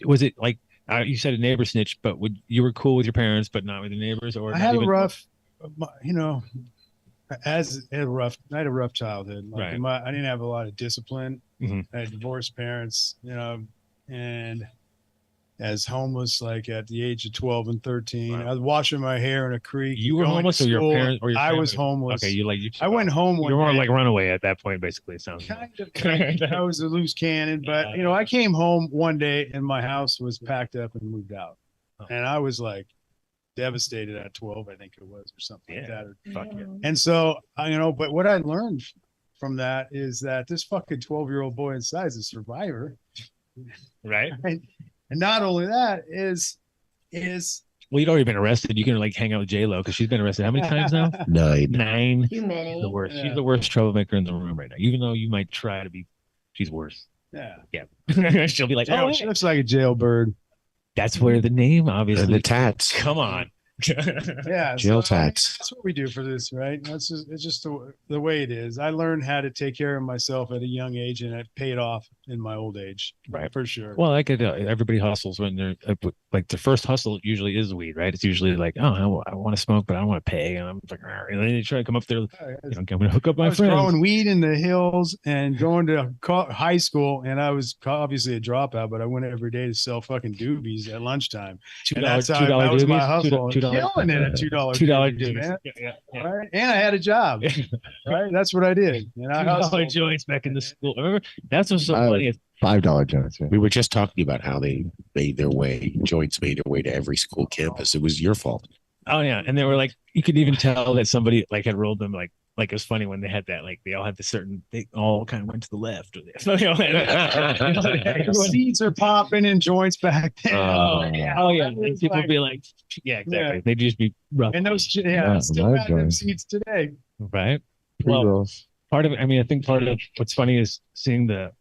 was it like you said a neighbor snitch, but you were cool with your parents, but not with the neighbors, or I had a rough, I had a rough childhood. Like right. I didn't have a lot of discipline. Mm-hmm. I had divorced parents, and as homeless, like at the age of 12 and 13, I was washing my hair in a creek. You were homeless, or your parents, or your I family? was homeless. Okay, I went home. You're more like runaway at that point, basically. It sounds kind of. I was a loose cannon, but I came home one day and my house was packed up and moved out, and I was like devastated at 12, I think it was, or something like that. Fuck yeah. And so but what I learned from that is that this fucking 12-year-old boy inside is a survivor. Right. And not only that is well, you'd already been arrested. You can like hang out with J-Lo because she's been arrested how many times now? 9. Too many. The worst. Yeah. She's the worst troublemaker in the room right now. Even though you might try to be, she's worse. Yeah. She'll be like, she looks like a jailbird. That's where the name, obviously. And the tats. Come on. Yeah. Jail tats. That's what we do for this, right? It's just the way it is. I learned how to take care of myself at a young age, and it paid off in my old age, Right. for sure. Well, like everybody hustles when they're like the first hustle usually is weed, right? It's usually like, oh, I want to smoke, but I don't want to pay, and I'm like, and then they try to come up there, I'm gonna hook up my I was friends. growing weed in the hills and going to high school, and I was obviously a dropout, but I went every day to sell fucking doobies at lunchtime. $2 That was my doobies? hustle. $2 Killing it at $2 $2 man. Yeah. Right? And I had a job. Right? That's what I did. And I $2 hustled. joints back in the school. Remember? That's what's so funny. $5 joints. Yeah. We were just talking about how they made their way, joints made their way to every school campus. It was your fault. Oh yeah, and they were like, you could even tell that somebody like had rolled them like it was funny when they had that, like they all had the certain, they all kind of went to the left. Or Seeds are popping and joints back then. Oh yeah. And people would be like, yeah, exactly. They'd just be rough. And those, still got them seeds today. Right. Well, part of it, I mean, I think part of what's funny is seeing the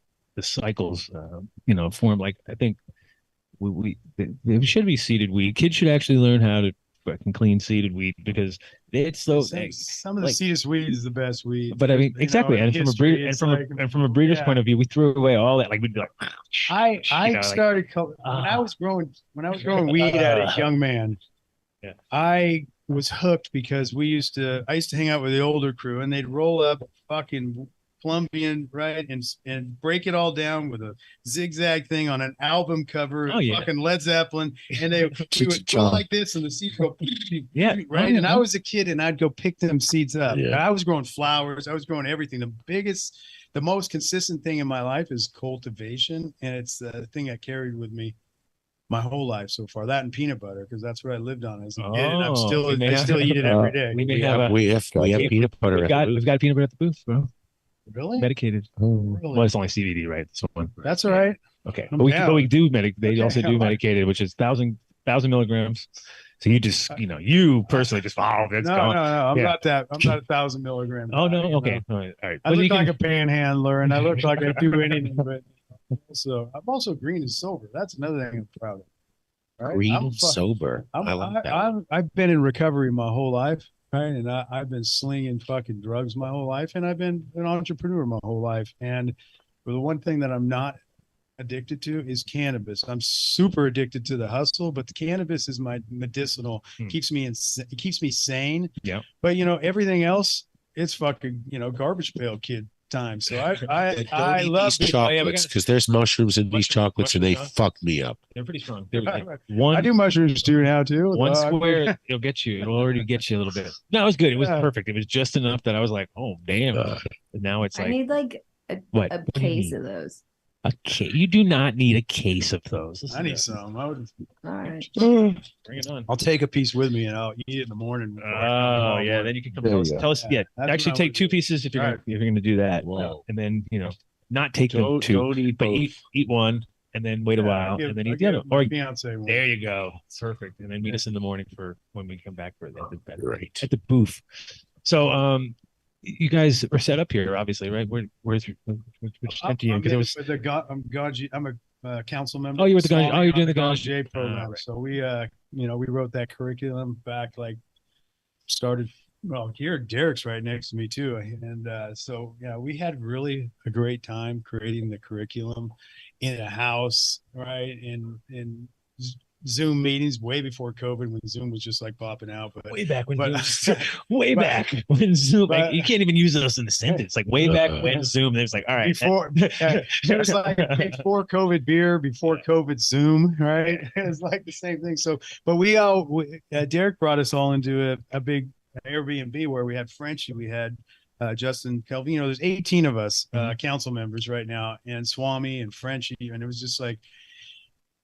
cycles, form. Like I think it should be seeded weed. Kids should actually learn how to fucking clean seeded weed because it's so. Some of the seeded weed is the best weed. But I mean, exactly, and from a breeder, and from a breeder's point of view, we threw away all that. Like we'd be like, I started when I was growing weed at a young man. Yeah. I was hooked because I used to hang out with the older crew, and they'd roll up fucking Colombian, right, and break it all down with a zigzag thing on an album cover, fucking Led Zeppelin, and we would go like this, and the seeds go, right. And I was a kid, and I'd go pick them seeds up. Yeah. I was growing flowers, I was growing everything. The most consistent thing in my life is cultivation, and it's the thing I carried with me my whole life so far. That and peanut butter, because that's what I lived on as a kid, and I still eat it every day. We have peanut butter. We've got peanut butter at the booth, bro. Really? Medicated. Really? Well, it's only CBD, right? This one. That's all right. Okay, but we do they also do medicated, which is 1,000 milligrams. So you just, you personally just follow. No, I'm not that. I'm not 1,000 milligrams. Oh no, okay, all right. I look like a panhandler, and I look like I do anything, but I'm also green and sober. That's another thing I'm proud of. Right? Green and sober. I like that. I've been in recovery my whole life. Right. And I've been slinging fucking drugs my whole life, and I've been an entrepreneur my whole life. And the one thing that I'm not addicted to is cannabis. I'm super addicted to the hustle, but the cannabis is my medicinal. It keeps me sane. Yeah. But everything else, it's fucking garbage pail kid time. So I love these chocolates because there's mushrooms in these chocolates, and they fuck me up. They're pretty strong. I do mushrooms too now too. One square, it'll get you. It'll already get you a little bit. No, it was good. It was perfect. It was just enough that I was like, oh damn. And now it's like, I need like a case of those. You do not need a case of those. I need some. All right. Bring it on. I'll take a piece with me, and I'll eat it in the morning. Oh yeah, then you can come tell us. Yeah, actually take 2 pieces if you're going to do that. Whoa. And then not take them 2, but eat one, and then wait a while, and then eat the other. Or there you go, perfect. And then meet us in the morning for when we come back for that at the booth. So you guys are set up here, obviously, right? Where's which empty? Because it was I'm a council member. Oh, you were the Ganjier. Oh, you're doing the Ganjier program. Right. So we we wrote that curriculum back, started. Well, here Derek's right next to me too, and we had really a great time creating the curriculum in a house, right? In Zoom meetings way before COVID, when Zoom was just like popping out. But way back when Zoom, you can't even use us in the sentence. Like way back when Zoom, it was like, all right, it was like before COVID beer, before COVID Zoom, right? It was like the same thing. So, but Derek brought us all into a big Airbnb where we had Frenchie, we had Justin Kelvin. There's 18 of us council members right now, and Swami and Frenchie, and it was just like.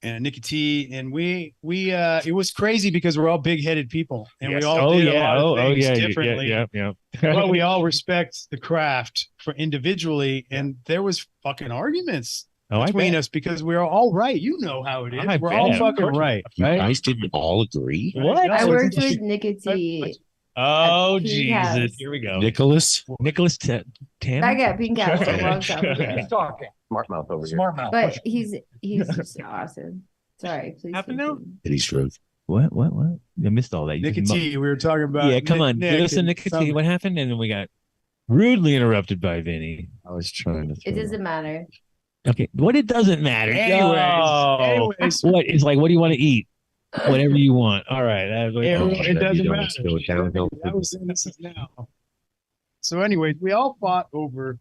And Nikki T, and we it was crazy because we're all big-headed people, and we all did a lot of things differently. Yeah. But we all respect the craft for individually, and there was fucking arguments between us because we're all right. You know how it is. We're all fucking right. You guys didn't all agree. What? I worked with Nikki T. Oh Jesus! Here we go. Nicholas Tam. I got Pink House a long time ago. Smart mouth over here. Smart mouth. But he's just awesome. Sorry, please. Happen now? He's truth. What? I missed all that. Nikki T. We were talking about. Yeah, come on. Give us a Nikki T. What happened? And then we got rudely interrupted by Vinny. I was trying to. It doesn't matter. Okay, what it doesn't matter. Anyways. What is like? What do you want to eat? Whatever you want. All right. It doesn't matter. That was innocent now. So anyway, we all fought over,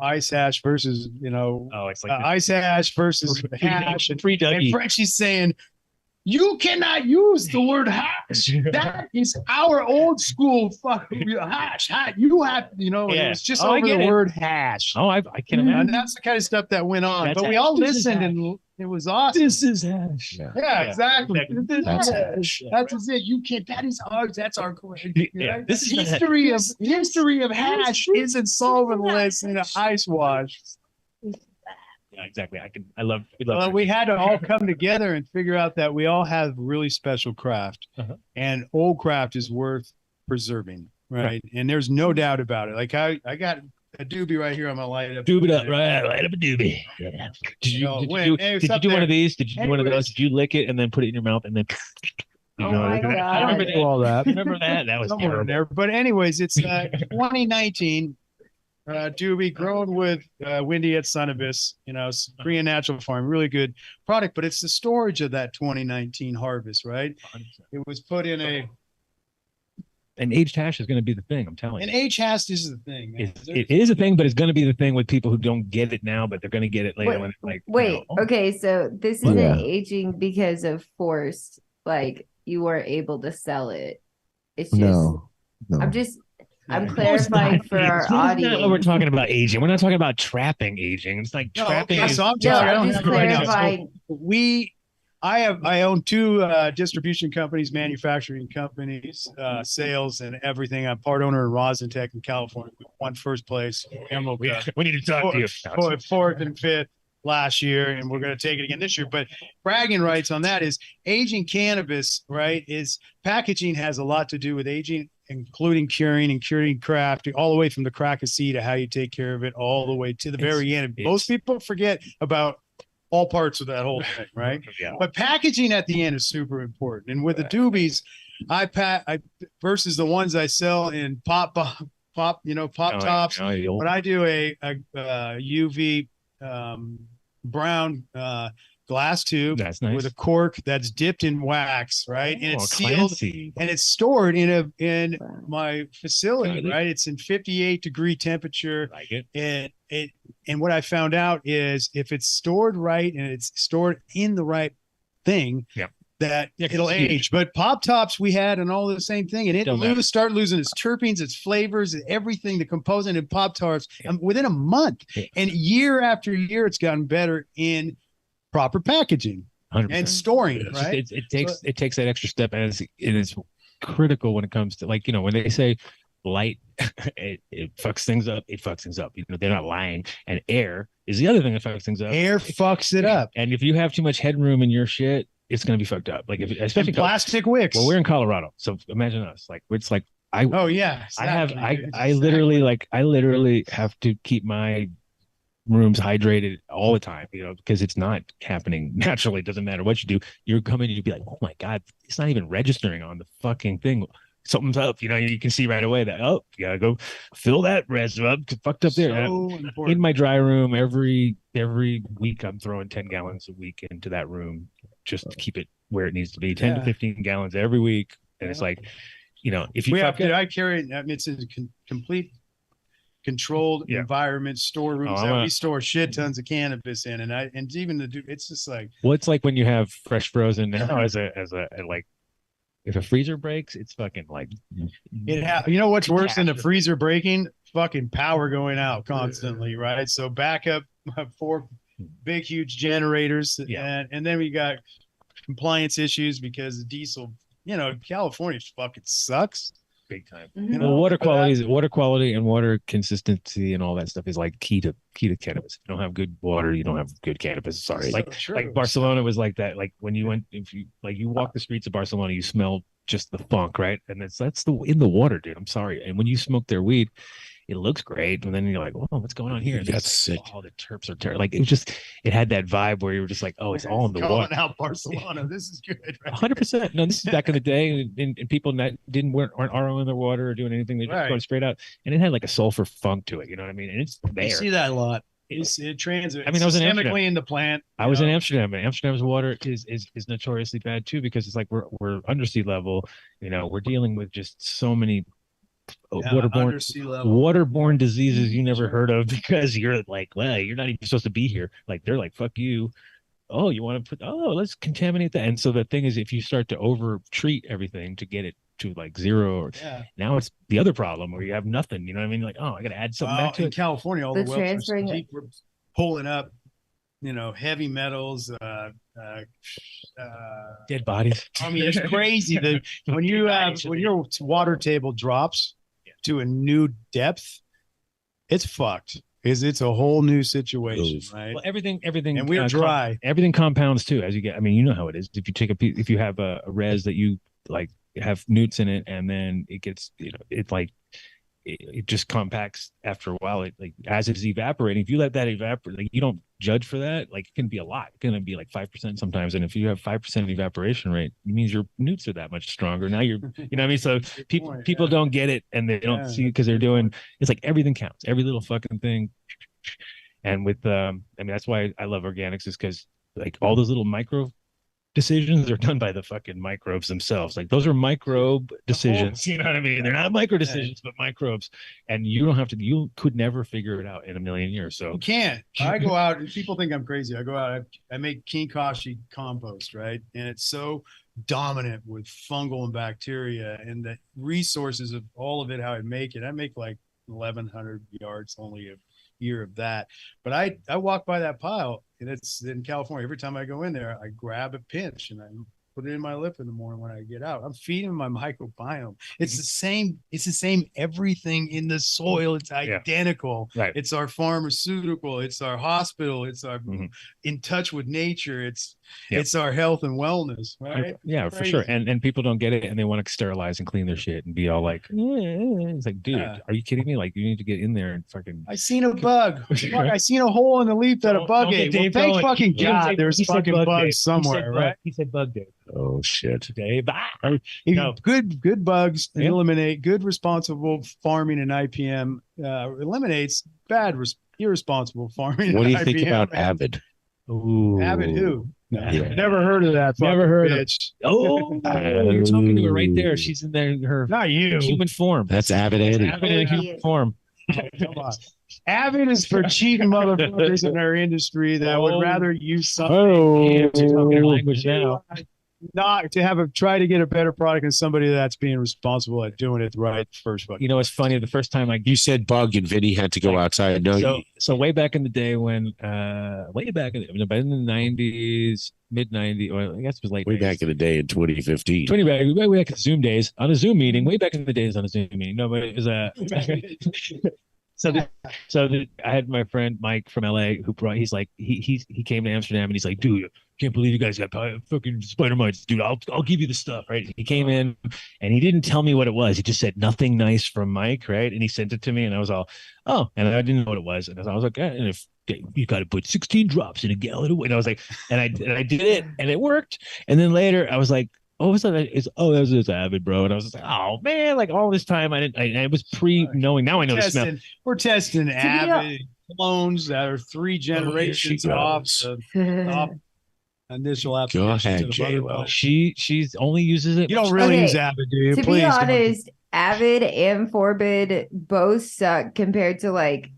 ice hash versus, it's like ice hash versus hash. And Dougie. Frenchie's saying, you cannot use the word hash. That is our old school fucking hash. You have, it was just over the word hash. Oh, I can imagine. And that's the kind of stuff that went on. That's but we hash. all This is listened hash. and it was awesome. This is hash. Yeah, exactly. That's hash. That's it. You can't. That is ours. That's our question. Yeah, this is history of hash isn't solventless in an ice wash. Yeah, exactly. We had to all come together and figure out that we all have really special craft, and old craft is worth preserving, right? And there's no doubt about it. Like I got a doobie right here. I'm gonna light it up. Doobie up, right? Light up a doobie. Yeah. Did you do one of these? Did you do one of those? Did you lick it and then put it in your mouth and then? My God. I remember all that. Remember that? That was somewhere in there. But anyways, it's 2019. Doobie grown with Windy at Sunibus, Korean natural farm, really good product, but it's the storage of that 2019 harvest, right? 100%. It was put in an aged hash is going to be the thing. I'm telling you. An aged hash is the thing. It is a thing, but it's going to be the thing with people who don't get it now, but they're going to get it later. Okay, so this isn't aging because of forced, like you were able to sell it. It's just I'm clarifying for our audience. Not what we're talking about aging. We're not talking about trapping aging. It's like trapping. Okay, so I'm just clarifying. I own two distribution companies, manufacturing companies, sales and everything. I'm part owner in Rosentech in California. We won first place. We need to talk to you. Fourth and fifth last year, and we're going to take it again this year. But bragging rights on that is aging cannabis, right? Is packaging has a lot to do with aging, including curing and curing craft, all the way from the crack of seed to how you take care of it, all the way to the very end. Most people forget about all parts of that whole thing, right? Yeah. But packaging at the end is super important. And with the doobies, I versus the ones I sell in pop tops. But I do a UV brown glass tube with a cork that's dipped in wax, right? And it's sealed and it's stored in my facility, right? It's in 58-degree temperature. Like it. And what I found out is if it's stored right and it's stored in the right thing, that it'll age. But pop tops we had and all the same thing, and it start losing its terpenes, its flavors, everything, the component in pop tarts within a month. And year after year, it's gotten better in proper packaging 100%. And storing, right? It takes that extra step, and it's critical when it comes to, like, when they say light, it fucks things up. It fucks things up. They're not lying. And air is the other thing that fucks things up. Air fucks it up. And if you have too much headroom in your shit, it's going to be fucked up. Like especially plastic wicks. Well, we're in Colorado, so imagine us. Like it's like I literally have to keep my rooms hydrated all the time, because it's not happening naturally. It doesn't matter what you do. You're coming and you'd be like, oh my God, it's not even registering on the fucking thing. Something's up. You can see right away that, you gotta go fill that res up. Fucked up there. In my dry room, every week I'm throwing 10 gallons a week into that room just to keep it where it needs to be. 10 to 15 gallons every week. And it's like, if you I carry it, it's a complete controlled environment, storerooms that we store shit tons of cannabis in, and even it's just like, well, it's like when you have fresh frozen now as a like, if a freezer breaks, it's fucking like what's worse than the freezer breaking? Fucking power going out constantly, right? So backup 4 big huge generators, and then we got compliance issues because the diesel, California fucking sucks. Big time. Well, water quality and water consistency and all that stuff is like key to cannabis. If you don't have good water, you don't have good cannabis. Sorry. Like Barcelona was like that. Like when you you walk the streets of Barcelona, you smell just the funk, right? And that's in the water, dude. I'm sorry. And when you smoke their weed, it looks great, and then you're like, "Whoa, what's going on here?" That's sick. Oh, the Terps are terrible. Like it had that vibe where you were just like, "Oh, it's all in the water." Out Barcelona, this is good. 100%. No, this is back in the day, and people weren't ROing their water or doing anything. They just going straight out, and it had like a sulfur funk to it. You know what I mean? And it's there. You see that a lot. it transits. I mean, I was in Amsterdam. systemically in the plant. I was in Amsterdam, and Amsterdam's water is notoriously bad too, because it's like we're under sea level. You know, we're dealing with just so many waterborne diseases you never heard of, because you're like, well, you're not even supposed to be here. Like, they're like, fuck you. Oh, you want to let's contaminate that. And so the thing is, if you start to over treat everything to get it to like zero, or now it's the other problem where you have nothing. You know what I mean? Like, oh, I got to add something back to in it. California, all The the wells are transferring- deep, we're pulling up, heavy metals, Dead bodies. I mean, it's crazy that when your water table drops to a new depth, it's fucked. It's a whole new situation, right? Well, everything, and we're dry. Everything compounds too, as you get. I mean, you know how it is. If you take if you have a res that you like have newts in it, and then it gets, it's like it just compacts after a while. It, like, as it's evaporating, if you let that evaporate, like, you don't judge for that. Like, it can be a lot. It's gonna be like 5% sometimes, and if you have 5% evaporation rate, it means your newts are that much stronger. Now you're, you know what I mean? So people don't get it, and they don't see it because they're doing. It's like everything counts, every little fucking thing. And with I mean, that's why I love organics, is because like all those little micro decisions are done by the fucking microbes themselves. Like, those are microbe decisions. You know what I mean? They're not micro decisions, but microbes. And you don't have to. You could never figure it out in a million years. So you can't. I go out and people think I'm crazy. I go out. I make kinkashi compost, right? And it's so dominant with fungal and bacteria, and the resources of all of it. How I make it. I make like 1,100 yards only a year of that. But I walk by that pile, and it's in California. Every time I go in there, I grab a pinch and I put it in my lip in the morning when I get out. I'm feeding my microbiome. It's the same. It's the same. Everything in the soil. It's identical. Right. It's our pharmaceutical. It's our hospital. It's our in touch with nature. It's our health and wellness. Right. Yeah, for sure. And people don't get it, and they want to sterilize and clean their shit and be all like, it's like, dude, are you kidding me? Like, you need to get in there and fucking. I seen a bug. I seen a hole in the leaf that a bug ate. Well, thank fucking God, there's fucking bugs somewhere, right? He said bug, Dave. Oh shit, Dave. Good bugs eliminate. Good responsible farming and IPM eliminates bad irresponsible farming. What do you and think IPM. about Avid? Ooh. Avid who? Yeah. Never heard of that. Never heard bitch. of it. You're talking to her right there. She's in there, her not you human form. That's Avid Annie. Avid in human form. Come on. Avid is for cheating motherfuckers in our industry that would rather use something. Language now. Not to try to get a better product than somebody that's being responsible at doing it right first. You know, it's funny. The first time you said bug and Vinny had to go outside. No, so way back in the day when, way back in the 90s, mid 90s, or I guess it was late. Way 90s. Back in the day in 2015. Way back in Zoom days, on a Zoom meeting. Way back in the days on a Zoom meeting. No, but it was I had my friend Mike from LA who brought. He's like he came to Amsterdam and he's like, dude, can't believe you guys got fucking spider mites, dude. I'll give you the stuff, right? He came in and he didn't tell me what it was. He just said nothing nice from Mike, right? And he sent it to me, and I was all, oh, and I didn't know what it was, and I was like, and if you got to put 16 drops in a gallon of, and I was like, and I did it, and it worked. And then later I was like, oh, was that? That was just Avid, bro. And I was just like, oh man, like all this time I was pre-knowing. Now I know the smell. We're testing Avid clones that are 3 generations off initial application. Go ahead, J-Lo. She's only uses it. You don't really use Avid, do you? To be honest, Avid and Forbid both suck compared to like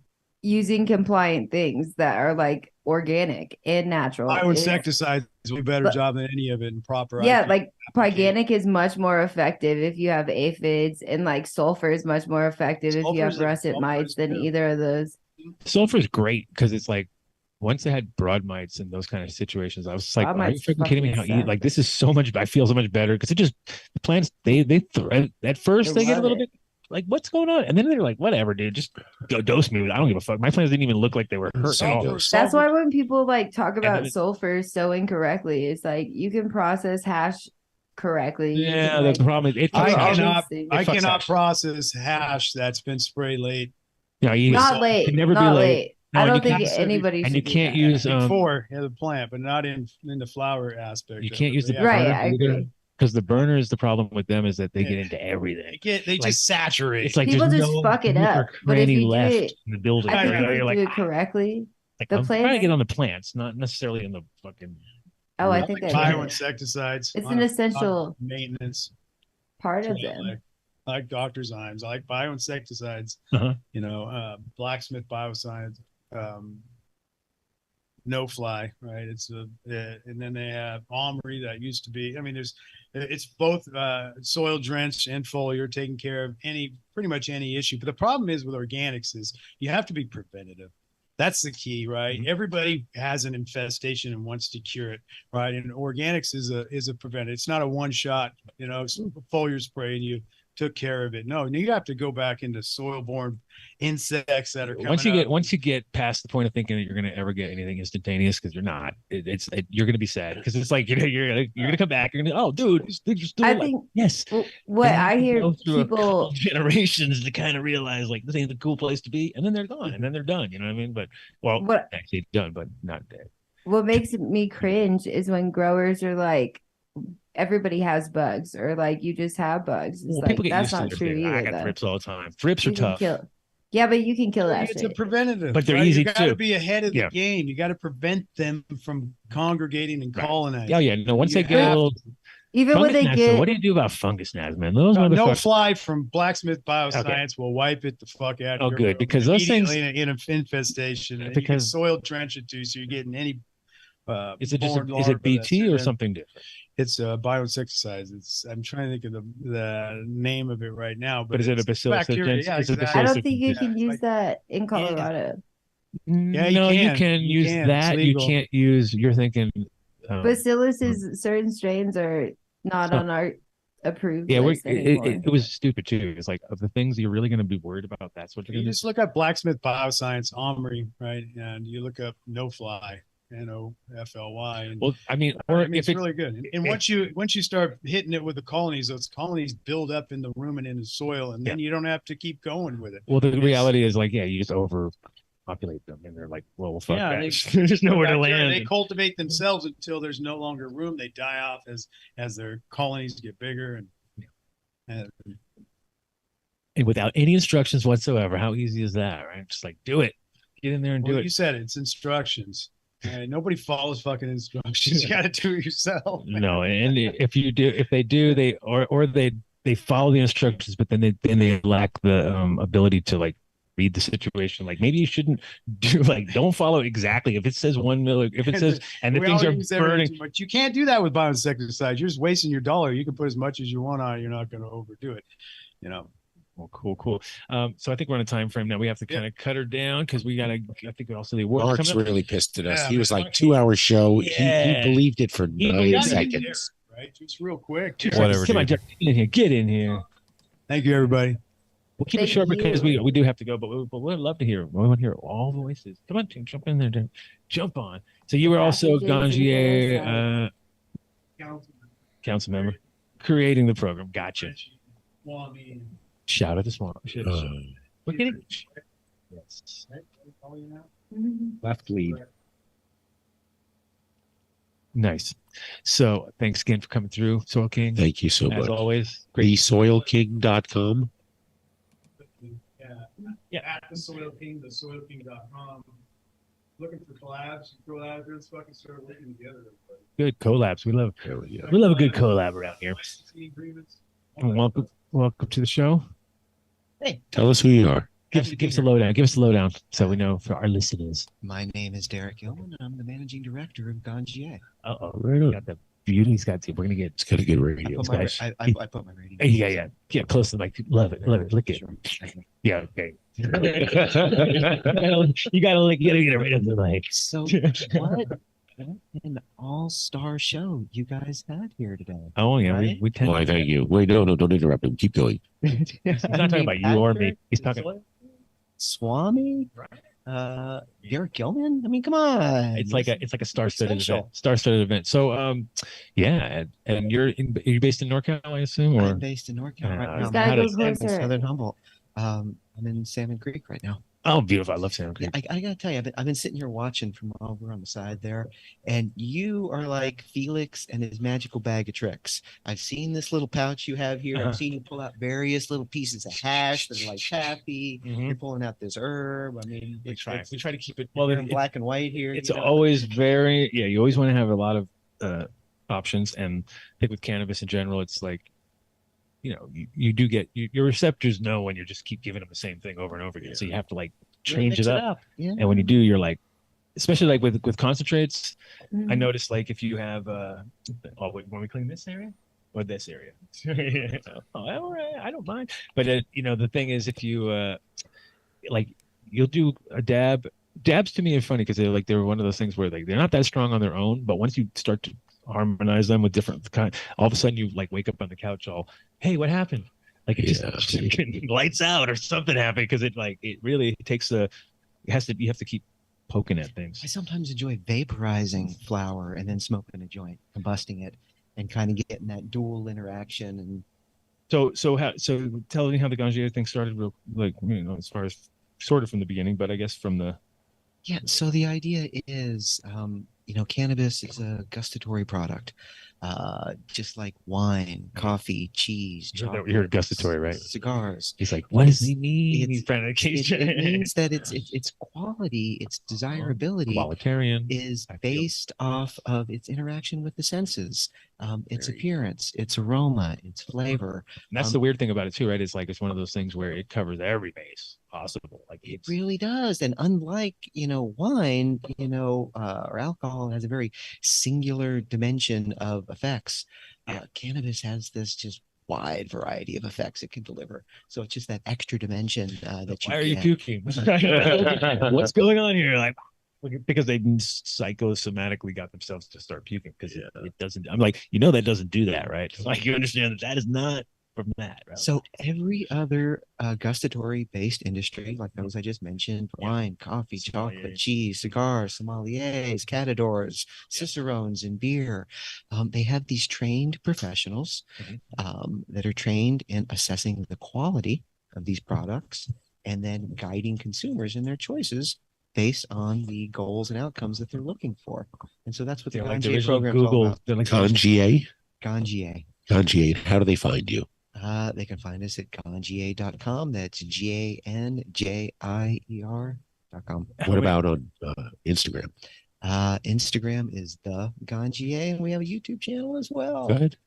using compliant things that are like organic and natural. Bioinsecticides do a better job than any of it in proper. Yeah, like organic is much more effective if you have aphids, and like sulfur is much more effective if you have russet mites than either of those. Sulfur is great because it's like, once they had broad mites in those kind of situations, I was just like, are you freaking kidding me? Like, this is so much, I feel so much better because it just, the plants, they at first they get a little bit like, what's going on? And then they're like, whatever, dude, just go dose me. I don't give a fuck. My plants didn't even look like they were hurt at all. That's why when people like talk about sulfur so incorrectly, it's like you can process hash correctly. Yeah, that's the problem. I cannot process hash that's been sprayed late. Not late. Never not be late. No, I don't think anybody should. And you can't use before the plant, but not in the flower aspect. You can't use the burner. Right, I agree. Because the burners, the problem with them is that they get into everything. They just saturate. It's like people just fuck it up. But if you do it, in the building. I think if you do it correctly, Like, The I'm trying to plant- get on the plants, not necessarily in the fucking. Oh, I think that bioinsecticides. it's on an a- essential on maintenance. part of Yeah, them. I like Dr. Zymes. I like bioinsecticides. Uh-huh. You know, Blacksmith Bioscience, No Fly, right? It's and then they have Omri that used to be. I mean, it's both soil drench and foliar, taking care of pretty much any issue. But the problem is with organics is you have to be preventative. That's the key, right? Mm-hmm. Everybody has an infestation and wants to cure it, right? And organics is a preventative. It's not a one shot, you know, foliar spray and you took care of it. No, you have to go back into soil-borne insects that are coming Once you get past the point of thinking that you're going to ever get anything instantaneous, because you're not, you're going to be sad because it's like you're going to come back. You're going to, oh, dude, I think yes. what And I you hear go through a people couple generations to kind of realize like this ain't the cool place to be, and then they're gone, and then they're done. You know what I mean? But What- actually done, but not dead. what makes me cringe is when growers are like, everybody has bugs, or like you just have bugs. It's Well, like people get that's used to not their true thing. I either. got Though. thrips all the time. Thrips are You can tough. kill- Yeah, but you can kill that It's shit. a preventative, But they're right? easy You got to too. be ahead of Yeah. the game. You got to prevent them from congregating and colonizing. Oh yeah, no. Once You they get a have little, to. Even when fungus they gnats, get though, what do you do about fungus gnats, man? Those No motherfuckers. Fly from Blacksmith Bioscience will wipe it the fuck out. Oh, of your good, room because those things- immediately in an infestation. And you can Because- soil drench it too, so you're getting any. Is it just born is it larva that's BT in or there. something different? It's bioinsecticides. I'm trying to think of the name of it right now. But is it a it's bacillus bacteria? subgens? Yeah, Is it exactly. I bacillus don't think you Yeah, can it's use like- that in Colorado. Yeah, No, you can. can You use can. It's that. You legal. can't use. You're thinking. Bacillus is certain strains are not So- on our approved Yeah, list anymore. it was stupid too. It's like of the things you're really going to be worried about. That's what you're You going to just look up Blacksmith Bioscience Omri, right? And you look up No Fly, NOFLY. And Well, I mean, or I mean, if it's really good. And if- once you start hitting it with the colonies, those colonies build up in the rumen in the soil, and then you don't have to keep going with it. Well, the reality is like, yeah, you just overpopulate them, and they're like, well, fuck Yeah, that. There's nowhere to bacteria, land. They cultivate themselves until there's no longer room. They die off as their colonies get bigger and And without any instructions whatsoever, how easy is that, right? Just like do it, get in there and do well, it. you said it's instructions. Right? Nobody follows fucking instructions. You got to do it yourself. No, and if they do, they follow the instructions, but then they lack the ability to like read the situation. Like maybe you shouldn't do don't follow exactly. If it says 1 milli, if it says and the We things all are use everything burning, too much. You can't do that with bioinsecticides. You're just wasting your dollar. You can put as much as you want on it. You're not going to overdo it. You know. Well, cool. So I think we're on a time frame now. We have to kind of cut her down because we got to. I think also the awards Mark's coming up. really pissed at us. Yeah, He was man. like 2-hour show. Yeah. He believed it for He 9 believed it. seconds. Right, just real quick. Whatever, Come on, dude. Jeff, get in here. Get in here. Thank you, everybody. We'll keep it Thank short because you. we do have to go, but we'd love to hear. We want to hear all voices. Come on, jump in there, dude. Jump on. So you were also Ganjier, council member, creating the program. Gotcha. Shout out to Swami. We're getting yes. Left lead. Nice. So thanks again for coming through, Soil King. Thank you so As much. always. TheSoilKing.com. Yeah. At the Soil King, thesoilking.com. Looking for collabs. You go out there and fucking start working together. Good collabs. We love a good collab around here. And welcome to the show. Hey, tell us who you are. Give us a lowdown. Give us a lowdown so we know for our listeners. My name is Derek Hillman. I'm the managing director of Ganjier. Uh-oh. Got the beauty. He's got. We're gonna get. It's got a good radio. I put my rating. Yeah. Get close to the mic. Love it. Lick it. Yeah. Okay. you gotta lick. You gotta get it right up the mic. So what an all-star show you guys had here today. Oh yeah, right? we tend. Why, thank you. Wait, no, don't interrupt him. Keep going. He's not talking about you or me. He's talking. Swami, Derek Gilman. I mean, come on. It's like a star-studded Essential. event. Star-studded event. So yeah, and you're based in NorCal, I assume, or I'm based in NorCal right now. He's gotta I'm go in closer. Southern Humboldt. I'm in Salmon Creek right now. Oh, beautiful. I love Salmon Yeah, Creek. I gotta tell you, I've been sitting here watching from over on the side there, and you are like Felix and his magical bag of tricks. I've seen this little pouch you have here. Uh-huh. I've seen you pull out various little pieces of hash that are like taffy. Mhm. You're pulling out this herb. I mean, We try to keep it well well in black and white here. It's you know? always very you always want to have a lot of options, and I think with cannabis in general, it's like you do get your receptors know when you just keep giving them the same thing over and over again, so you have to like change Mix it up. Yeah. And when you do, you're like, especially like with concentrates, Mm. I noticed like if you have when we clean this area or this area, oh, all right, I don't mind. But the thing is, if you like, you'll do a dabs to me are funny because they're one of those things where like they're not that strong on their own, but once you start to harmonize them with different kind, all of a sudden you like wake up on the couch all, hey, what happened? Like it just lights out or something happened, because it really takes you have to keep poking at things. I sometimes enjoy vaporizing flower and then smoking a joint, combusting it, and kind of getting that dual interaction. And so tell me how the Ganjier thing started, real as far as sort of from the beginning, but I guess from the so the idea is, cannabis is a gustatory product, just like wine, coffee, cheese, chocolate. You heard gustatory, right? Cigars. He's like, what does he mean? He's trying to It means that its quality, its desirability qualitarian is based off of its interaction with the senses, its appearance, its aroma, its flavor. And that's the weird thing about it too, right? It's like it's one of those things where it covers every base possible. Like it really does. And unlike wine, or alcohol has a very singular dimension of effects. Cannabis has this just wide variety of effects it can deliver. So it's just that extra dimension that you. Why are you puking? What's going on here? Like, because they psychosomatically got themselves to start puking, because it doesn't. I'm like, that doesn't do that, right? Like, you understand that is not from that. Right? So every other gustatory based industry, like those I just mentioned, wine, coffee, chocolate, cheese, cigars, sommeliers, catadors, cicerones, and beer, they have these trained professionals that are trained in assessing the quality of these products and then guiding consumers in their choices based on the goals and outcomes that they're looking for. And so that's what the Ganjier program is all about. Ganjier? Ganjier. Ganjier. How do they find you? They can find us at ganjier.com. That's GANJIER.com. What about on Instagram? Instagram is the Ganjier, and we have a YouTube channel as well. Good.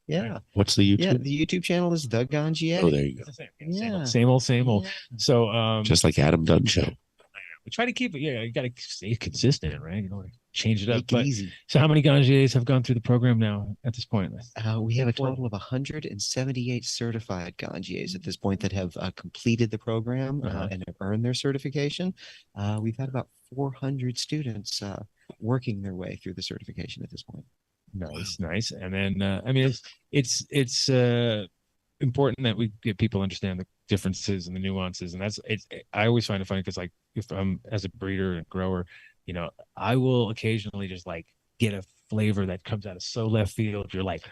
Yeah. What's the YouTube? Yeah, the YouTube channel is the Ganjier. Oh, there you go. Yeah. Same old. So just like Adam Dunn show. We try to keep it. Yeah, you got to stay consistent, right? You don't want to change it up. Make it easy. So, how many Ganjiers have gone through the program now at this point? We have a total of 178 certified Ganjiers at this point that have completed the program and have earned their certification. We've had about 400 students working their way through the certification at this point. Nice. And then, I mean, it's important that we get people understand the differences and the nuances, and I always find it funny because, like, if I'm as a breeder and grower, I will occasionally just like get a flavor that comes out of so left field. You're like,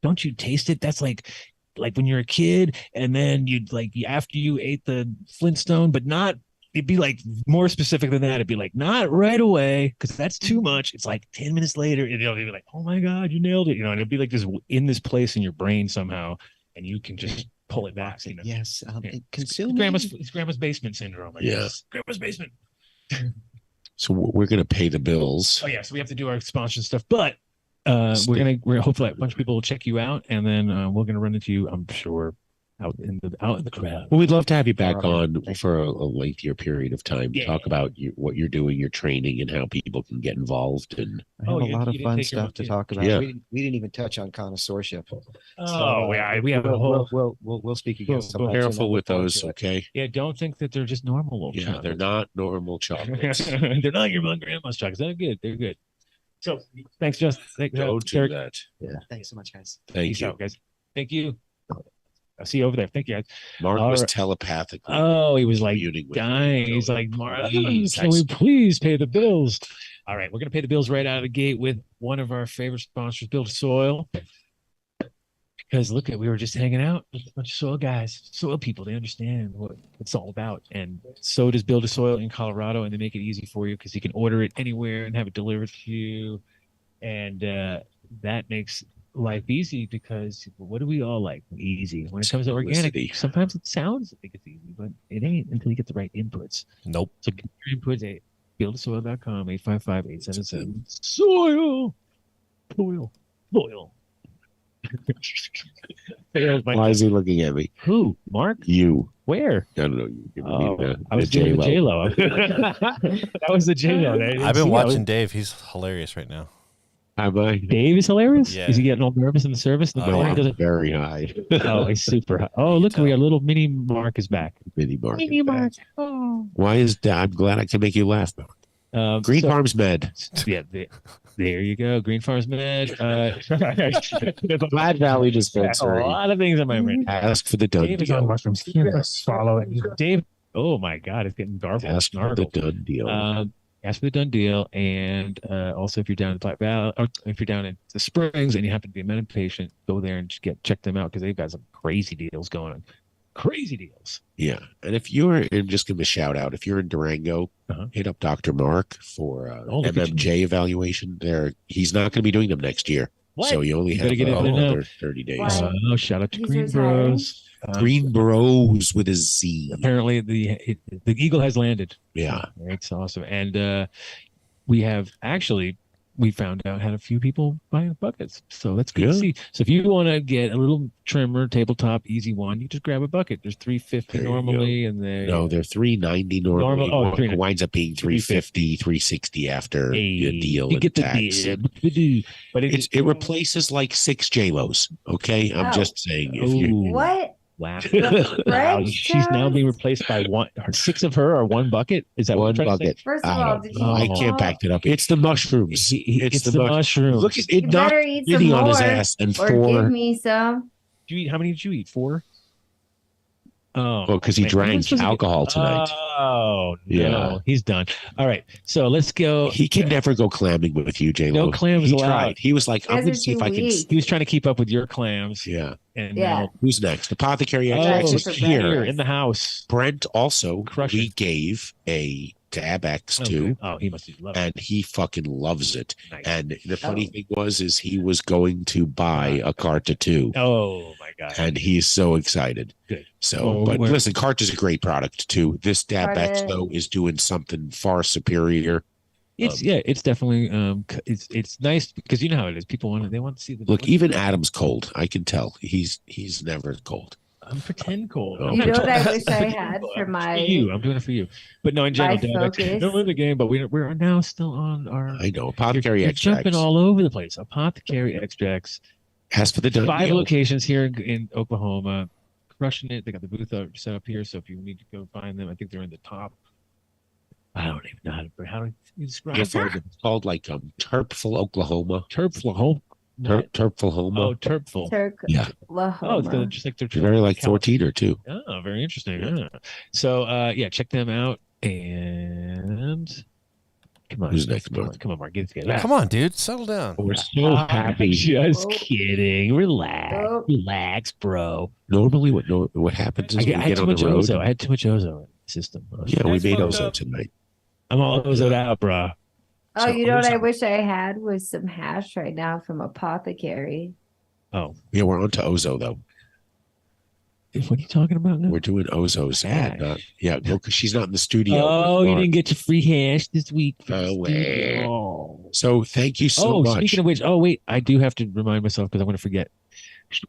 don't you taste it? That's like when you're a kid, and then you'd like after you ate the Flintstone, but not. It'd be like more specific than that. It'd be like, not right away, because that's too much. It's like 10 minutes later, and it'll be like, oh my God, you nailed it. And it'll be like this in this place in your brain somehow, and you can just pull it back. Yes. Consuming it's grandma's basement syndrome. I guess. Grandma's basement. So we're going to pay the bills. Oh yeah. So we have to do our sponsor stuff, but we're hopefully a bunch of people will check you out, and then we're going to run into you, I'm sure, out in the crowd. Well, we'd love to have you back on for a lengthier period of time. Yeah. Talk about what you're doing, your training, and how people can get involved. And I have a lot of fun stuff to talk about. Yeah. We didn't even touch on connoisseurship. We have a whole. We'll speak again. Be careful with those, okay? Yeah, don't think that they're just normal. Yeah, they're not normal chocolates. They're not your grandma's chocolates. They're good. They're good. So thanks, Justin. Don't do that. Yeah. Thanks so much, guys. Thank Peace you, out, guys. Thank you. I'll see you over there. Thank you, guys. Mark was telepathically. Oh, he was like with dying. He's like, Mark, can we please pay the bills? All right, we're gonna pay the bills right out of the gate with one of our favorite sponsors, Build Soil. Because look at, we were just hanging out with a bunch of soil guys, soil people. They understand what it's all about. And so does Build a Soil in Colorado, and they make it easy for you because you can order it anywhere and have it delivered to you. And that makes life easy because what do we all like? Easy. When it comes to organic, sometimes it sounds like it's easy, but it ain't until you get the right inputs. Nope. So get your inputs at buildasoil.com, 855-877 soil. Soil. Why is he looking at me? Who? Mark? You. Where? I don't know. You give me I was doing the J-Lo. That was the J-Lo. I've been watching Dave. He's hilarious right now. Am I? Dave is hilarious? Yeah. Is he getting all nervous in the service? No, I'm very high. Oh, he's super high. Oh, look, we got a little mini Mark is back. Mini Mark. Mini Mark. Oh. Why is that? I'm glad I can make you laugh. Green Farms Med. Yeah, there you go. Green Farms Med. Glad Valley Dispensary. A lot of things on my brain. Ask for the Dunn Dave is deal. on mushrooms. Follow it. Dave. Oh my God, it's getting dark. Ask for the Dunn deal. Ask for the Dunn deal, and also if you're down in Black Valley, or if you're down in the Springs and you happen to be a med patient, go there and just check them out because they've got some crazy deals going on. Crazy deals. Yeah, and if you're, and just give him a shout out. If you're in Durango, hit up Dr. Mark for MMJ evaluation. There, he's not going to be doing them next year, so you only have another 30 days. Oh, shout out to Green Bros. Green Bros with a Z. Apparently, the eagle has landed. Yeah, it's awesome, and we found out had a few people buying buckets, so that's good to see. So if you want to get a little trimmer tabletop easy one, you just grab a bucket. There's $350 normally, and they're $390 normally. It winds up being $350, $360 after the deal. You get the tax. deal, but it replaces like 6 J-Los. Okay, I'm just saying. If you What? Wow. She's now being replaced by 6 of her or one bucket. Is that one what bucket? First of all, did you I can't back that up. It's the mushrooms. It's the mushrooms. Look at You it. Not better eat some sitting on his more, ass and or 4. give me some. Did you eat? How many did you eat? 4. Oh, well, because he drank alcohol tonight. Oh, no. Yeah. He's done. All right. So let's go. He can never go clamming with you, J-Lo. No clams He allowed. tried. He was like, I'm going to see if I can. He was trying to keep up with your clams. Yeah. And Yeah. Who's next? Apothecary Extracts is here in the house. Brent also, we gave a DabX to. Oh, he must love it. And he fucking loves it. Nice. And the funny thing is he was going to buy a Carta too. Oh my God. And he's so excited. Good. So, but listen, Carta's a great product too. This DabX though is doing something far superior. It's definitely it's nice because you know how it is. People want to see the look. Even Adam's cold. I can tell he's never cold. I'm pretend cold. You know what I wish I had for my. I'm doing it for you. But no, in general, focus. don't win the game. But we're now still on our. I know Apothecary you're Extracts. Jumping all over the place. Apothecary Extracts. As for the 5 locations here in Oklahoma, crushing it. They got the booth set up here. So if you need to go find them, I think they're in the top. I don't even know how to describe it. It's called like Terpful, Oklahoma. Terpful. Terpful. Oh, Terpful. Yeah. Oh, it's just like they're very like 14 or 2. Oh, very interesting. Yeah. So, check them out. And come on. Who's next, Mark? Come on, Mark. Get it together. Come on, dude. Settle down. We're so happy. Just kidding. Relax, bro. Normally, what happens is I had too much Ozo. I had too much Ozo in the system. Yeah, we made Ozo tonight. I'm all Ozo'd out, bro. Oh, you know what I wish I had was some hash right now from Apothecary. Oh. Yeah, we're on to Ozo, though. What are you talking about now? We're doing Ozo's. Because she's not in the studio. Oh, you didn't get your free hash this week. So thank you so much. Speaking of which, wait, I do have to remind myself because I'm going to forget.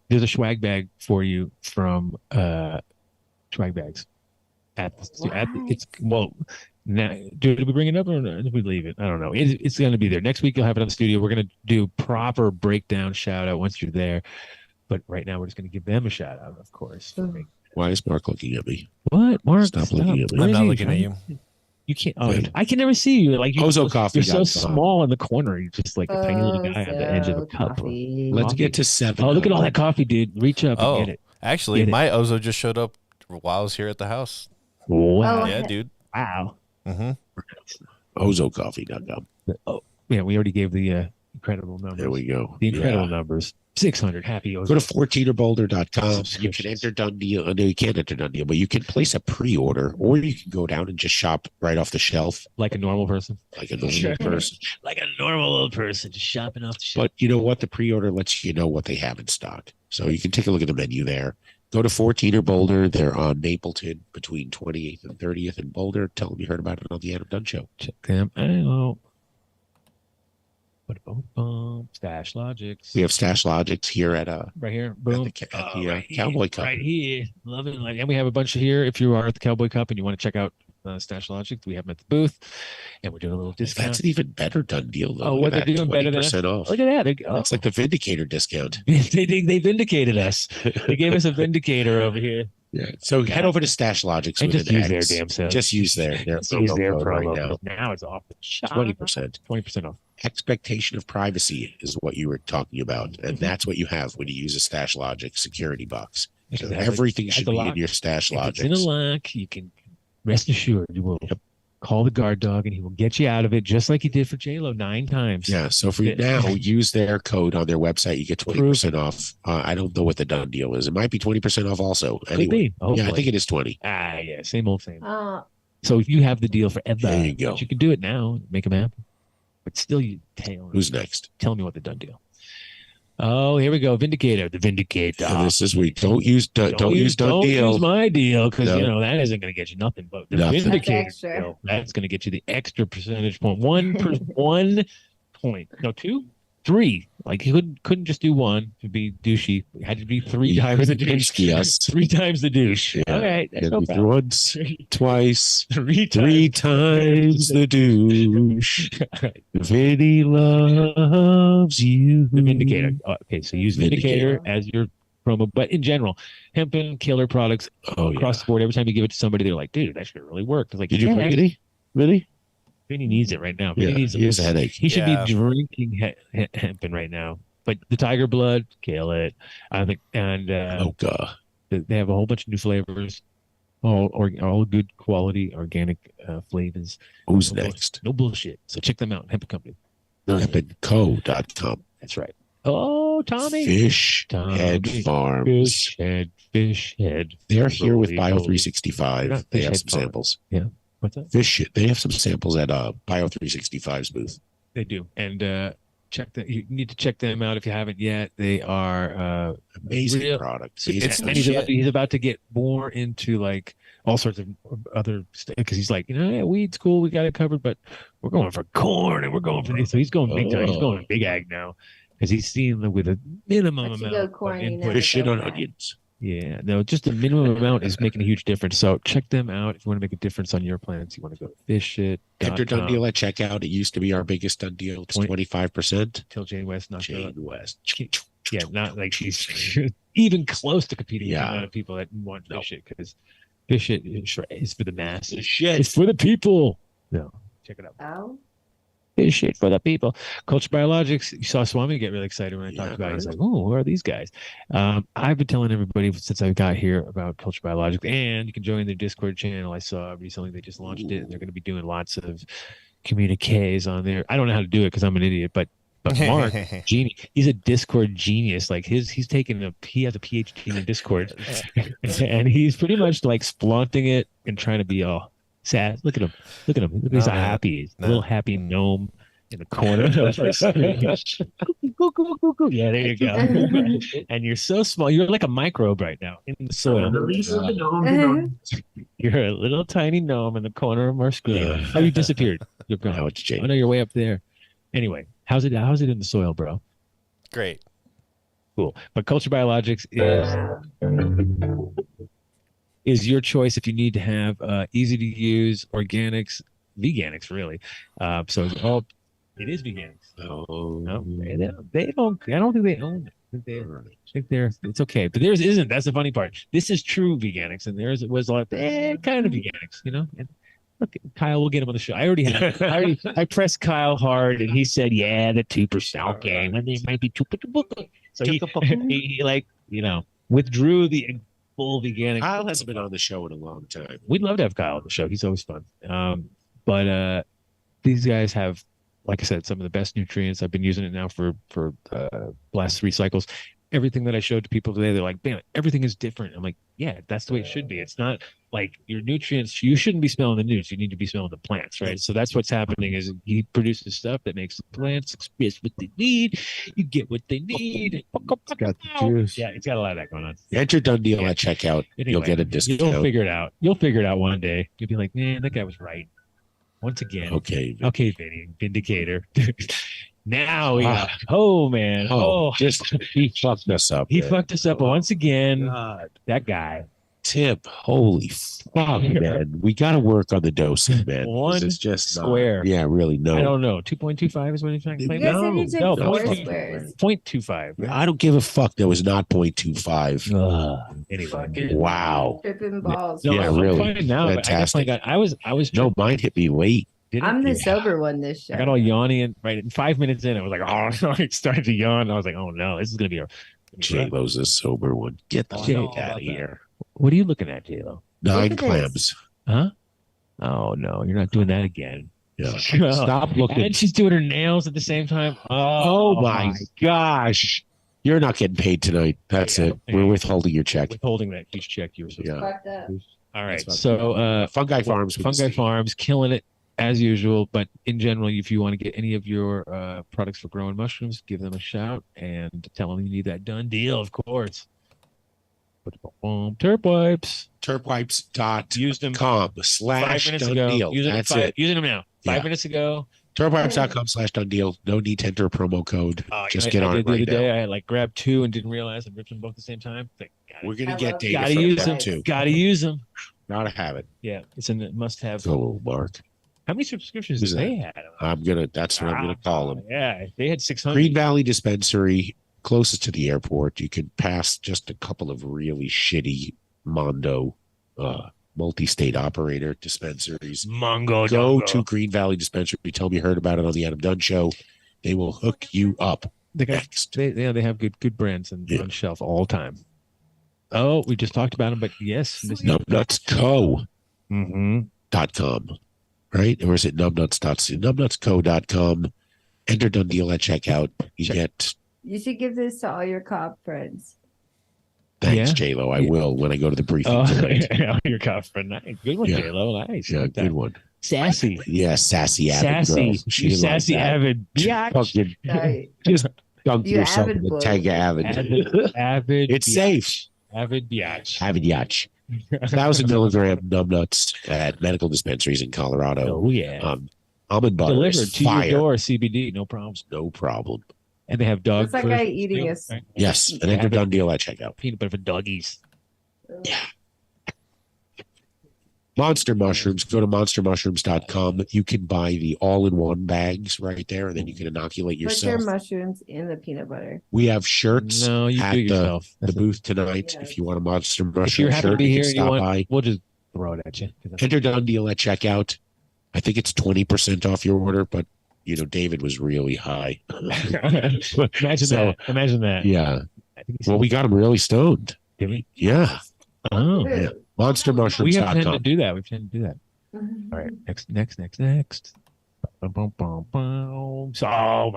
There's a swag bag for you from Swag Bags. Now, did we bring it up or did we leave it? I don't know. It's going to be there. Next week, you'll have it on the studio. We're going to do proper breakdown shout out once you're there. But right now, we're just going to give them a shout out, of course. Why is Mark looking at me? What? Mark, Stop looking at me. I'm not looking at you. You can't. Oh, I can never see you. Like Ozo coffee. You're so small in the corner. You're just like a tiny little guy on the edge of a cup. Let's get to 7. Oh, look at all that coffee, dude. Reach up and get it. Actually, my Ozo just showed up while I was here at the house. Wow. Yeah, dude. Wow. Mm-hmm. OzoCoffee.com. Oh, yeah. We already gave the incredible numbers. There we go. The incredible numbers. 600 happy. Go to 14erboulder.com. You can enter Dunn Deal. No, you can't enter Dunn Deal, but you can place a pre-order, or you can go down and just shop right off the shelf. Like a normal person. Like a normal person. Like a normal old person, just shopping off the shelf. But you know what? The pre-order lets you know what they have in stock. So you can take a look at the menu there. Go to 14er Boulder. They're on Mapleton between 28th and 30th in Boulder. Tell them you heard about it on the Adam Dunn Show. Check them out. Stash Logics. We have Stash Logics here at right here. Boom. At the right Cowboy Cup. Right here. Love it. And we have a bunch here. If you are at the Cowboy Cup and you want to check out Stash Logics, we have them at the booth, and we're doing a little discount. That's an even better Dunn deal, though. Oh, what they're doing better than us? Off. Look at that. That's like the Vindicator discount. They vindicated us. They gave us a Vindicator over here. Yeah. So head over to Stash Logics and with just an use X. their damn self. Just use their promo right now. Now it's off the shop. 20%. 20% off. Expectation of privacy is what you were talking about, and that's what you have when you use a Stash Logic security box. So everything should be in your Stash Logic. It's in a lock. You can rest assured you will call the guard dog, and he will get you out of it, just like he did for JLo 9 times. Yeah. So for now, use their code on their website. You get 20% off. I don't know what the Dunn deal is. It might be 20% off also. Anyway, yeah, I think it is 20. Yeah, same old same. So if you have the deal forever, there you go. But you can do it now, make them happen. But still, you tail. Who's next? Tell me what the Dunn deal. Oh, here we go. Vindicator. The Vindicator. And this is don't use Dunn deal. Don't use my deal because that isn't going to get you nothing. But the Vindicator deal, that's going to get you the extra percentage point. 1 point. No, 2, 3. Like you couldn't just do 1 to be douchey. It had to be 3 times the douche. 3 times the douche. Yeah. All right, that's no problem. Once, twice, 3 times the douche. Vinny loves you. The Vindicator. Okay, so use Vindicator as your promo. But in general, hempen killer products across the board. Every time you give it to somebody, they're like, "Dude, that should really work." It's like, did you bring any? Vinny? Vinny needs it right now. Vinny needs he has a headache. He should be drinking hempen right now. But the tiger blood, kill it. I think, and they have a whole bunch of new flavors, all good quality organic flavors. Who's next? No bullshit. So check them out. Hempen Company. Hempenco.com. That's right. Oh, Tommy. Fish Head Farms. Fish Head. They're here with Bio365. They have some samples. Yeah. What's that? They have some samples at Bio365's booth. They do. And check that. You need to check them out if you haven't yet. They are amazing products. He's about to get more into like all sorts of other stuff because he's like, weed's cool, we got it covered, but we're going for corn and we're going for this. So he's going big time. He's going big ag now because he's seeing with a minimum amount of input. Fish shit on onions. Yeah, no, just the minimum amount is making a huge difference. So check them out if you want to make a difference on your plants. You want to go to Fish It. Enter Dunn deal at checkout. It used to be our biggest Dunn deal. It's 25%. Till Jane West knocked Jane West. Yeah, not like she's even close to competing with the amount of people that want Fish It because Fish It is for the masses. It's for the people. No, check it out. Oh. Fish Shit for the people. Culture Biologics. You saw Swami get really excited when I talked about it. He's like, "Oh, who are these guys?" I've been telling everybody since I got here about Culture Biologics, and you can join their Discord channel. I saw recently they just launched it, and they're going to be doing lots of communiques on there. I don't know how to do it because I'm an idiot, but Mark, genius. He's a Discord genius. Like he has a PhD in Discord, and he's pretty much like flaunting it and trying to be all sad. Look at him. He's happy. He's a little happy gnome in the corner. Yeah, there you go. And you're so small. You're like a microbe right now in the soil. You're a little tiny gnome in the corner of our screen. Oh, you disappeared. You're gone. Now it's changed. Oh no, you're way up there. Anyway, how's it in the soil, bro? Great. Cool. But Culture Biologics is your choice if you need to have easy to use organics, veganics, really. So it is veganics. Oh, no, they don't. I don't think they own it. I think it's okay, but theirs isn't. That's the funny part. This is true veganics, and theirs was like kind of veganics, And look, Kyle, we'll get him on the show. I pressed Kyle hard, and he said, "Yeah, the 2% game, and they might be 2%." So he withdrew the full veganic. Kyle hasn't been on the show in a long time. We'd love to have Kyle on the show. He's always fun. But these guys have like I said, some of the best nutrients. I've been using it now for last 3 cycles. Everything that I showed to people today, they're like, "Man, everything is different." I'm like, "Yeah, that's the way it should be. It's not like your nutrients. You shouldn't be smelling the newts. You need to be smelling the plants, right?" So that's what's happening. Is he produces stuff that makes the plants express what they need. You get what they need. It's got the juice. Yeah, it's got a lot of that going on. Enter Dunn deal at checkout. Anyway, You'll get a discount. You'll figure it out. You'll figure it out one day. You'll be like, "Man, that guy was right." Once again. Okay, Vinny, vindicator. Now man. He fucked us up. He fucked us up once again. God. That guy. Tip, holy fuck, man. We got to work on the dosing, man. One it's just square. Yeah, really, no. I don't know. 2.25 is what he's trying to claim. No, 0.25. I don't give a fuck. That was not 0.25. Anyway. Wow. Tripping balls. Yeah, really. Now, fantastic. I was no, mine hit me late. I'm the sober one this show. I got all yawny and right 5 minutes in, I was like, oh, I started to yawn. I was like, oh no, this is gonna be a J-Lo's a sober one. Get the fuck out of here. What are you looking at, J-Lo? 9 clams. Huh? Oh no, you're not doing that again. Yeah. Stop looking. And she's doing her nails at the same time. Oh my gosh. You're not getting paid tonight. That's it. We're withholding your check. Withholding that huge check you were supposed to. All right. That's So Fungi Farms. Fungi Farms killing it as usual. But in general, if you want to get any of your products for growing mushrooms, give them a shout and tell them you need that done deal, of course. Terp wipes. Terpwipes.com/Dundeal. That's it. Using them now. 5 minutes ago. Terpwipes.com/Dundeal. No need to enter a promo code. Just get on it the right other now. day, I had grabbed 2 and didn't realize I ripped them both at the same time. We're gonna get data. Gotta use them too. Gotta use them. Gotta have it. Yeah, it's a must-have. Go, Mark. How many subscriptions did they have? That's what I'm gonna call them. Yeah, they had 600. Green Valley Dispensary, closest to the airport. You could pass just a couple of really shitty Mondo multi-state operator dispensaries. Go to Green Valley Dispensary. Tell them you heard about it on the Adam Dunn Show. They will hook you up. They have good brands on shelf all the time. Oh, we just talked about them, but yes, numbnutsco.com. Right? Or is it numbnuts.co.com? Enter Dunn deal at checkout. You should give this to all your cop friends. Thanks, J-Lo. I will when I go to the briefing tonight. Your cop friend. Nice. Good one, J-Lo. Nice. Yeah, good one. Sassy. Yeah, sassy avid girl. She sassy avid biatch. Just dunk yourself in the tag avid. Avid. It's safe. Avid biatch. Avid yacht. 1,000 milligram numbnuts at medical dispensaries in Colorado. Oh yeah. Almond butter delivered is to fire. your door. CBD, no problems. No problem. And they have dog. It's like I eating a. Yes, and enter Dunn deal at checkout. Peanut butter for doggies. Yeah. Monster mushrooms. Go to monstermushrooms.com. You can buy the all-in-one bags right there, and then you can inoculate Put yourself. your mushrooms in the peanut butter. We have shirts No, you at do it yourself. the booth tonight. If you want a monster If mushroom you're happy to shirt, be you here can and you stop want, by. we'll just throw it at you. Enter Dunn deal at checkout. I think it's 20% off your order, but David was really high. Imagine that. Yeah. Well, we got him really stoned. Did we? Yeah. Oh. Yeah. Monstermushrooms.com. We have tended to do that. We've tended to do that. All right. Next. Oh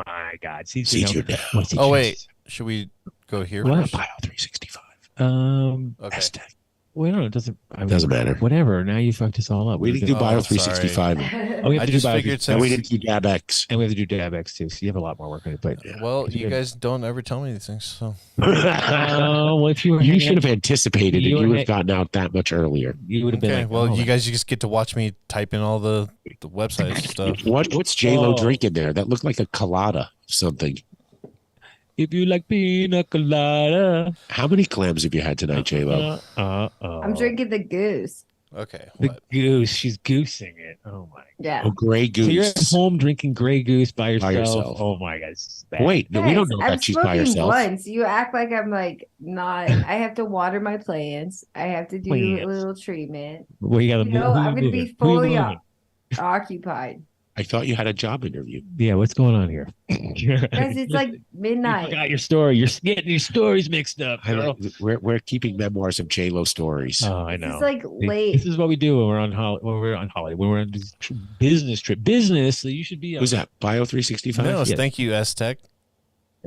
my God. C2 now. Oh wait, should we go here? What? First? Bio 365. Okay. Well, no, it doesn't. Doesn't matter. Whatever. Now you fucked us all up. We didn't do Bio 365. Oh, we have I to just do Bio figured 365. And we didn't do DabX. And we have to do DabX too. So you have a lot more work on your plate. Well, you guys don't ever tell me these things, so. Well, if you should have anticipated it. You would were- have gotten out that much earlier. You would have been Okay, like, well, oh, you guys just get to watch me type in all the website stuff. What's J-Lo Oh. drinking there? That looked like a colada something. if you like pina colada. How many clams have you had tonight, J-Lo? I'm drinking the goose. Okay. The goose. She's goosing it. Oh my. Yeah. Oh, Grey Goose. So you're at home drinking Grey Goose by yourself. yourself. Oh my God. This is bad. Wait, no, we don't know I'm that she's by smoking herself. blunts. You act like I'm not. I have to water my plants. I have to do a Plants. little treatment. Well, you got to I'm going to be fully occupied. I thought you had a job interview. Yeah, what's going on here? Guys, it's like You midnight. forgot your story. You're getting your stories mixed up. We're keeping memoirs of J-Lo stories. Oh, I know. It's like late. This is what we do when we're on holiday. When we're on this business trip. Business. So you should be. Who's that? Bio 365. No, thank you, S-Tech.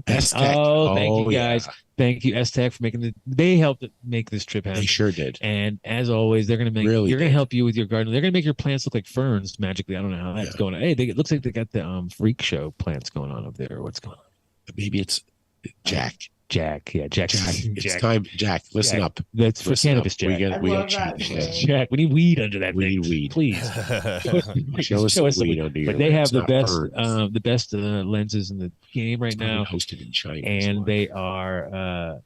S-Tech. Oh, thank you yeah. guys. Thank you, S-Tech, for making they helped make this trip happen. They sure did. And as always, they're gonna they're gonna help you with your garden. They're gonna make your plants look like ferns magically. I don't know how that's going on. Hey, it looks like they got the freak show plants going on up there. What's going on? Maybe it's Jack. Jack. It's time, Jack. Listen up. That's for cannabis, Jack. Jack, we need weed under that. We need weed, please. Show us some weed under your But they have lens, the best lenses in the game right now. Hosted in China, and they are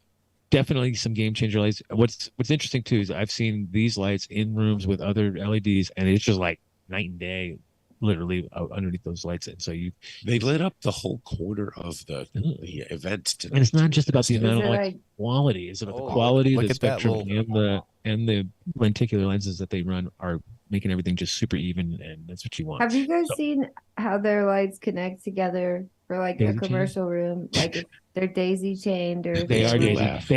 definitely some game changer lights. What's interesting too is I've seen these lights in rooms with other LEDs, and it's just like night and day. Literally underneath those lights, and so they lit up the whole corner of the event tonight. And it's not just about the amount of quality; it's about the quality, the spectrum, and the lenticular lenses that they run are making everything just super even, and that's what you want. Have you guys seen how their lights connect together for like a commercial room? Like if they're daisy chained or they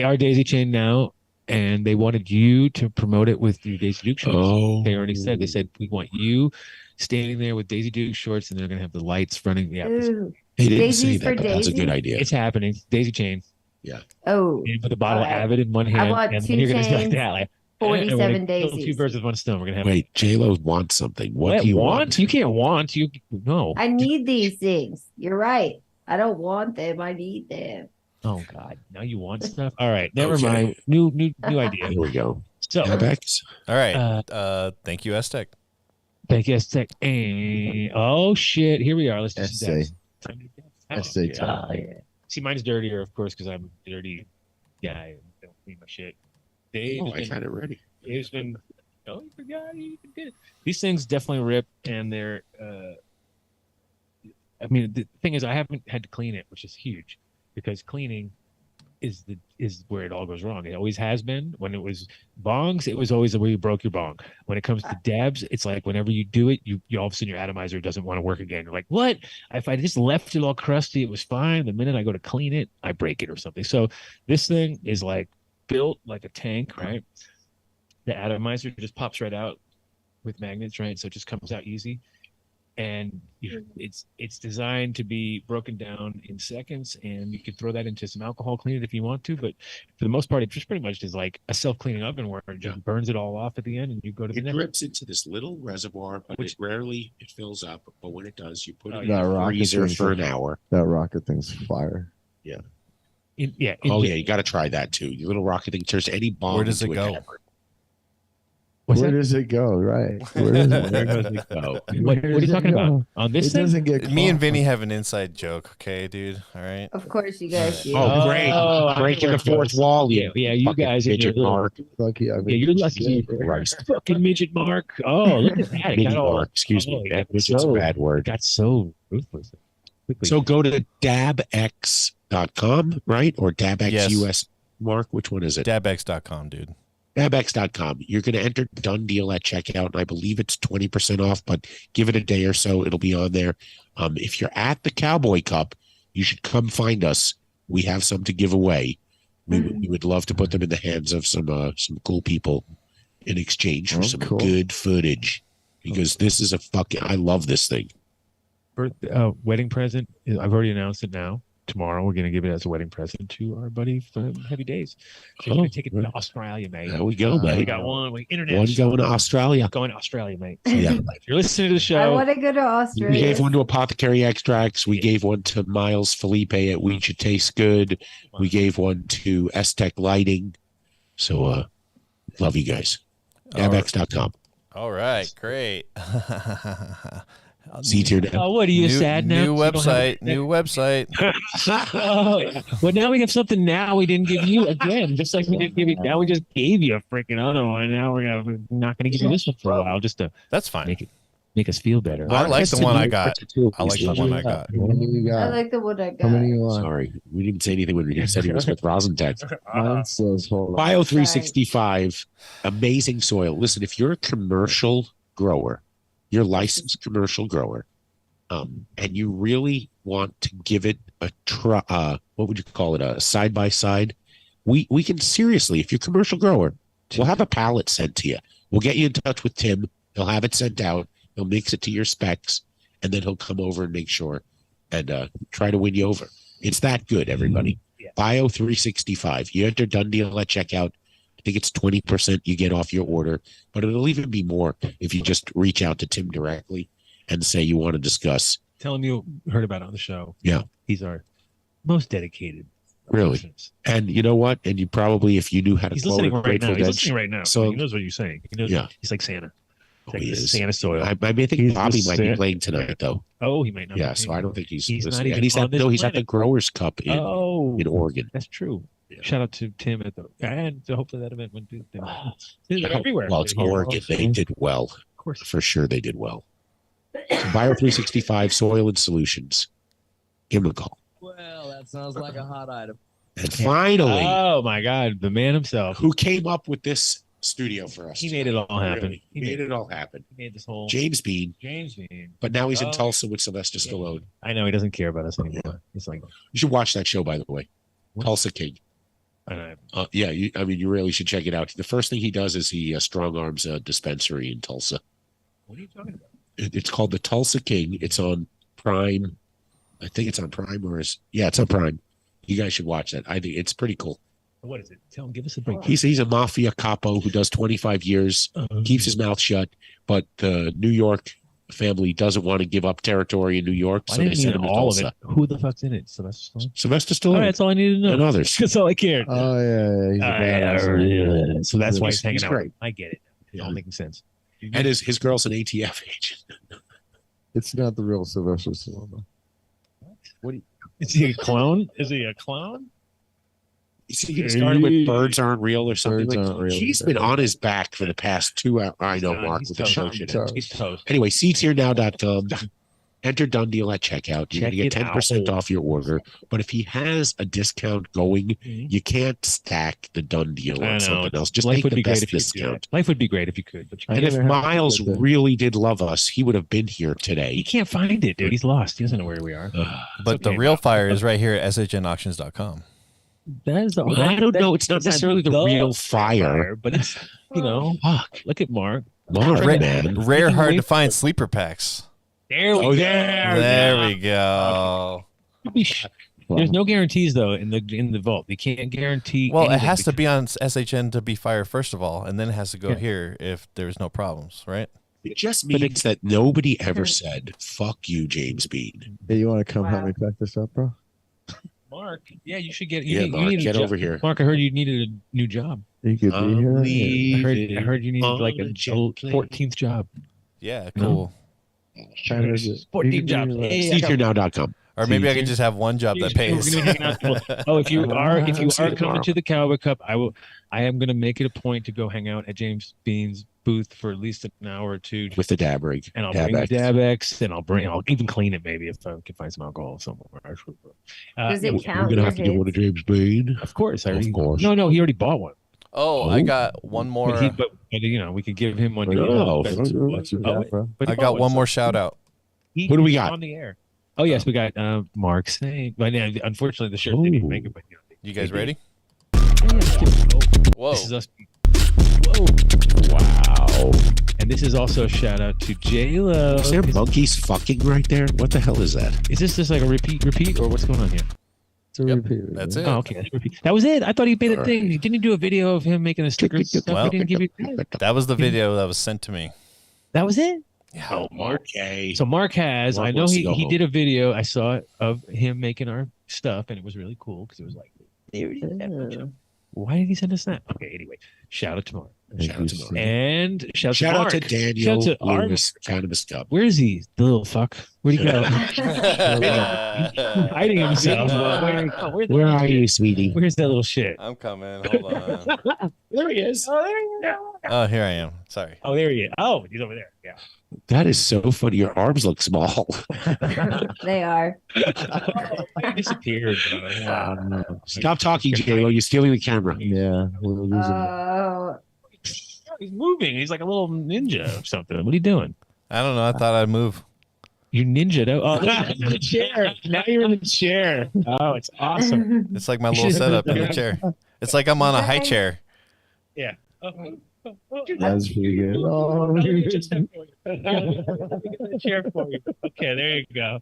are daisy chained now. And they wanted you to promote it with your Daisy Duke shorts. They already said, we want you standing there with Daisy Duke shorts, and they're going to have the lights running. Yeah, they didn't say that, but that's a good idea. It's happening. Daisy chain. Yeah. Oh. And with a bottle of Avid in one hand. I want and two you're going to chains, that. Like, 47 daisies. Two birds with one stone. We're going to have. Wait, J-Lo wants something. What do you want? You can't want. No. I need these things. You're right. I don't want them. I need them. Oh God! Now you want stuff. All right, never mind. New idea. Here we go. So, DabX. All right. Thank you, S-Tech. Thank you, S-Tech. Oh shit! Here we are. Let's just Essay time. Yeah. See, mine's dirtier, of course, because I'm a dirty guy. I don't clean my shit. I had it ready. Dave's been. Oh, you forgot. You did. These things definitely rip, and they're. I mean, the thing is, I haven't had to clean it, which is huge. Because cleaning is where it all goes wrong. It always has been. When it was bongs, it was always the way you broke your bong. When it comes to dabs, it's like whenever you do it, you all of a sudden your atomizer doesn't want to work again. You're like, what? If I just left it all crusty, it was fine. The minute I go to clean it, I break it or something. So this thing is like built like a tank, right? The atomizer just pops right out with magnets, right? So it just comes out easy. And it's designed to be broken down in seconds, and you can throw that into some alcohol, clean it if you want to. But for the most part, it just pretty much is like a self-cleaning oven where it just burns it all off at the end, and you go to the next. It drips into this little reservoir, but it fills up. But when it does, you put it in That the rocket freezer thing's for an hour. That rocket thing's fire. Yeah. Yeah. You got to try that too. Your little rocket thing turns any bomb. Where does it go? Where does it go? Right. Where does it go? What are you talking about? On this thing? Doesn't get Me and Vinny have an inside joke, okay, dude? All right. Of course you guys do. Oh, great. Breaking the fourth wall. Yeah, you guys. Midget Mark. Lucky. You're lucky. Christ. Fucking midget Mark. Oh, look at that. Midget Mark. Excuse me. That's a bad word. Got so ruthless. So go to dabx.com, right? Or DabX US. Mark, which one is it? DabX.com, dude. DabX.com. You're going to enter Dunn deal at checkout, and I believe it's 20% off, but give it a day or so. It'll be on there. If you're at the Cowboy Cup, you should come find us. We have some to give away. We would love to put them in the hands of some cool people in exchange for some good footage, because this is I love this thing. Wedding present. I've already announced it now. Tomorrow we're going to give it as a wedding present to our buddy from Heavy Days. So we're going to take it to Australia, mate. There we go, mate. We got one international. One going to Australia. Going to Australia, mate. Yeah. If you're listening to the show. I want to go to Australia. We gave one to Apothecary Extracts. We gave one to Miles Felipe at We Should Taste Good. We gave one to S-Tech Lighting. So love you guys. DabX.com. All right, great. See you now. Oh, what are you sad now? New website. New website. Well, now we have something. Now we didn't give you again, just like we didn't give you. Now we just gave you a freaking other one. Now we're not going to give you this one for a while, just to that's fine. Make us feel better. I like the one I got. I like the one I got. I like the one I got. How many you want? Sorry, we didn't say anything when we said he was with Rosentech. Mine says hold on. Bio 365, amazing soil. Listen, if you're a commercial grower, you're a licensed commercial grower, and you really want to give it a try, what would you call it? A side by side. We can seriously, if you're a commercial grower, we'll have a pallet sent to you. We'll get you in touch with Tim. He'll have it sent out. He'll mix it to your specs, and then he'll come over and make sure and try to win you over. It's that good, everybody. Yeah. Bio 365. You enter Dunn Deal at checkout. I think it's 20% you get off your order, but it'll even be more if you just reach out to Tim directly and say you want to discuss. Tell him you heard about it on the show. Yeah. He's our most dedicated. Really. persons. And you know what? And you probably, if you knew how to He's quote listening a right Grateful now. He's Dead listening right now. song- He knows what you're saying. He knows. Yeah. He's like Santa. He's Oh, like he the is. Santa soil. I think He's Bobby the might be Santa- playing tonight, though. Oh, he might not. Yeah, be so playing. I don't think he's He's not listening. even And he's on at this no, he's at the planet. Growers Cup in Oregon. That's true. Shout out to Tim at the and hopefully that event went to they're everywhere. Well, it's They're here. Oregon. They did well. Of course. For sure they did well. So Bio 365 Soil and Solutions. Give him a call. Well, that sounds like a hot item. And finally, Oh my God, the man himself. who came up with this studio for us? He made it all happen. Really, he made it all happen. He made this whole James Bean. James Bean. But now he's in Oh. Tulsa with Sylvester Stallone. I know he doesn't care about us anymore. He's like, You should watch that show, by the way. Tulsa King. Yeah, you really should check it out. The first thing he does is he strong arms a dispensary in Tulsa. what are you talking about? It's called the Tulsa King. It's on Prime. I think it's on Prime it's on Prime. You guys should watch that. I think it's pretty cool. What is it? Tell him, give us a break. He's a mafia capo who does 25 years, keeps his mouth shut, but the New York family doesn't want to give up territory in New York, I so they didn't send need him to all of Tulsa. it. Who the fuck's in it? Sylvester Stallone. Sylvester Stallone. All right, that's all I needed to know. And others. That's all I cared. Oh yeah, he's a badass. So that's why he's hanging He's out. great. I get it. It's all making sense. And his girl's an ATF agent. It's not the real Sylvester Stallone. What? Is he a clone? Is he a clone? You see, he started with Birds Aren't Real or something. Birds Aren't Real. He's been on his back for the past 2 hours. I know, Mark, He's with the toast. show He's shit. toast. He's toast. Anyway, seatsherenow.com. Enter Dunn Deal at checkout. You're Check going to get it 10% out. off your order. But if he has a discount going, you can't stack the Dunn Deal I on know. something else. Just Life make would the be great best if you could do discount. it. Life would be great if you could, but you And can't. if Miles really did love us, he would have been here today. He can't find it, dude. He's lost. He doesn't know where we are. But the real fire is right here at shgenauctions.com. That is the. Well, I don't know. It's not necessarily the real fire. but it's Fuck. Look at Mark. Mark, Rare, man. rare hard to find sleeper packs. There we go. There we go. There's no guarantees though in the vault. They can't guarantee. Well, it anything has to be on SHN to be fire first of all, and then it has to go Yeah. here if there's no problems, right? It just means that nobody ever said, fuck you, James Bean. Hey, you want to come help me pack this up, bro? Mark, yeah, you should get. Yeah, You Mark, need a get job. over here. Mark, I heard you needed a new job. You could be here. I heard you needed like a 14th job. Yeah, cool. 14 jobs. Hey, I got- Seatsherenow.com. Or maybe I could just have one job that pays. We're gonna be hanging out till- Oh, if you are coming to the Cowboy Cup, I am going to make it a point to go hang out at James Bean's booth for at least an hour or two With the dab rig. and I'll bring the DabX, and I'll even clean it maybe if I can find some alcohol somewhere. Does it We're count? going to have to as get one of James Bean. Of course, Of course. No, he already bought one. Oh, I got one more. But we could give him one. Oh, What you got, bro? But he I bought got one so more shout out. What do we got? on the air? Oh yes, we got Mark saying. But yeah, unfortunately, the shirt didn't even make it. But You guys ready? Whoa! This is us. Whoa! Wow! And this is also a shout out to J Lo. Is there monkeys fucking right there? What the hell is that? Is this just like a repeat, or what's going on here? It's a repeat. That's it. Oh, okay, that's repeat. That was it. I thought he made a thing. Didn't he do a video of him making the stickers? Stuff? Well, He didn't give you. That was the video that was sent to me. That was it. Oh, Mark. Okay. So Mark has. Mark I know wants to he go home. did a video. I saw it of him making our stuff, and it was really cool because it was like, why did he send us that? Okay, anyway, shout out to Mark. Shout out to Mark. And shout Shout to out Mark. to Daniel Shout out to Lewis, Cannabis Cup. Where is he? The little fuck. Where'd he go? Hiding himself. Where are you, sweetie? Where's that little shit? I'm coming. Hold on. There he is. Oh, there you go. Oh, here I am. Sorry. Oh, there he is. Oh, he's over there. Yeah. That is so funny. Your arms look small. They are. He disappeared. Stop talking, J-Lo. You're stealing the camera. Yeah, we're losing. Oh, He's moving. He's like a little ninja or something. What are you doing? I don't know. I thought I'd move. You ninja. Oh, in the chair. Now you're in the chair. Oh, it's awesome. It's like my little setup in the chair. It's like I'm on a high chair. Yeah. That's pretty good. Oh, chair for you. Okay, there you go.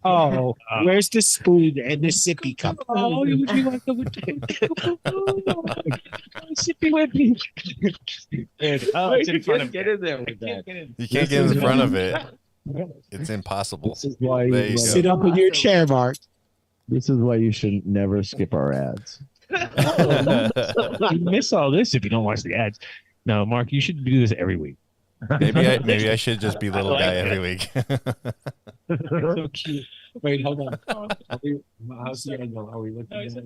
Oh, where's the spoon and the sippy cup? Oh, would you like the sippy whippy? Oh, it's in front of get in there with that. You can't get in front of it. It's impossible. This is why There you go. Sit up in your chair, Mark. This is why you should never skip our ads. You miss all this if you don't watch the ads. No, Mark, you should do this every week. Maybe I should just be little guy every week. So cute. Wait, hold on. How's the angle? Are we looking at it?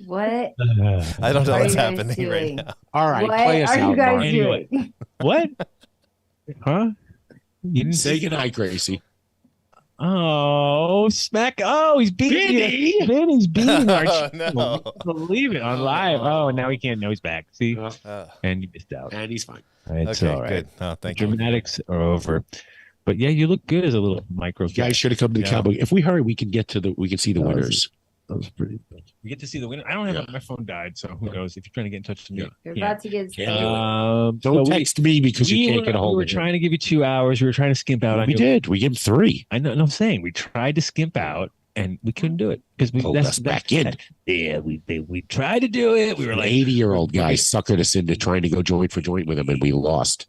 What? I don't know are what's you guys happening right doing? now. All right, What play us are out, you guys Mark. doing? What? Huh? You didn't Say goodnight, Gracie. Oh, smack. Oh, he's beating Vinny! Vinny's beating our Oh, channel. no. I can't believe it on live. Oh, now he can't know he's back. See? And you missed out. And he's fine. It's Okay, all right. good. Oh, thank you. Dramatics are over. But yeah, you look good as a little micro. You guys should have come to the Cowboy. If we hurry, we can see the winners. That was pretty. We get to see the winner. I don't have my phone died, so who knows? If you're trying to get in touch with me, You're about to get Don't text me because you can't get a hold We were of me. trying to give you 2 hours. We were trying to skimp out on We you. did. We gave him 3. I know. No, I'm saying we tried to skimp out and we couldn't do it because we Pulled us back in. Yeah, we tried to do it. We were An like 80-year-old guy suckered us into trying to go joint for joint with him, and we lost.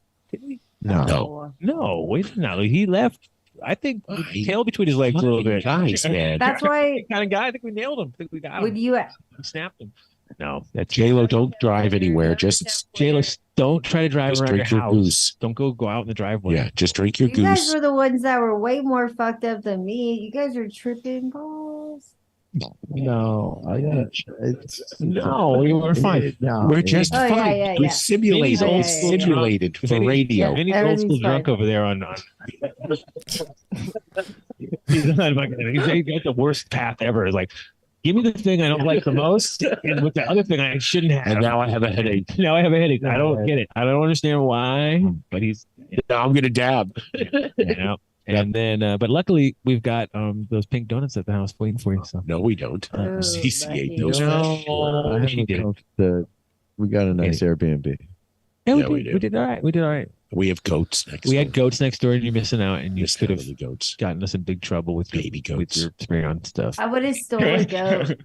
No, we did not. He left. I think tail between his legs a little bit. Guys, man. That's why. Kind of guy. I think we nailed him. I think we got him. Would you? We snapped him. No, that's J-Lo, don't drive anywhere. Just J-Lo, don't try to drive Just around your drink your house. goose. Don't go out in the driveway. Yeah, just drink your You guys goose. were the ones that were way more fucked up than me. You guys are tripping balls. No, I got No, we were fine. No, We're just Oh, yeah, fine. yeah, We yeah. simulated, Vinny's old school simulated for radio. Vinny's old Everything's school drunk fine. over there on he's not fucking, he's got the worst path ever. It's like, give me the thing I don't like the most, and with the other thing I shouldn't have. And now I have a headache. Now I have a headache. I don't get it. I don't understand why, but he's, Now I'm gonna dab. you know. And then, but luckily we've got those pink donuts at the house waiting for you. So No, we don't. Oh, CC ate Becky. those. I she did. We got a nice Airbnb. Yeah, Yeah, we did all right. We did all right. We have goats next. We had goats next door, and you're missing out, and you Missed could out have on the goats. gotten us in big trouble with your, Baby with goats. your spray on stuff. I would have stolen a goat.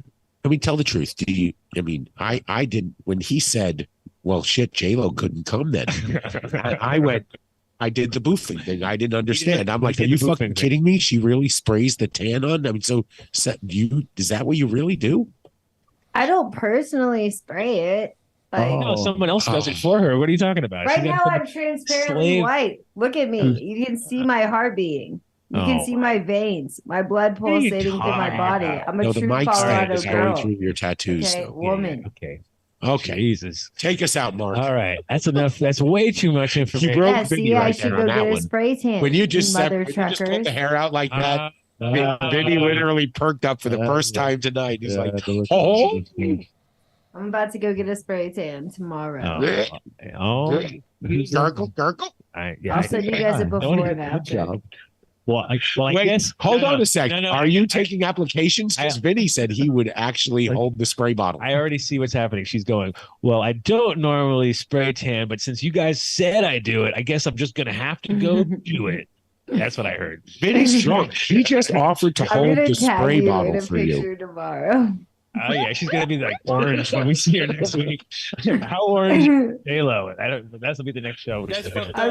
I mean, tell the truth. Do you? I mean, I didn't. When he said, "Well, shit, J-Lo couldn't come," then I went. I did the boofing thing. I didn't understand. I'm like, did are you the boofing fucking thing. kidding me? She really sprays the tan on. I mean, so you is that what you really do? I don't personally spray it. Like, No, someone else does it for her. What are you talking about? right She now, got I'm transparently slave- white. Look at me. You can see my heart beating. You Oh, can see my veins, my blood What are you pulsating through my talking body. about? I'm a No, the true mic stand Colorado is going girl. through your tattoos. Okay, though. woman. Okay. Okay, Jesus. take us out, Mark. All right. That's enough. That's way too much information. You broke Yeah, Vinny see, I right should there go on get that a one. spray tan. When you just said, mother when you just pulled truckers. the hair out like that, Vinny literally perked up for the first time tonight. He's like, "Oh, I'm about to go get a spray tan tomorrow. Gurgle, gurgle." I'll send you guys a before and after. Well, I Wait, guess. hold no, on no, a second. no, no, Are you taking applications? Because Vinny said he would actually hold the spray bottle. I already see what's happening. She's going, well, I don't normally spray tan, but since you guys said I do it, I guess I'm just going to have to go do it. That's what I heard. Vinny's drunk. She just offered to I'm hold gonna the tag spray you in bottle a for picture you. tomorrow. Oh yeah, she's gonna be like orange when we see her next week. How orange? Halo. I don't. That'll be the next show. I'm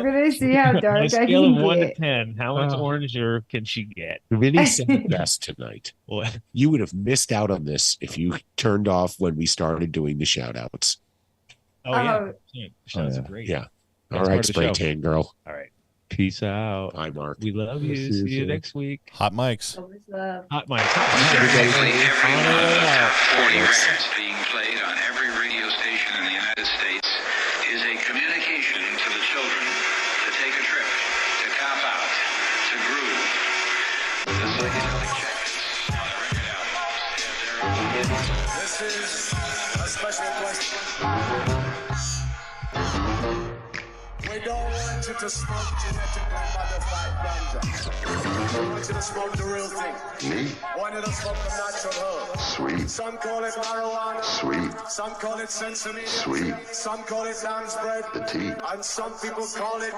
gonna see how On dark a I scale can of 1 to get. 10, how much oranger can she get? Vinny said the best tonight. What? You would have missed out on this if you turned off when we started doing the shout outs. Oh yeah, Oh. That's great. Yeah. That's All part right, of the spray show. tan girl. All right. Peace out. Hi, Mark. We love you. See you See you soon. next week. Hot mics. Hot mic. Practically every one of the top 40 records being played on every radio station in the United States is a communication to the children to take a trip, to cop out, to groove. The psychedelic jackets on the record albums have their own. This is a special question. you to smoke genetically modified ganja. I want you to smoke the real thing. Me? I want you to smoke the natural herb. Sweet. Some call it marijuana. Sweet. Some call it sesame. Sweet. Some call it lamb's bread. The tea. And some people call it